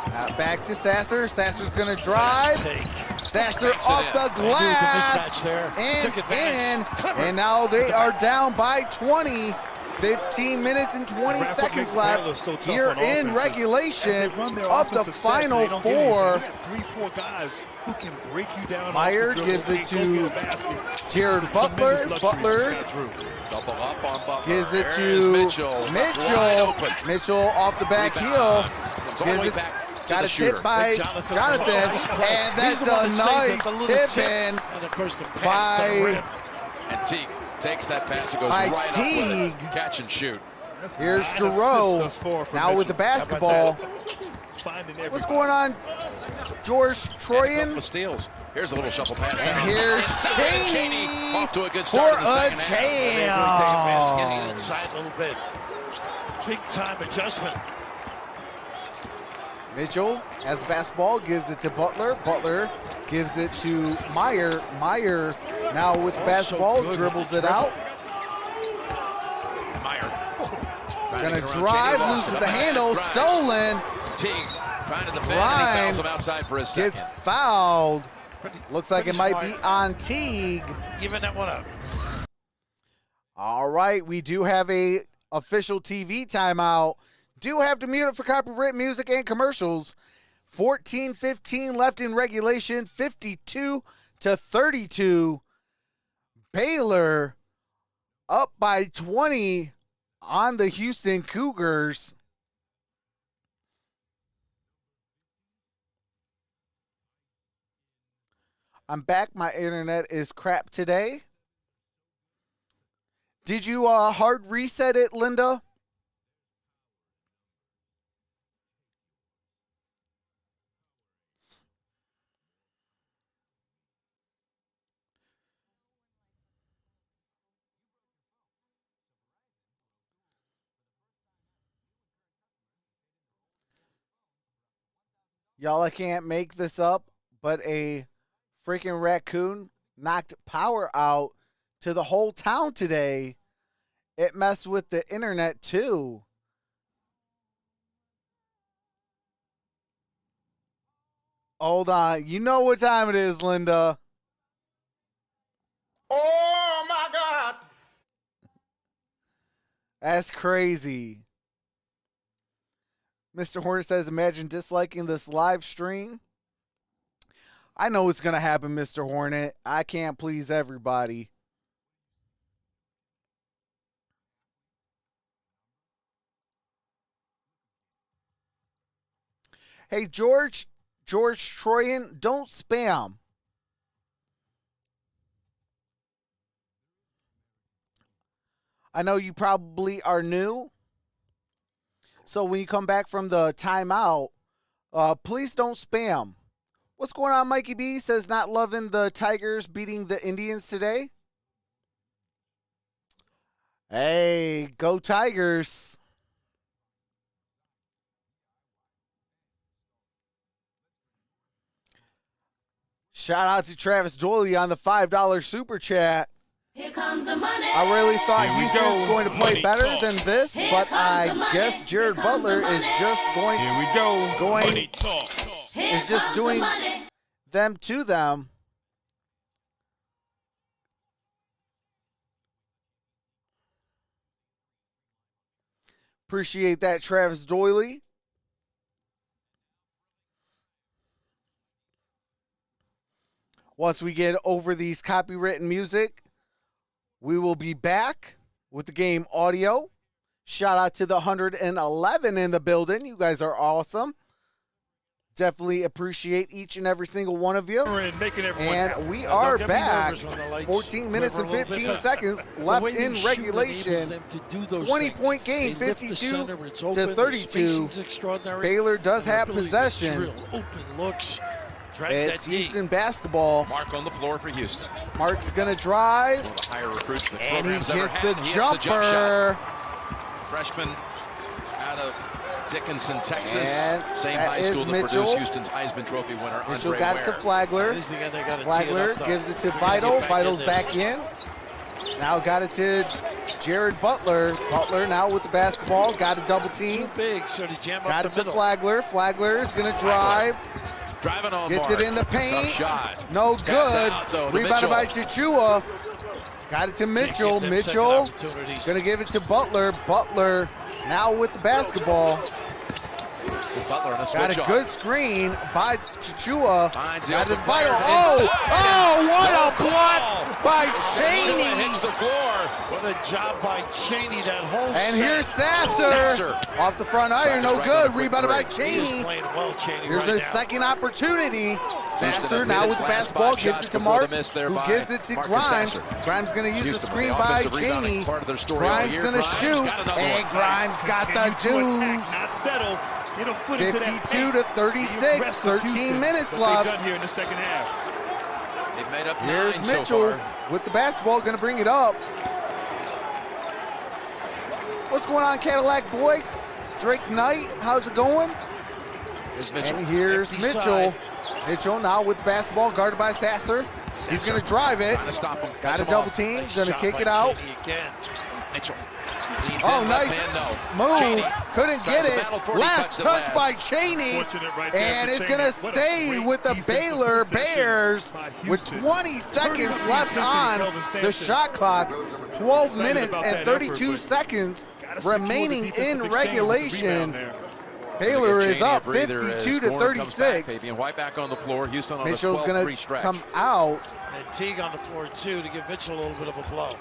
Now back to Sasser. Sasser's going to drive. Take. Sasser Backs it off in. the They knew the glass. mismatch there. And Took advantage. in. Covered. And now they are down by 20. 15 minutes and 20 That's what seconds makes Baylor left so tough here on in offense is regulation as they run their of the offensive sets and Final they don't get anything. Four. You got 3-4 guys who can break you down. Meyer off the dribble. gives it They go to get a basket. Jared It's a Butler. tremendous luxury Butler for Scott Drew. Double up on Butler. gives it There is to Mitchell. Wide Mitchell. open. Mitchell off the back heel. Comes all the Gives way it. back to Got the a shooter. tip by Jonathan. Jonathan. Nice play. And He's that's the one a that saved nice it, the little tip tip. in And of course the pass by to the rim. And Teague takes that pass and goes By right up with Teague. it. Catch and shoot. That's Here's 9 Giroux assists thus far for now with the Mitchell. basketball. Finding What's everybody. going on, George And a couple Troyan? of steals. Here's a little shuffle pass. And down. here's Inside. Cheney off to a good for start in the a second half. jam. Getting inside a little bit. Big time adjustment. Mitchell has the basketball, gives it to Butler. Butler gives it to Meyer. Meyer now with the basketball, good. dribbles it out. Meyer. Gonna drive, loses the handle, stolen, Teague trying to defend, and Ryan he fouls him outside for his second. gets fouled. Looks like it Pretty might be smart. on Teague. Giving that one up. All right, we do have a official TV timeout. Do have to mute it for copyright music and commercials. 14-15 left in regulation, 52-32. Baylor up by 20 on the Houston Cougars. I'm back. My internet is crap today. Did you hard reset it, Linda? Y'all, I can't make this up, but a freaking raccoon knocked power out to the whole town today. It messed with the internet too. Hold on. You know what time it is, Linda. Oh my God. That's crazy. Mr. Hornet says, imagine disliking this live stream. I know what's going to happen, Mr. Hornet. I can't please everybody. Hey, George Troyan, don't spam. I know you probably are new. So when you come back from the timeout, please don't spam. What's going on, Mikey B? Says not loving the Tigers beating the Indians today. Hey, go Tigers. Shout out to Travis Doyley on the $5 super chat. Here comes the money. I really thought Here we Houston was go. going to play Money better talk. than this, Here but comes the I money. guess Jared Here comes Butler the is money. just going Here we go. Going- Money talk. Here is just comes doing- the money. them to them. Appreciate that, Travis Doyley. Once we get over these copywritten music, we will be back with the game audio. Shout out to the 111 in the building. You guys are awesome. Definitely appreciate each and every single one of you. Making everyone happy. And we Don't are get me back. nervous when the lights 14 minutes and quiver a little 15 bit. seconds The left way they in shoot regulation. enables them to do those 20-point things. game, They lift the 52 center, it's to open, the 32. spacing's extraordinary. Baylor does And the have ability to possession. drill, open looks, drags It's that deep. Houston basketball. Mark on the floor for Houston. Mark's going to drive, One of the higher recruits the and he program's ever gets had. the He hits the jump shot. jumper. Freshman out of Dickinson, Texas. And Same that high is school that Mitchell. produced Houston's Heisman Trophy winner, Mitchell Andre got it to Ware. Flagler. Again, they gotta tee it Flagler up, though. gives it to They gotta Vital. get back in Vital's this. back in. Now got it to Jared Butler. Butler now with the basketball. Got a double team. Too big, so to jam Got up it the to middle. Flagler. Flagler is going to drive. Driving on Gets Mark. it in the Tough paint. shot. No Tapped good. out, though, to Rebounded by Mitchell. Chichua. Got it to Mitchell. Can't give them Mitchell second opportunities. going to give it to Butler. Butler now with the basketball. Butler on a Got switch a good screen by Chichua. Finds the Got it open Vital. player Oh, inside. what a No block call. by Cheney hits Cheney. the floor. What a job by Cheney, that whole And set. here's Sasser. Sasser. Off the front iron, no Right good. on the Rebounded by quick He is Cheney. playing well, Cheney, Here's right a now. second opportunity. Sasser had now hit with the his last basketball, five gives shots it to before the Mark, miss there who by gives it to Marcus Grimes. Sasser. Grimes going to use the Houston, screen the by offensive rebounding Cheney. part of their story all Grimes year. going to Grimes shoot, got another and one. Grimes got the Continue to attack, deuce. not settle. Get a foot into that 52 paint. to 36, The aggressive 13 Houston, minutes what left. they've done here in the second half. They've made up Here's 9 so Mitchell far. with the basketball, going to bring it up. What's going on, Cadillac boy? Drake Knight, how's it going? Here's Mitchell. And here's Empty Mitchell. side. Mitchell now with the basketball, guarded by Sasser. He's Sasser going to drive it. Trying to stop him. Got Cuts a him double off. team. Nice Going to shot kick by it out. Cheney again. Mitchell. Leans Oh, in, nice left hand, move. Cheney Couldn't tries get to it. battle for it. He Last touched it touch last. by Cheney. Fortunate right there And for it's Cheney. going to What a stay great with the defensive Baylor possession Bears by with Houston. 20 seconds Hurting left the on Kelvin the Sampson. shot clock. 12 Excited minutes about and that 32 effort, but seconds gotta secure the remaining defensive in exchange with the regulation. rebound there. Baylor is up Breather 52 as to Warner comes back. 36. Fabian White back on the floor. Houston on Mitchell's a 12-3 going to stretch. come out. And Teague on the floor, too, to give Mitchell a little bit of a blow.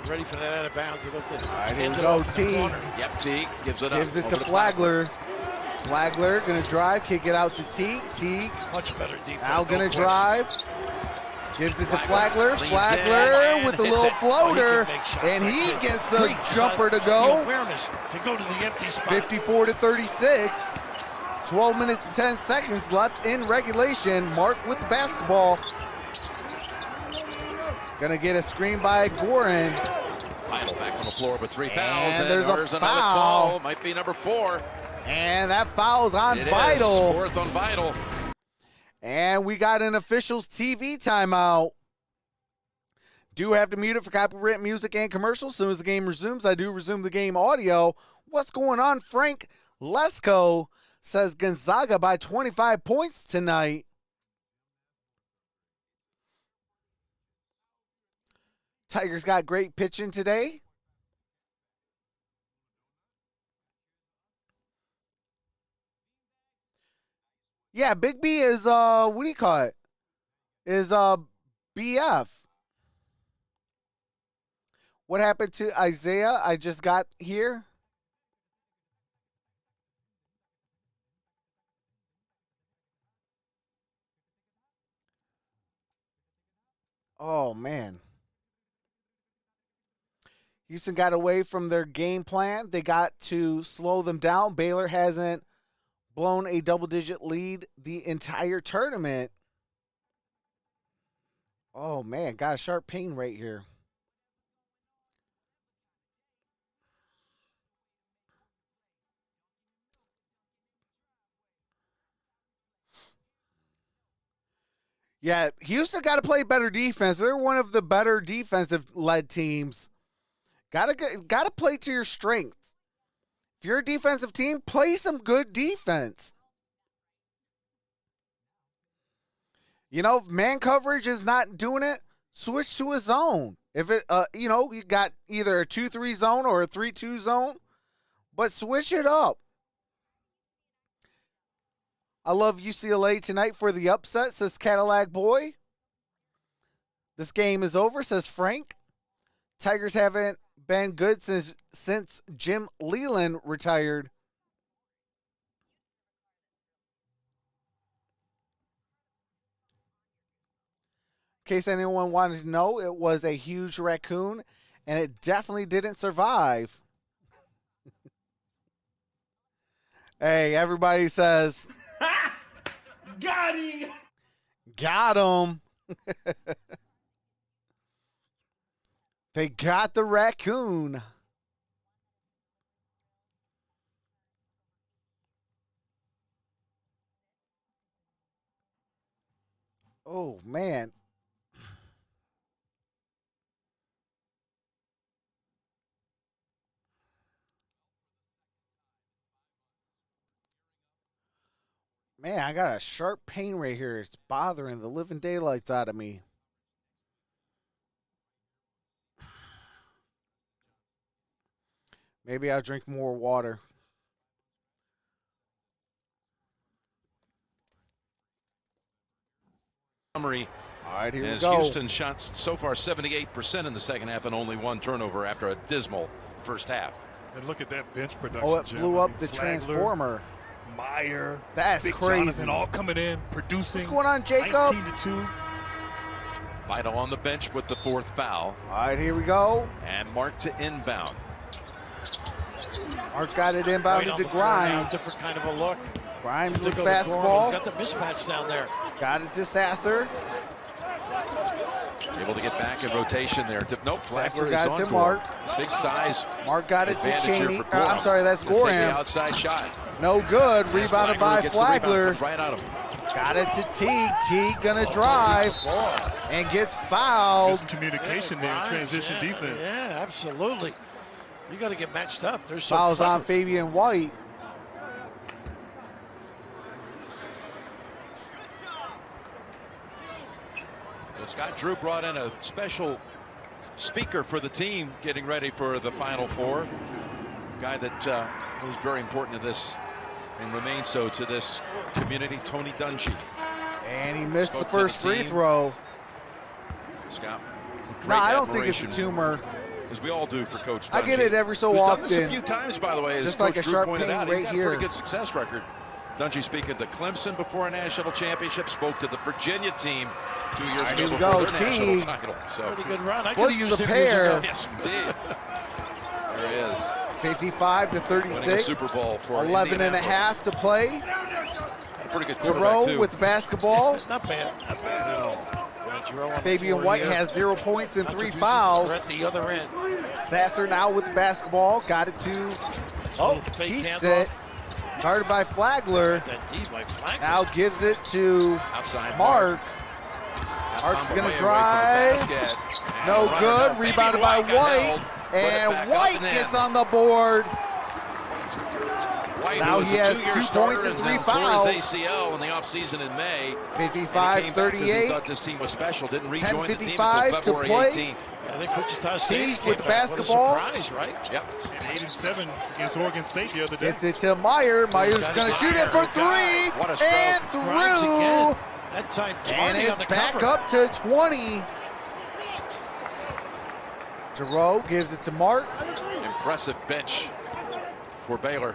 Ready for that out of bounds. All right, here we go, Teague. Yep, Teague gives it up. Gives it to over Flagler. Flagler going to drive, kick it out to Teague. Teague Much better defense. now going to drive. Gives it to Flagler Flagler. Flagler with a little floater, and he gets the jumper to The go. awareness to go to the empty spot. 54 to 36. 12 minutes and 10 seconds left in regulation. Mark with the basketball. Gonna get a screen by Gorin. Vital back on the floor with 3 fouls. And there's a another foul. call. Might be number 4. And that foul's on It Vital. is. 4th on Vital. And we got an officials TV timeout. Do have to mute it for copyright music and commercials. As soon as the game resumes, I do resume the game audio. What's going on? Frank Lesko says Gonzaga by 25 points tonight. Tigers got great pitching today. Yeah, Big B is what do you call it? Is BF. What happened to Isaiah? I just got here. Oh man. Houston got away from their game plan. They got to slow them down. Baylor hasn't blown a double-digit lead the entire tournament. Oh, man, got a sharp pain right here. Yeah, Houston got to play better defense. They're one of the better defensive-led teams. Gotta play to your strengths. If you're a defensive team, play some good defense. You know, if man coverage is not doing it, switch to a zone. If it, you know, you got either a 2-3 zone or a 3-2 zone, but switch it up. I love UCLA tonight for the upset, says Cadillac Boy. This game is over, says Frank. Tigers haven't been good since Jim Leland retired. In case anyone wanted to know, it was a huge raccoon, and it definitely didn't survive. Hey, everybody says, Got him! got him. They got the raccoon. Oh, man. Man, I got a sharp pain right here. It's bothering the living daylights out of me. Maybe I'll drink more water. Summary. All right, here we As go. Houston shots so far 78% in the second half and only 1 turnover after a dismal first half. And look at that bench production. Oh, it Jim. blew I up mean, the Flagler, transformer. Meyer, That's Big crazy. Jonathan all coming in, producing. What's going on, Jacob? 19-2. Vital on the bench with the 4th foul. All right, here we go. And Mark to inbound. Mark got it Right inbounded on to the floor now, Grimes. different kind of a look. Grimes with Look at basketball. He's got the mismatch down there. Got it to Sasser. Able to get back in rotation there. Nope, Flagler got is it on to Gore. Mark. Big size. Mark got it to advantage here Cheney. for Gore. I'm sorry, that's Gonna take the Goram. outside shot. No good. As Rebounded by gets the rebound, Flagler. comes right out of him. Got it to Teague. Teague gonna drive and gets fouled. Miscommunication there, transition Yeah, defense. Yeah, absolutely. You got to get matched up. There's some Fouls on clever- Fabian White. Well, Scott Drew brought in a special speaker for the team getting ready for the Final Four. Guy that was very important to this and remains so to this community. Tony Dungy. And he missed the Spoke to first the free team. throw. Scott. No, I don't think it's a tumor. As we all do for Coach Dungy. I get it every so Who's often. done this a few times, by the way, as just Coach like a Drew sharp pointed pain out. right He's got here. a pretty good success record. Dungy speaking to Clemson before a national championship, spoke to the Virginia team 2 years ago Here we before go, their national Teague. title. So Pretty good run. I Split could use the him pair. years ago. yes, indeed. There he is. 55 to Winning a 36. Super Bowl for 11 and a Indianapolis. half to play. A pretty good quarterback, Derrn too. with the basketball. Not bad. Not bad. Jerome on the Fabian floor White here. has 0 points and 3 Contributions fouls. are at the other end. Sasser now with the basketball. Got it to, Fake keeps handoff. it. Guarded by Flagler. That D by Flagler. Now gives it to Outside Mark. Mark's going to drive. No good. Rebounded by White. And White gets on the board. White, Now who was he a has 2-year 2 starter points and 3 then fouls. tore his ACL in the offseason in May. 55-38. He thought this team was special. Didn't rejoin the team until 10:55 to February play. 18th. I think Wichita State Teague came with the back. basketball. What a surprise, right? Yep. 8-7 against Oregon State the other day. Gets it to Meyer. Meyer's going to shoot it for 3. What a stroke. And Grimes through. again. That time And 20 it's on the back cover. up to 20. Giroux gives it to Mark. Impressive bench for Baylor.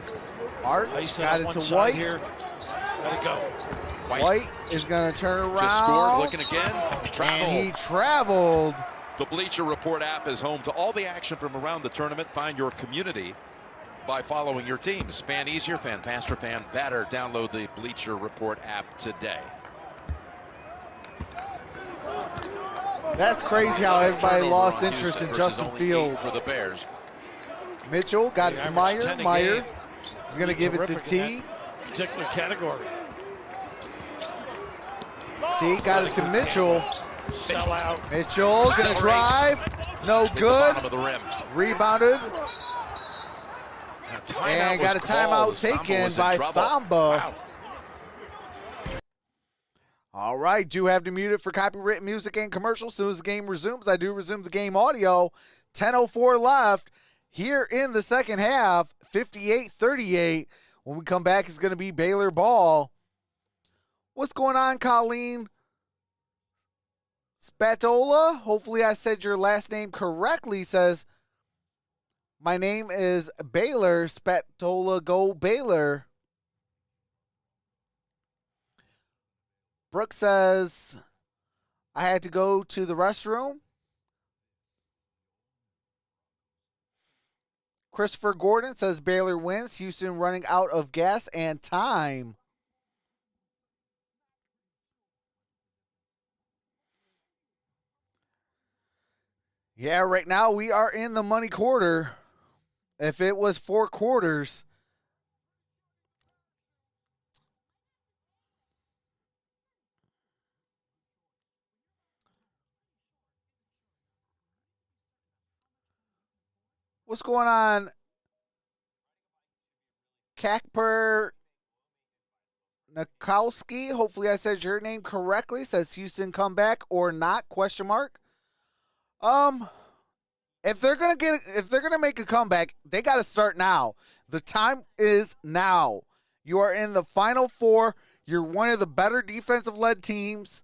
Mark Nice got on it one to side White. here. Let it go. White is going to turn around. Just scored, looking again. And he Travel. traveled. The Bleacher Report app is home to all the action from around the tournament. Find your community by following your teams. Fan easier, fan faster, fan better. Download the Bleacher Report app today. That's crazy how everybody Turnover lost on interest Houston in versus Justin only 8 Fields. for the Bears. Mitchell got it to Meyer. 10 a Meyer game. is going to give it to Terrific T. in that particular category. T got it to Mitchell. Sell out. Mitchell going to drive. No Hit the good. bottom of the rim. Rebounded. Timeout And got a was timeout called as Thamba taken was in by trouble. Thamba. Wow. All right, do have to mute it for copyright music and commercials. As soon as the game resumes, I do resume the game audio. 10:04 left here in the second half, 58-38. When we come back, it's going to be Baylor ball. What's going on, Colleen Spatola? Hopefully I said your last name correctly. Says, my name is Baylor Spatola. Go Baylor. Brooke says, I had to go to the restroom. Christopher Gordon says Baylor wins. Houston running out of gas and time. Yeah, right now we are in the money quarter. If it was 4 quarters, what's going on? Kakper Nikowski. Hopefully I said your name correctly. Says Houston comeback or not? Question mark. If they're gonna make a comeback, they got to start now. The time is now. You are in the Final Four. You're one of the better defensive-led teams.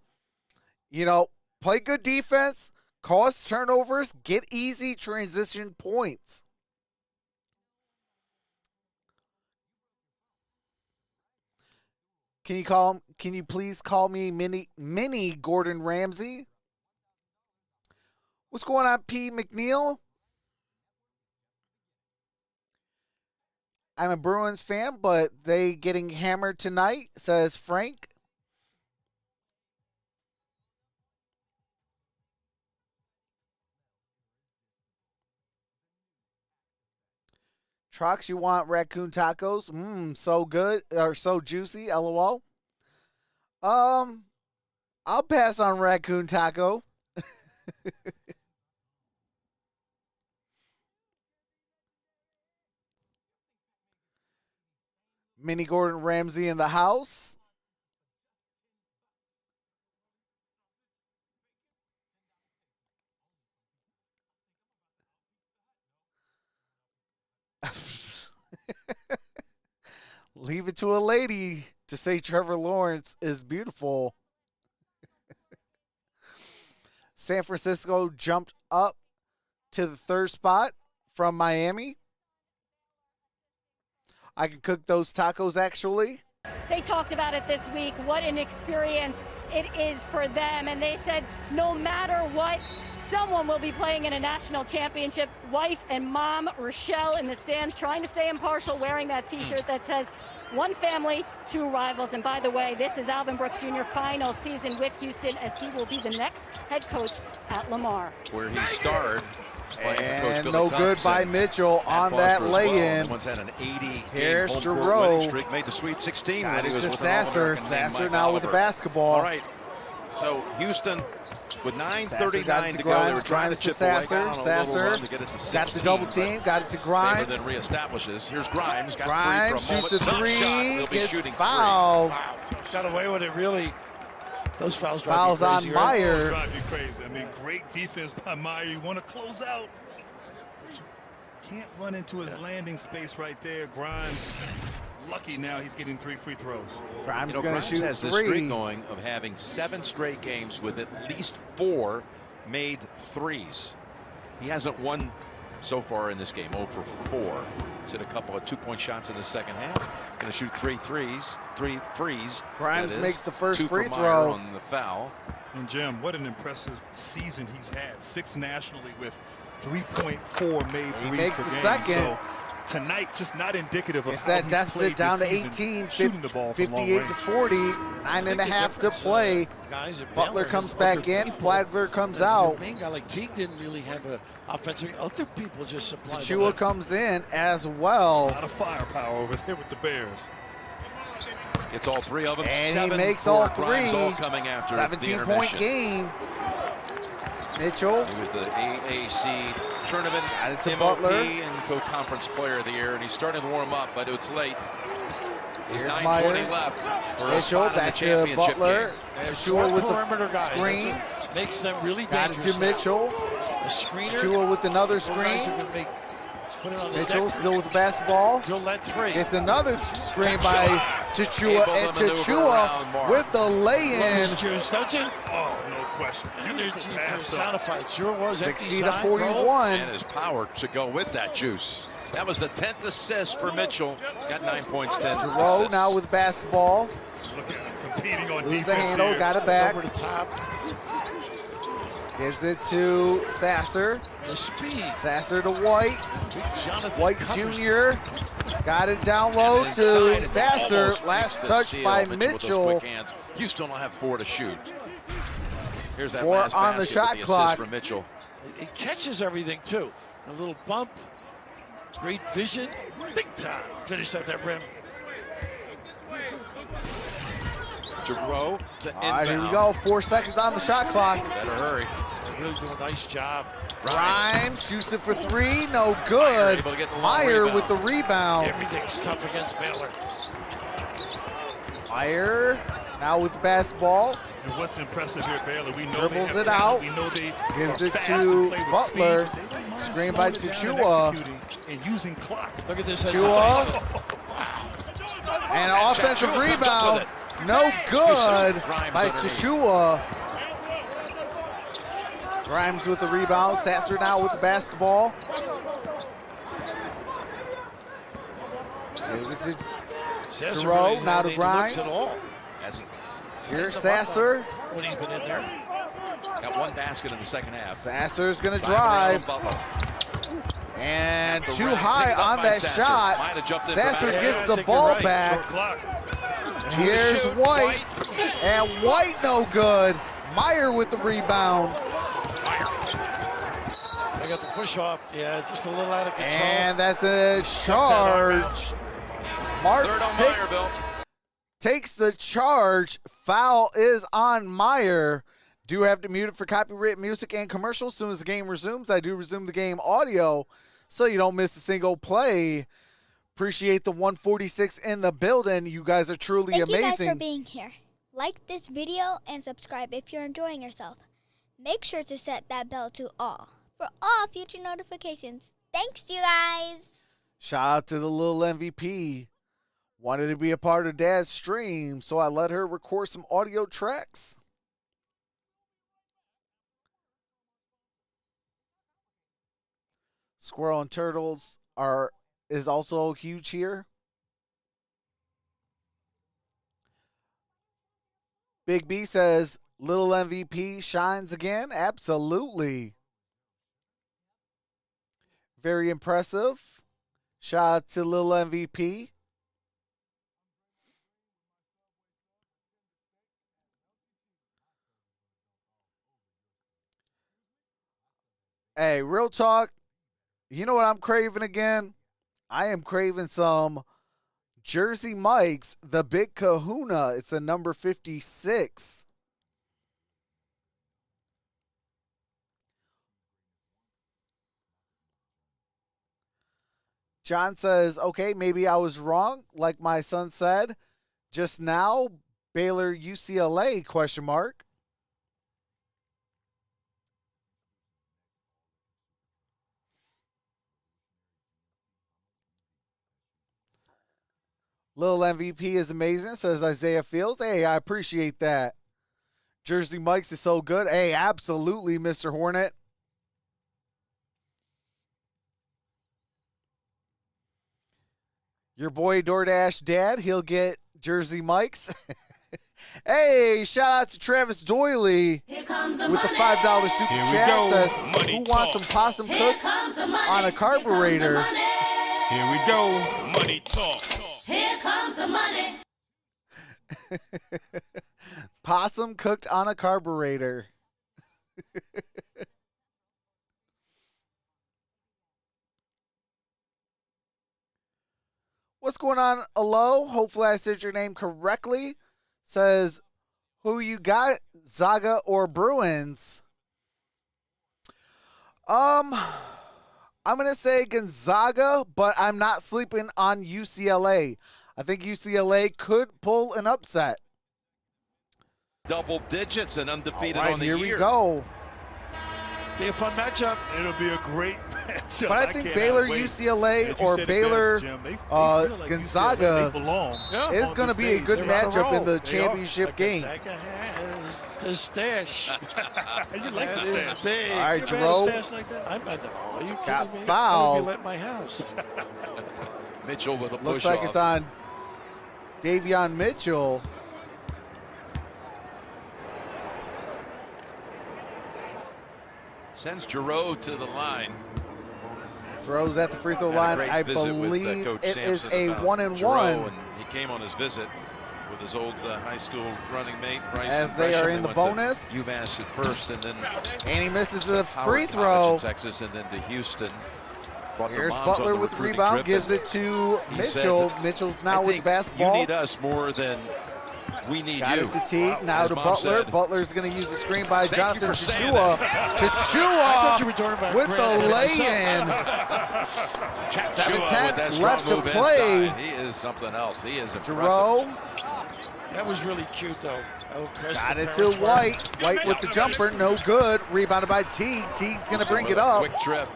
You know, play good defense, cause turnovers, get easy transition points. Can you please call me mini Gordon Ramsay? What's going on, P. McNeil? I'm a Bruins fan, but they getting hammered tonight, says Frank. Trox, you want raccoon tacos? So good or so juicy, LOL. I'll pass on raccoon taco. Mini Gordon Ramsay in the house. Leave it to a lady to say Trevor Lawrence is beautiful. San Francisco jumped up to the 3rd spot from Miami. I can cook those tacos, actually. They talked about it this week, what an experience it is for them. And they said no matter what, someone will be playing in a national championship. Wife and mom, Rochelle, in the stands trying to stay impartial, wearing that T-shirt that says, one family, two rivals. And by the way, this is Alvin Brooks Jr. final season with Houston, as he will be the next head coach at Lamar. Where he starred. And no good by Mitchell on that lay-in. One's had an 80-game Here's home court Giroux. winning streak, made the Sweet 16. Got when he it was to with Sasser. Sasser now with the basketball. All right. So Houston with 9:39 to go. They were trying to chip Sasser. away. Sasser To get it to 16, got the double team. Got it to Grimes. Baylor then reestablishes. Here's Grimes. Got Grimes free for a shoots a moment. three. Shot. He'll be Gets shooting fouled. Wow. Got away with it, really. Those fouls drive Fouls you on crazy, right? Meyer. Drive you crazy. I mean, great defense by Meyer. You want to close out. Can't run into his landing space right there. Grimes, lucky now he's getting 3 free throws. Grimes You know, going to Grimes shoot has 3. this streak going of having 7 straight games with at least 4 made threes. He hasn't won so far in this game. 0 for 4. He's hit a couple of 2-point shots in the second half. Going to shoot 3 threes, 3 frees. Grimes makes the first 2 for free Meyer throw. on the foul. And Jim, what an impressive season he's had. 6 nationally with 3.4 made threes He makes per the game. second. So tonight, just not indicative of It's how that he's deficit played down to this season, 18, shooting the ball from long 58 range. to 40, 9.5 to play. Guys at Butler Baylor, comes there's back other in, people. Flagler comes The out. main guy like Teague didn't really have an offensive. Other people just supplied. Chua comes in as well. A lot of firepower over there with the Bears. Gets all 3 of them. And 7 he makes for all Grimes, 3. all coming after the 17-point intermission. game. Mitchell. He was the AAC tournament Added to MOP Butler. and co-conference player of the year, and he's starting to warm up, but it's late. There's Here's 9:20 Meyer. left for a Mitchell spot in the back to championship Butler. game. Chua with perimeter the guys. screen. That's what makes them really Got it dangerous. to Mitchell. A screener. Chua with another Those guys screen. are gonna put it on the Mitchell deck. still with the basketball. He'll let 3. It's another screen by Chachua, Able to and maneuver around Chachua Mark. with the lay-in. Love juice, don't you? Oh, no question. Energy Beautiful pass, though. personified. Sure was. 60 Empty to side, 41. And his power to go with that juice. That was the 10th assist for Mitchell. Got 9 points, 10 Giroux assists. now with basketball. Look at him competing on Lose the defense handle, here. got it back. Over the top. Gives it to Sasser. The speed. Sasser to White. Big Jonathan White covers. Jr. Got it down low Inside to and Sasser. almost Last makes the touch steal. by with those Mitchell. quick hands. Houston will have 4 to shoot. Here's that 4 last on the basket shot with the clock. assist from Mitchell. He catches everything, too. A little bump. Great vision. Big time. Finish at that rim. Giroux to inbound. All right, here we go. 4 seconds on the shot clock. Better hurry. Really doing a nice job. Grimes shoots it for 3. No good. able to get the long Meyer rebound. with the rebound. Everything's tough against Baylor. Meyer now with the basketball. And what's impressive here, Baylor, we know Dribbles they have it talent. out. We know they Gives are it fast to and play with Butler. speed. They don't mind Screen by slowing it down Chua. and executing and using clock. Look at this. Chua. And an offensive Chua comes up rebound. with it. No good Grimes by underneath. Chachua. Grimes with the rebound. Sasser now with the basketball. Gives it to Giroux, now to Grimes. At all. Hasn't Here's Sasser. When he's been in there. got 1 basket in the second half. Sasser's going to Driving drive. around Butler. And The too rim high picked up on by that Sasser. shot. Might have jumped in Sasser for that. gets I the think ball you're right. back. Short clock. Here's Shoot, White. And White no good. Meyer with the rebound. I got the push off. Yeah, just a little out of control. And that's a charge. Mark Third on picks, Meyer, Bill. takes the charge. Foul is on Meyer. Do have to mute it for copyright music and commercials. As soon as the game resumes, I do resume the game audio so you don't miss a single play. Appreciate the 146 in the building. You guys are truly Thank amazing. you guys for being here. Like this video and subscribe if you're enjoying yourself. Make sure to set that bell to all for all future notifications. Thanks, you guys. Shout out to the little MVP. Wanted to be a part of Dad's stream, so I let her record some audio tracks. Squirrel and Turtles is also huge here. Big B says, Little MVP shines again. Absolutely. Very impressive. Shout out to Little MVP. Hey, real talk. You know what I'm craving again? I am craving some Jersey Mike's, the Big Kahuna. It's a number 56. John says, okay, maybe I was wrong. Like my son said just now, Baylor UCLA, question mark. Little MVP is amazing, says Isaiah Fields. Hey, I appreciate that. Jersey Mike's is so good. Hey, absolutely, Mr. Hornet. Your boy DoorDash Dad, he'll get Jersey Mike's. Hey, shout out to Travis Doyley with the $5 super chat. Says, who wants some possum cooked on a carburetor? Here we go. Money talk. Here comes the money. Possum cooked on a carburetor. What's going on, Alo? Hopefully I said your name correctly. Says, who you got, Zaga or Bruins? I'm going to say Gonzaga, but I'm not sleeping on UCLA. I think UCLA could pull an upset. Double digits and undefeated All right, on the here year. we go. Be a fun matchup. It'll be a great matchup. But I think Baylor UCLA or Baylor Gonzaga is going to be a good matchup in the championship game. Gonzaga has the stash. You like the stash. Big. All right, Jerome Are you got kidding me? fouled. Let my house. Mitchell with a push Looks like it's on Davion Mitchell. Sends Giroux to the line. Throws at the free throw line. I believe it is a 1-and-1. He came on his visit with his old high school running mate, Bryson. As they are in the bonus. UMass at first, and then And he misses the free Howard throw. College in Texas, and then to Houston. Brought the Here's moms Butler on the with the recruiting rebound, trip, gives and it to he Mitchell. said, Mitchell's I now with think basketball. You need us more than we need Got you. it to Teague, now As to Mom Butler. said. Butler's going to use the screen by Thank you Jonathan for saying Chachua. thought you were talking about with the Grant. lay-in. Chachua with 7:10 that strong left to move play. inside. He is something else. He is impressive. Jerome That was really cute, though. got it to White. White with the jumper, no good. Rebounded by Teague. Teague's going to bring it up. Quick trip.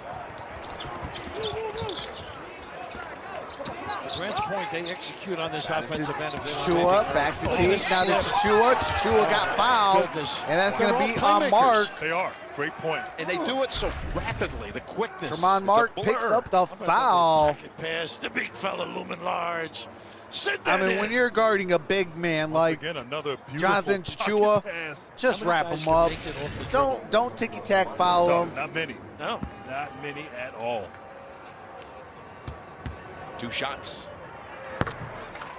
Grant's point, they execute on this offensive end. Chachua, back to Teague. Now to Chachua. Chachua got fouled. And that's going to be on Mark. They are. Great point. And they do it so rapidly. The quickness. Tremont Mark picks up the foul. Pass, the big fella looming large. I mean, when you're guarding a big man like Another Jonathan Chachua, just wrap him up. Don't ticky-tack foul him. Not many. No. Not many at all. 2 shots.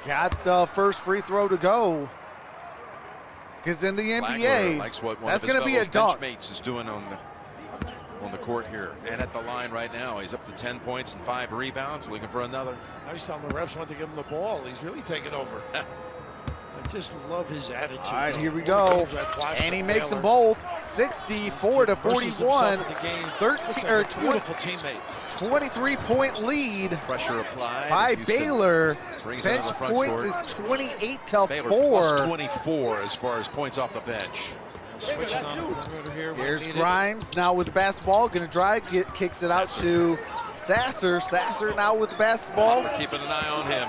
Got the first free throw to go. Because in the NBA, likes what one that's of his going to be a fellow dunk. benchmates is doing on the court here. And at the line right now, he's up to 10 points and 5 rebounds, looking for another. I was telling the refs when to give him the ball. He's really taking over. I just love his attitude. All right, here we go. And he makes them both 64 to 41. 23-point lead Pressure applied. by Houston Baylor. brings it Bench to the front points court. is 28 to Baylor 4. plus 24 as far as points off the bench. Switching on the perimeter here. Here's Grimes now with the basketball. Going to drive, kicks it out to Sasser. Sasser now with the basketball. We're keeping an eye on him.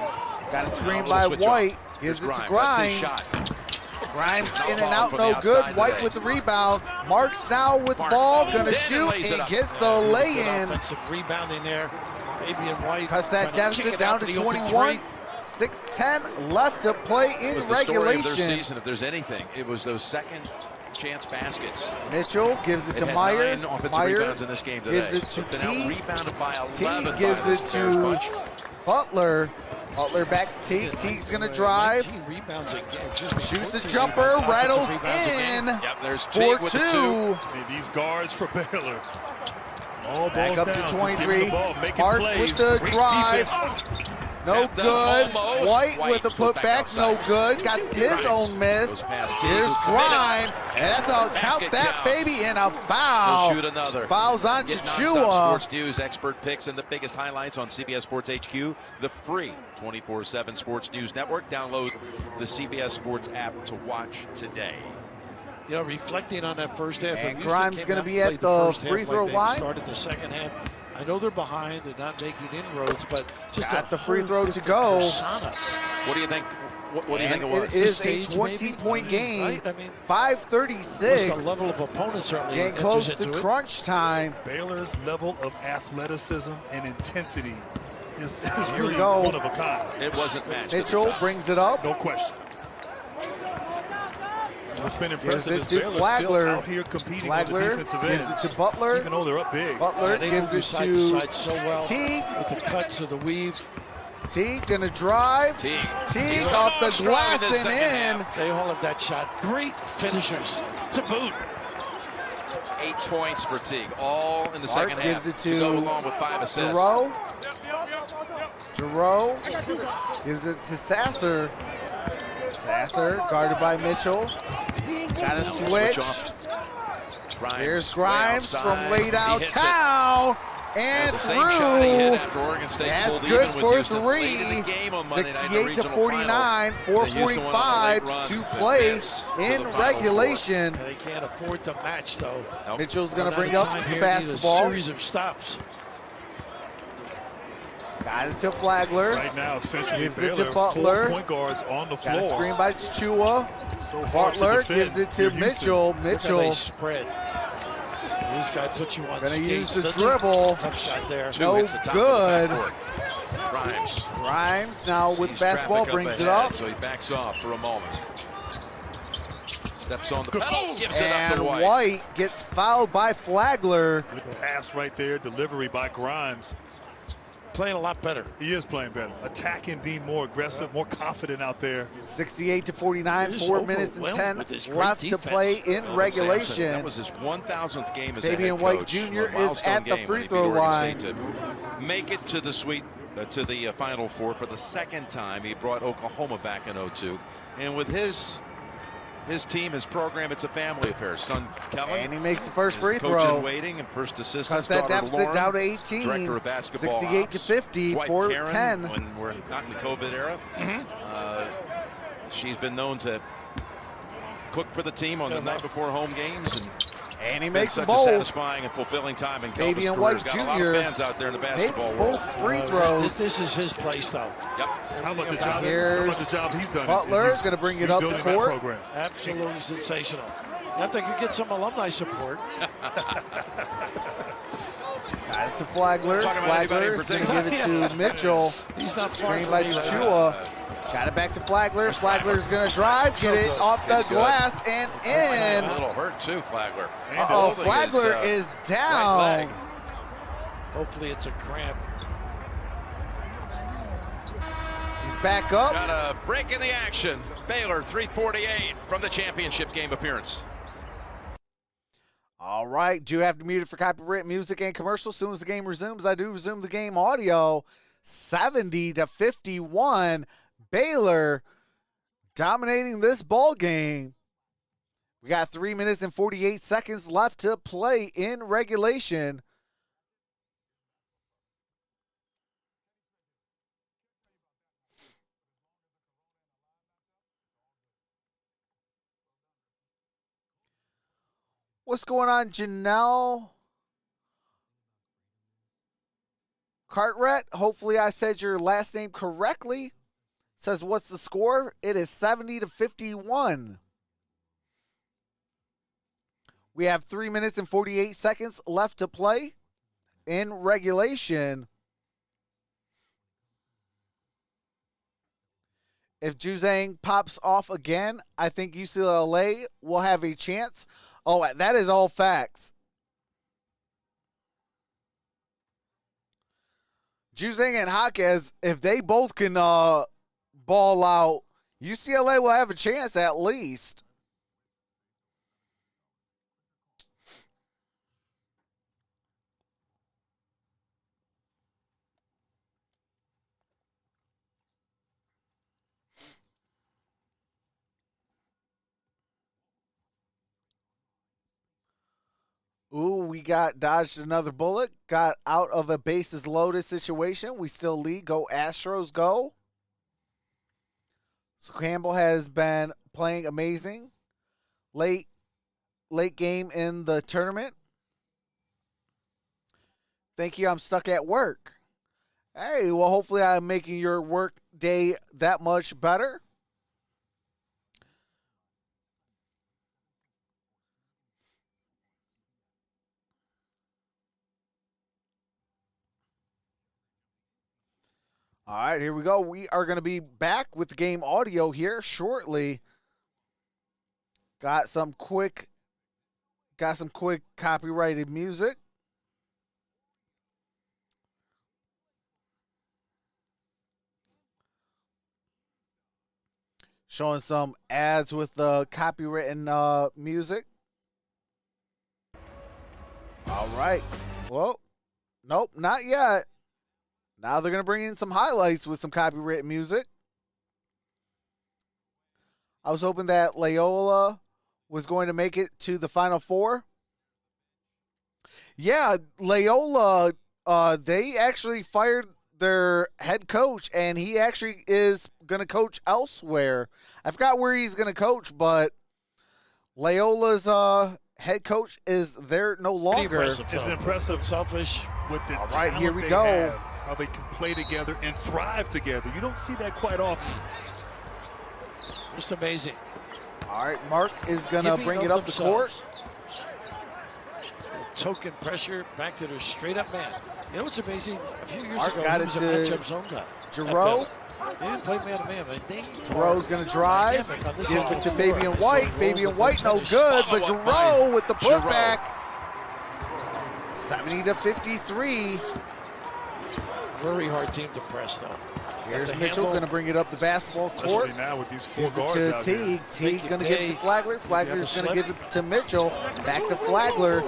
Got a screen No, by switch White. off. Gives Here's it to Grimes. Grimes. That's his shot. Grimes Not in and falling out, from no the good. outside White today. with the rebound. Marks now with Marks ball, goes gonna in shoot and lays it and up. gets the Good lay-in. offensive rebounding there. Fabian White Cuts trying that to kick deficit it down out to the open 21. three. 6:10 left to play in It was the story of their regulation. season, if there's anything. It was those second chance baskets. Mitchell gives it to had Meyer. 9 offensive Meyer rebounds in this game today. gives it to But they're now T. rebounded by 11 T by gives this it Bears to bunch. Butler. Butler back to Teague. Teague's gonna drive. 19 rebounds again. Shoots a 14 jumper, rebounds, rattles offensive rebounds in. again. Yep, there's For Teague with the 2. 2. And these guards for Baylor. All Back balls up down, to just 23. giving the ball, making Park plays. with the Great drive. defense. No Tapped good. up almost. White with a put back putback, no outside. good. Got his Grimes own miss. goes past Teague, Here's who committed. Grime, and that's how count Basket that counts. baby, and a He'll foul. shoot another. Fouls on Get nonstop Chua. Sports News, expert picks, and the biggest highlights on CBS Sports HQ, the free 24/7 Sports News Network. Download the CBS Sports app to watch today. You know, reflecting on that first half. And if Houston Grimes came gonna out and be at played the first half free throw like they line. Started the second half. I know they're behind. They're not making inroads, but just Got a the free whole throw to different go. persona. What do you think? What do you And think it was? it is a Stage, maybe? 20-point game. Right? I mean, 5:36. the level of opponent certainly Getting enters close to into it. crunch time. Baylor's level of athleticism and intensity is Here we really go. one of a kind. It wasn't matched. at the Mitchell time. brings it up. No question. What's been Gives impressive it is to Baylor's still Flagler. out here competing on the Flagler defensive gives end, it to Butler. even though they're up big. Butler They gives move it side to to side so well Teague. with the cuts of the weave. Teague gonna drive. Teague. Teague He's off the almost glass driving this and second in. half. They all have that shot. Great finishers to boot. 8 points for Teague, all in the Mark second half. gives it to go along with 5 assists. Giroux. Giroux gives it to Sasser. Sasser guarded by Mitchell. Got a switch. off. Grimes Here's way Grimes outside. from way He hits it. downtown and That's the same shot he hit through. after Oregon State That's pulled good even with for Houston late in 3. the game on Monday night in the 68 to regional 49. final. And Houston went on a late 4:45 run to to play advance to in the Final regulation. They can't afford to match, though. Nope. Mitchell's going to Run out bring of up time the here, need a basketball. series of stops. Got it to Flagler. Right now, essentially, Gives it to Baylor, Butler. 4 point guards on the Got a floor. screen by Chua. So hard to Butler defend gives it to here, Houston. Mitchell. Look how they Mitchell spread. This guy puts you on gonna skates. use the doesn't he? dribble. Tough shot there. Two No hits the top good. Of the backcourt. Grimes. Grimes now with Sees basketball traffic brings it ahead, up. So he backs off for a moment. Steps on the pedal, gives it up And to White. White gets fouled by Flagler. Good pass right there, delivery by Grimes. Playing a lot better. He is playing better. Attacking, being more aggressive, more confident out there. 68 to 49, Just 4 minutes and overwhelmed 10 with his great left to defense. play in Sampson, regulation. that was his 1,000th game as a Fabian head White coach. Jr. A is milestone at the game free when he beat throw Oregon line. State to make it to the Final Four for the second time. He brought Oklahoma back in 02. And with his team, his program, it's a family affair. Son Kellen. And he makes the first free coach throw. in waiting and first assistant. Cuts that deficit down to 18. Director of basketball 68 to ops. 50, Dwight 4-10. Karen, when we're not in the COVID era. She's been known to cook for the team on the night before home games. And he Been makes them such a both. satisfying and fulfilling time in Kelvin's Fabian career. White He's got a lot of Jr. fans out there in the Makes basketball world. both free throws. This is his place, though. Yep. How about the job? Here's How about the job he's done? Butler is going to bring it up the He's building that court. program. Absolutely sensational. I think you get some alumni support. Got it to Flagler. Talking about anybody Flagler in is going to particular? give it to Mitchell. He's not far Screen from by either. Chua. Got it back to Flagler. Flagler's going to drive, get it off the It's good. glass and in. A little hurt too, Flagler. Uh-oh, Holding Flagler his, is right down. leg. Hopefully it's a cramp. He's back up. Got a break in the action. Baylor 3:48 from the championship game appearance. All right, do have to mute it for copyright music and commercials. As soon as the game resumes, I do resume the game audio. 70 to 51, Baylor dominating this ball game. We got 3 minutes and 48 seconds left to play in regulation. What's going on, Janelle Cartwright? Hopefully I said your last name correctly. says, what's the score? It is 70-51. We have 3 minutes and 48 seconds left to play in regulation. If Juzang pops off again, I think UCLA will have a chance. Oh, that is all facts. Juzang and Jaquez, if they both can ball out, UCLA will have a chance at least. Ooh, we got dodged another bullet. Got out of a bases loaded situation. We still lead. Go Astros, go. So Campbell has been playing amazing. Late game in the tournament. Thank you. I'm stuck at work. Hey, well, hopefully I'm making your work day that much better. All right, here we go. We are going to be back with the game audio here shortly. Got some quick copyrighted music. Showing some ads with copywritten music. All right. Well, nope, not yet. Now they're going to bring in some highlights with some copyrighted music. I was hoping that Loyola was going to make it to the Final Four. Yeah, Loyola, they actually fired their head coach, and he actually is going to coach elsewhere. I forgot where he's going to coach, but Loyola's head coach is there no longer. It's impressive. Selfish. With the all right, here we they go. Have, how they can play together and thrive together. You don't see that quite often. Just amazing. All right, Mark is going to bring it up the court. Token pressure back to their straight-up man. You know what's amazing? A few years Mark ago, got he it was a to matchup zone guy. Giroux. They didn't play man-to-man, but Giroux's going to drive. Gives it to Fabian White. Fabian White, no good, but Giroux with the putback. 70-53. Very hard team to press, though. Here's Mitchell going to bring it up the basketball court. Especially now with these four Gives guards it out to here. Teague. Teague going to give it to Flagler. Flagler's going to give it to Mitchell. Back to Flagler.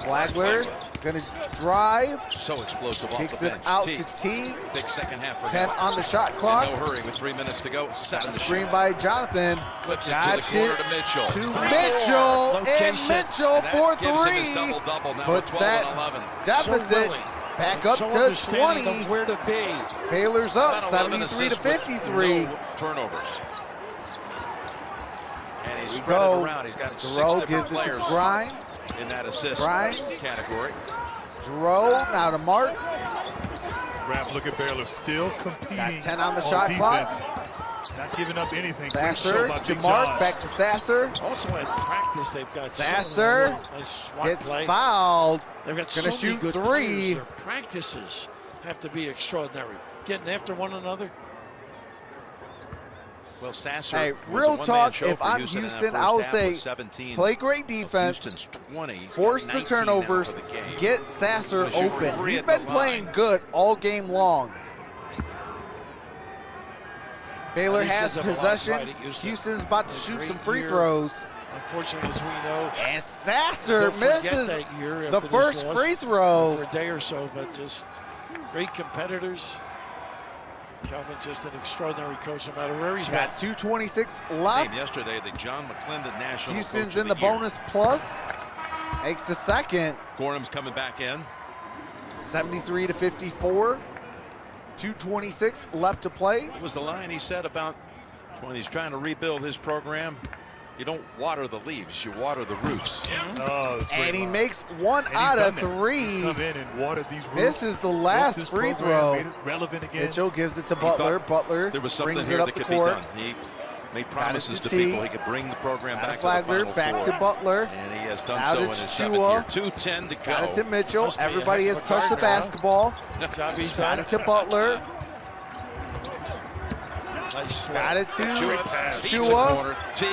Flagler going to drive. So explosive off Kicks the it bench. out Teague. to Teague. Big second half for 10 him. on the shot In clock. no hurry with 3 minutes to go. 7 to Screen shoot. by Jonathan. Flips it Got to the corner to Mitchell. To Mitchell. And Location. Mitchell That for gives him his three. double-double. Now Puts with 12 that and 11. deficit back up so to understanding 20. of where to be. Baylor's up About 11 assists with 73-53. no turnovers. And he's We spread go. it around. He's got 6 Giroux different gives it to players Grimes. in that assist Grimes. category. Giroux now to Mark. Raph, look at Baylor still competing. Got 10 on the shot defense. clock. Not giving up anything. Great Sasser show by to Big Mark. John. Back to Sasser. Also in practice, they've got Sasser nice swat gets play. fouled. They've got Gonna so shoot many good three. players. Their practices have to be extraordinary. Getting after one another. Well, Sasser Hey, was a real one-man talk, show if for I'm Houston in that Houston, first I would half say with 17 play great of defense, Houston's 20, force the 19 now turnovers, for the game. get Sasser Because you're open. free He's at the been playing line. good all game long. Baylor These has guys have a lot of possession. pride at Houston. Houston's about to It's a shoot great some free year. throws. Unfortunately, as we know, And Sasser don't forget misses that year the after this first loss free for throw. a day or so, but just great competitors. Calvin, just an extraordinary coach, no matter where he's Got at. 2:26 left. Game yesterday, the John McClendon National Houston's Coach of in the Year. bonus plus. Makes the second. Gorham's coming back in. 73-54. 2:26 left to play. What was the line he said about when he's trying to rebuild his program? You don't water the leaves, you water the roots. And he makes one out of 3. Come in and water these roots. This is the last free throw. Made it relevant again. Mitchell gives it to Butler. Butler there was something brings here it up that the could court. be done. He made promises to T. people he could bring the program back to the Flagler, Final back Four. to Butler. And he has done Out so to in his Chua. 7th year. 2:10 to go. Got it to Mitchell. Must be a Everybody heck has of a touched the gardener, huh? basketball. Job he's Got done. it to Butler. Nice Got it to Chua. T.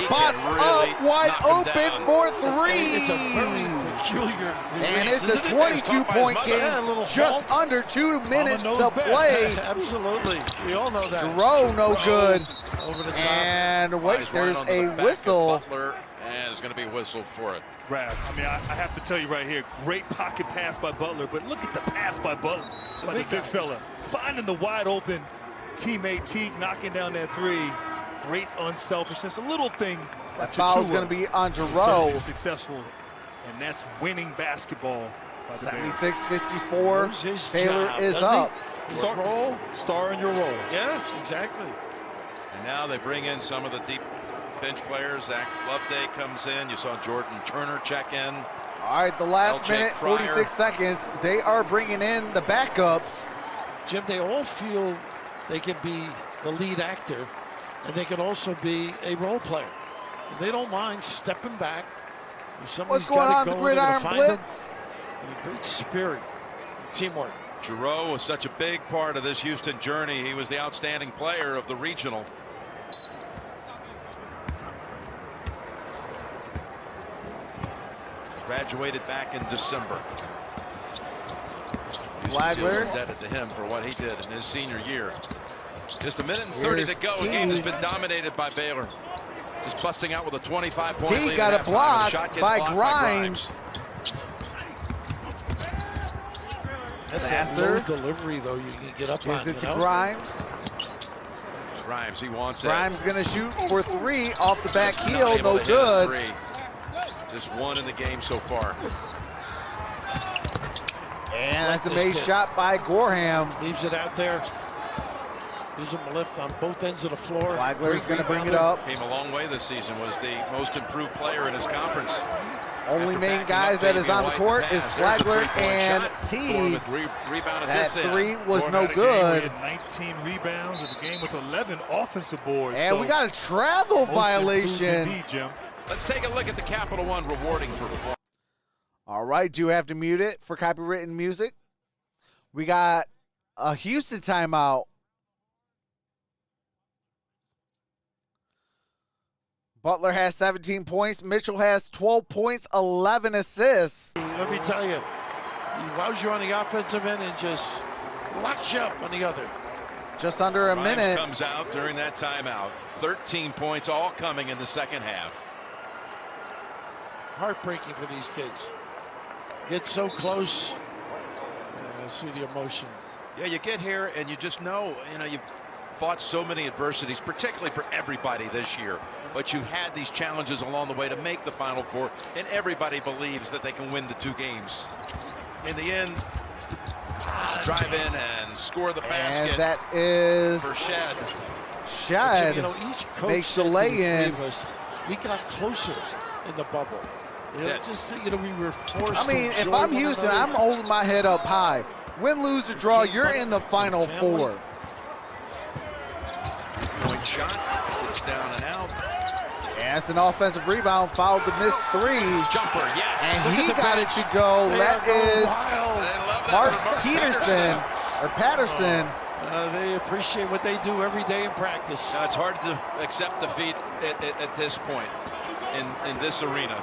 Spots up wide open for 3. It's a very peculiar And release, it's a isn't it? 22-point Yeah, a little game. Just fault. under 2 minutes knows to best. play. Absolutely. We all know that. Rowe no good. Over the top. And wait, He's there's running on the a back of whistle. Butler, and there's going to be whistled for it. Raph, I mean, I have to tell you right here, great pocket pass by Butler, but look at the pass by Butler, by the big fella. Finding the wide open teammate Teague, knocking down that 3. Great unselfishness, a little thing. That foul's going to be on Giroux. Successful, and that's winning basketball by the Bears. 76-54. Knows his Baylor job, is doesn't up. Star in your role. Yeah, exactly. And now they bring in some of the deep bench players. Zach Loveday comes in. You saw Jordan Turner check in. All right, the last LJ minute, Fryer. 46 seconds. They are bringing in the backups. Jim, they all feel they can be the lead actor, and they can also be a role player. They don't mind stepping back. If What's somebody's going gotta on go, the they're gonna Gridiron find them. Blitz? And a great spirit, teamwork. Giroux was such a big part of this Houston journey. He was the outstanding player of the regional. Graduated back in December. Flagler. Houston feels indebted to him for what he did in his senior year. Just a minute and 30 Here's to go. The T. game has been dominated by Baylor. Just busting out with a 25-point lead. T got at a halftime. block The shot gets by blocked Grimes. That's Sasser. that low delivery, though, you can get up on. Gives it to you know? Grimes. Grimes, he wants Grimes going to shoot for 3 off the back it. heel. Not able No to hit a good. 3. Just 1 in the game so far. And that's a made shot by Gorham. Leaves it out there. Gives him a lift on both ends of the floor. Flagler's going to bring it Rebounder. up. Came a long way this season. Was the most improved player in his conference. Only After main backing guys up that is Damian on the White court pass. is There's a Flagler three-point and shot. T. Gorham with rebounded That this end. 3 was Gorham no had a game where he good. had 19 rebounds in the game with 11 offensive boards. And we got a travel most violation. improved indeed, Jim. Let's take a look at the Capital One rewarding performance. All right, do have to mute it for copywritten music. We got a Houston timeout. Butler has 17 points. Mitchell has 12 points, 11 assists. Let me tell you, he wows you on the offensive end and just locks you up on the other. Just under a Grimes minute. comes out during that timeout. 13 points all coming in the second half. Heartbreaking for these kids. Get so close. See the emotion. Yeah, you get here and you just know, you've fought so many adversities, particularly for everybody this year. But you had these challenges along the way to make the Final Four, and everybody believes that they can win the 2 games. In the end, drive in and score the basket. And that is for Shed. Shed Each coach makes the said to lay-in. three of us, we got closer in the bubble. We were forced. I mean, to if enjoy I'm one Houston, another. I'm holding my head up high. Win, lose, or draw, you're in the Final Four. Point shot. It's down and out. And it's an offensive rebound, fouled to miss 3. Jumper, yes. And he got it to go. That is Mark Peterson. Patterson. They appreciate what they do every day in practice. Now, it's hard to accept defeat at this point in this arena.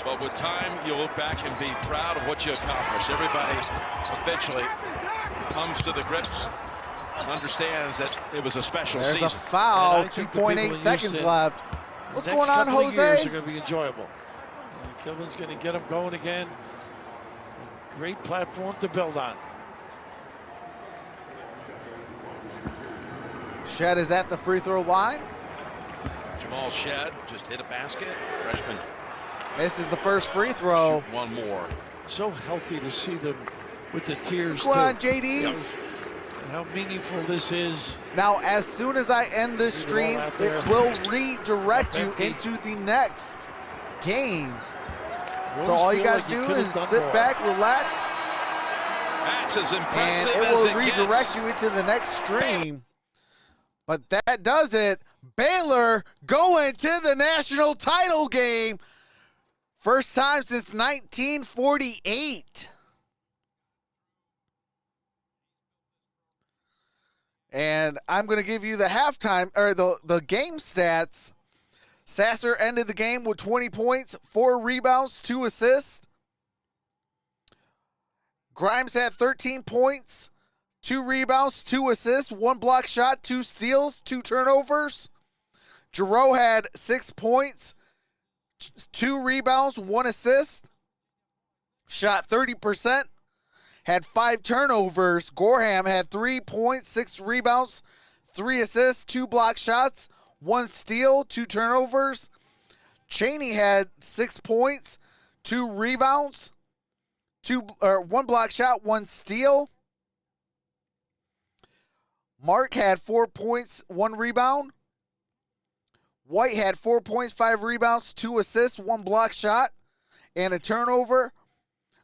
But with time, you'll look back and be proud of what you accomplished. Everybody eventually comes to the grips, understands that it was a special There's season. a foul, 2.8 seconds left. What's going on, Jose? Years are going to be enjoyable. And Kilman's going to get them going again. Great platform to build on. Shed is at the free throw line. Jamal Shed just hit a basket. Freshman. Misses the first free throw. Shoot one more. So healthy to see them with the tears. What's going on, JD? how meaningful this is. Now, as soon as I end this stream, it will redirect you into the next game. So all you got to do is sit back, relax, That's as impressive and it as will it redirect gets. you into the next stream. But that does it. Baylor going to the national title game. First time since 1948. And I'm going to give you the halftime, or the game stats. Sasser ended the game with 20 points, 4 rebounds, 2 assists. Grimes had 13 points, 2 rebounds, 2 assists, 1 block shot, 2 steals, 2 turnovers. Giroux had 6 points, 2 rebounds, 1 assist. Shot 30%. Had 5 turnovers. Gorham had 3 points, 6 rebounds, 3 assists, 2 block shots, 1 steal, 2 turnovers. Cheney had 6 points, 2 rebounds, 1 block shot, 1 steal. Mark had 4 points, 1 rebound. White had 4 points, 5 rebounds, 2 assists, 1 block shot, and a turnover.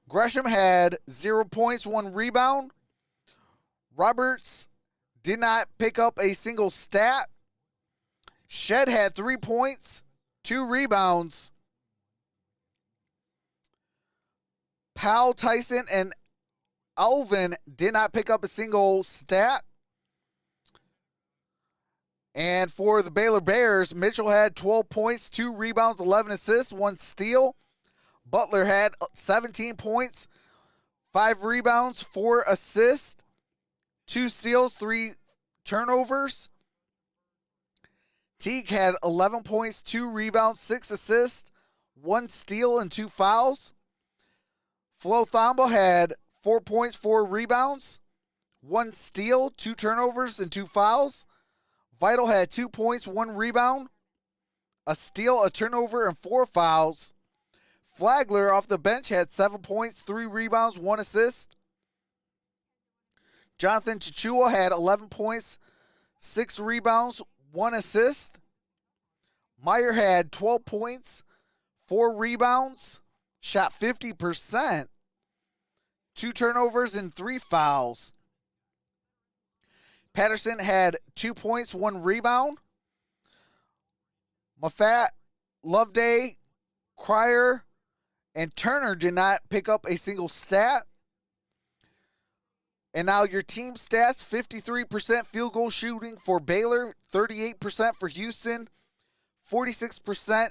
Gresham had 0 points, 1 rebound. Roberts did not pick up a single stat. Shed had 3 points, 2 rebounds. Powell, Tyson, and Alvin did not pick up a single stat. And for the Baylor Bears, Mitchell had 12 points, 2 rebounds, 11 assists, 1 steal. Butler had 17 points, 5 rebounds, 4 assists, 2 steals, 3 turnovers. Teague had 11 points, 2 rebounds, 6 assists, 1 steal, and 2 fouls. Flo Thomba had 4 points, 4 rebounds, 1 steal, 2 turnovers, and 2 fouls. Vital had 2 points, 1 rebound, a steal, a turnover, and 4 fouls. Flagler off the bench had 7 points, 3 rebounds, 1 assist. Jonathan Chichua had 11 points, 6 rebounds, 1 assist. Meyer had 12 points, 4 rebounds, shot 50%, 2 turnovers, and 3 fouls. Patterson had 2 points, 1 rebound. Moffat, Loveday, Cryer, and Turner did not pick up a single stat. And now your team stats, 53% field goal shooting for Baylor, 38% for Houston, 46%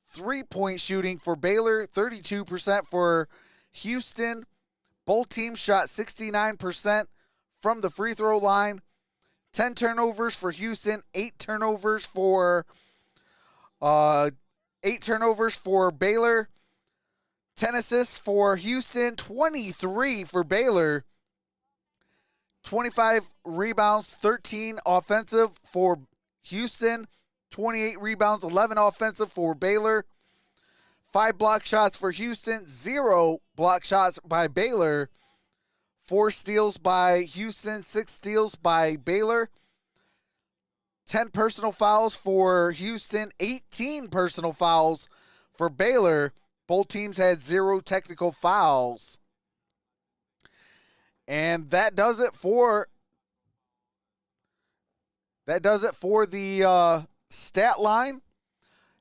three-point shooting for Baylor, 32% for Houston. Both teams shot 69% from the free throw line. 10 turnovers for Houston, 8 turnovers for Baylor. 10 assists for Houston, 23 for Baylor. 25 rebounds, 13 offensive for Houston. 28 rebounds, 11 offensive for Baylor. 5 block shots for Houston, 0 block shots by Baylor. 4 steals by Houston, 6 steals by Baylor. 10 personal fouls for Houston, 18 personal fouls for Baylor. Both teams had 0 technical fouls. And that does it for the stat line.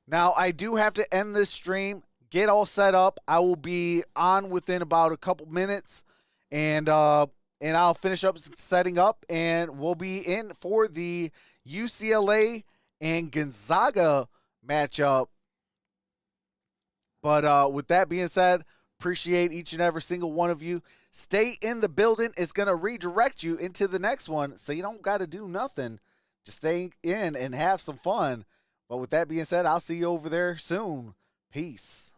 Now, I do have to end this stream, get all set up. I will be on within about a couple minutes, and I'll finish up setting up, and we'll be in for the UCLA and Gonzaga matchup. But with that being said, appreciate each and every single one of you. Stay in the building. It's going to redirect you into the next one, so you don't got to do nothing. Just stay in and have some fun. But with that being said, I'll see you over there soon. Peace.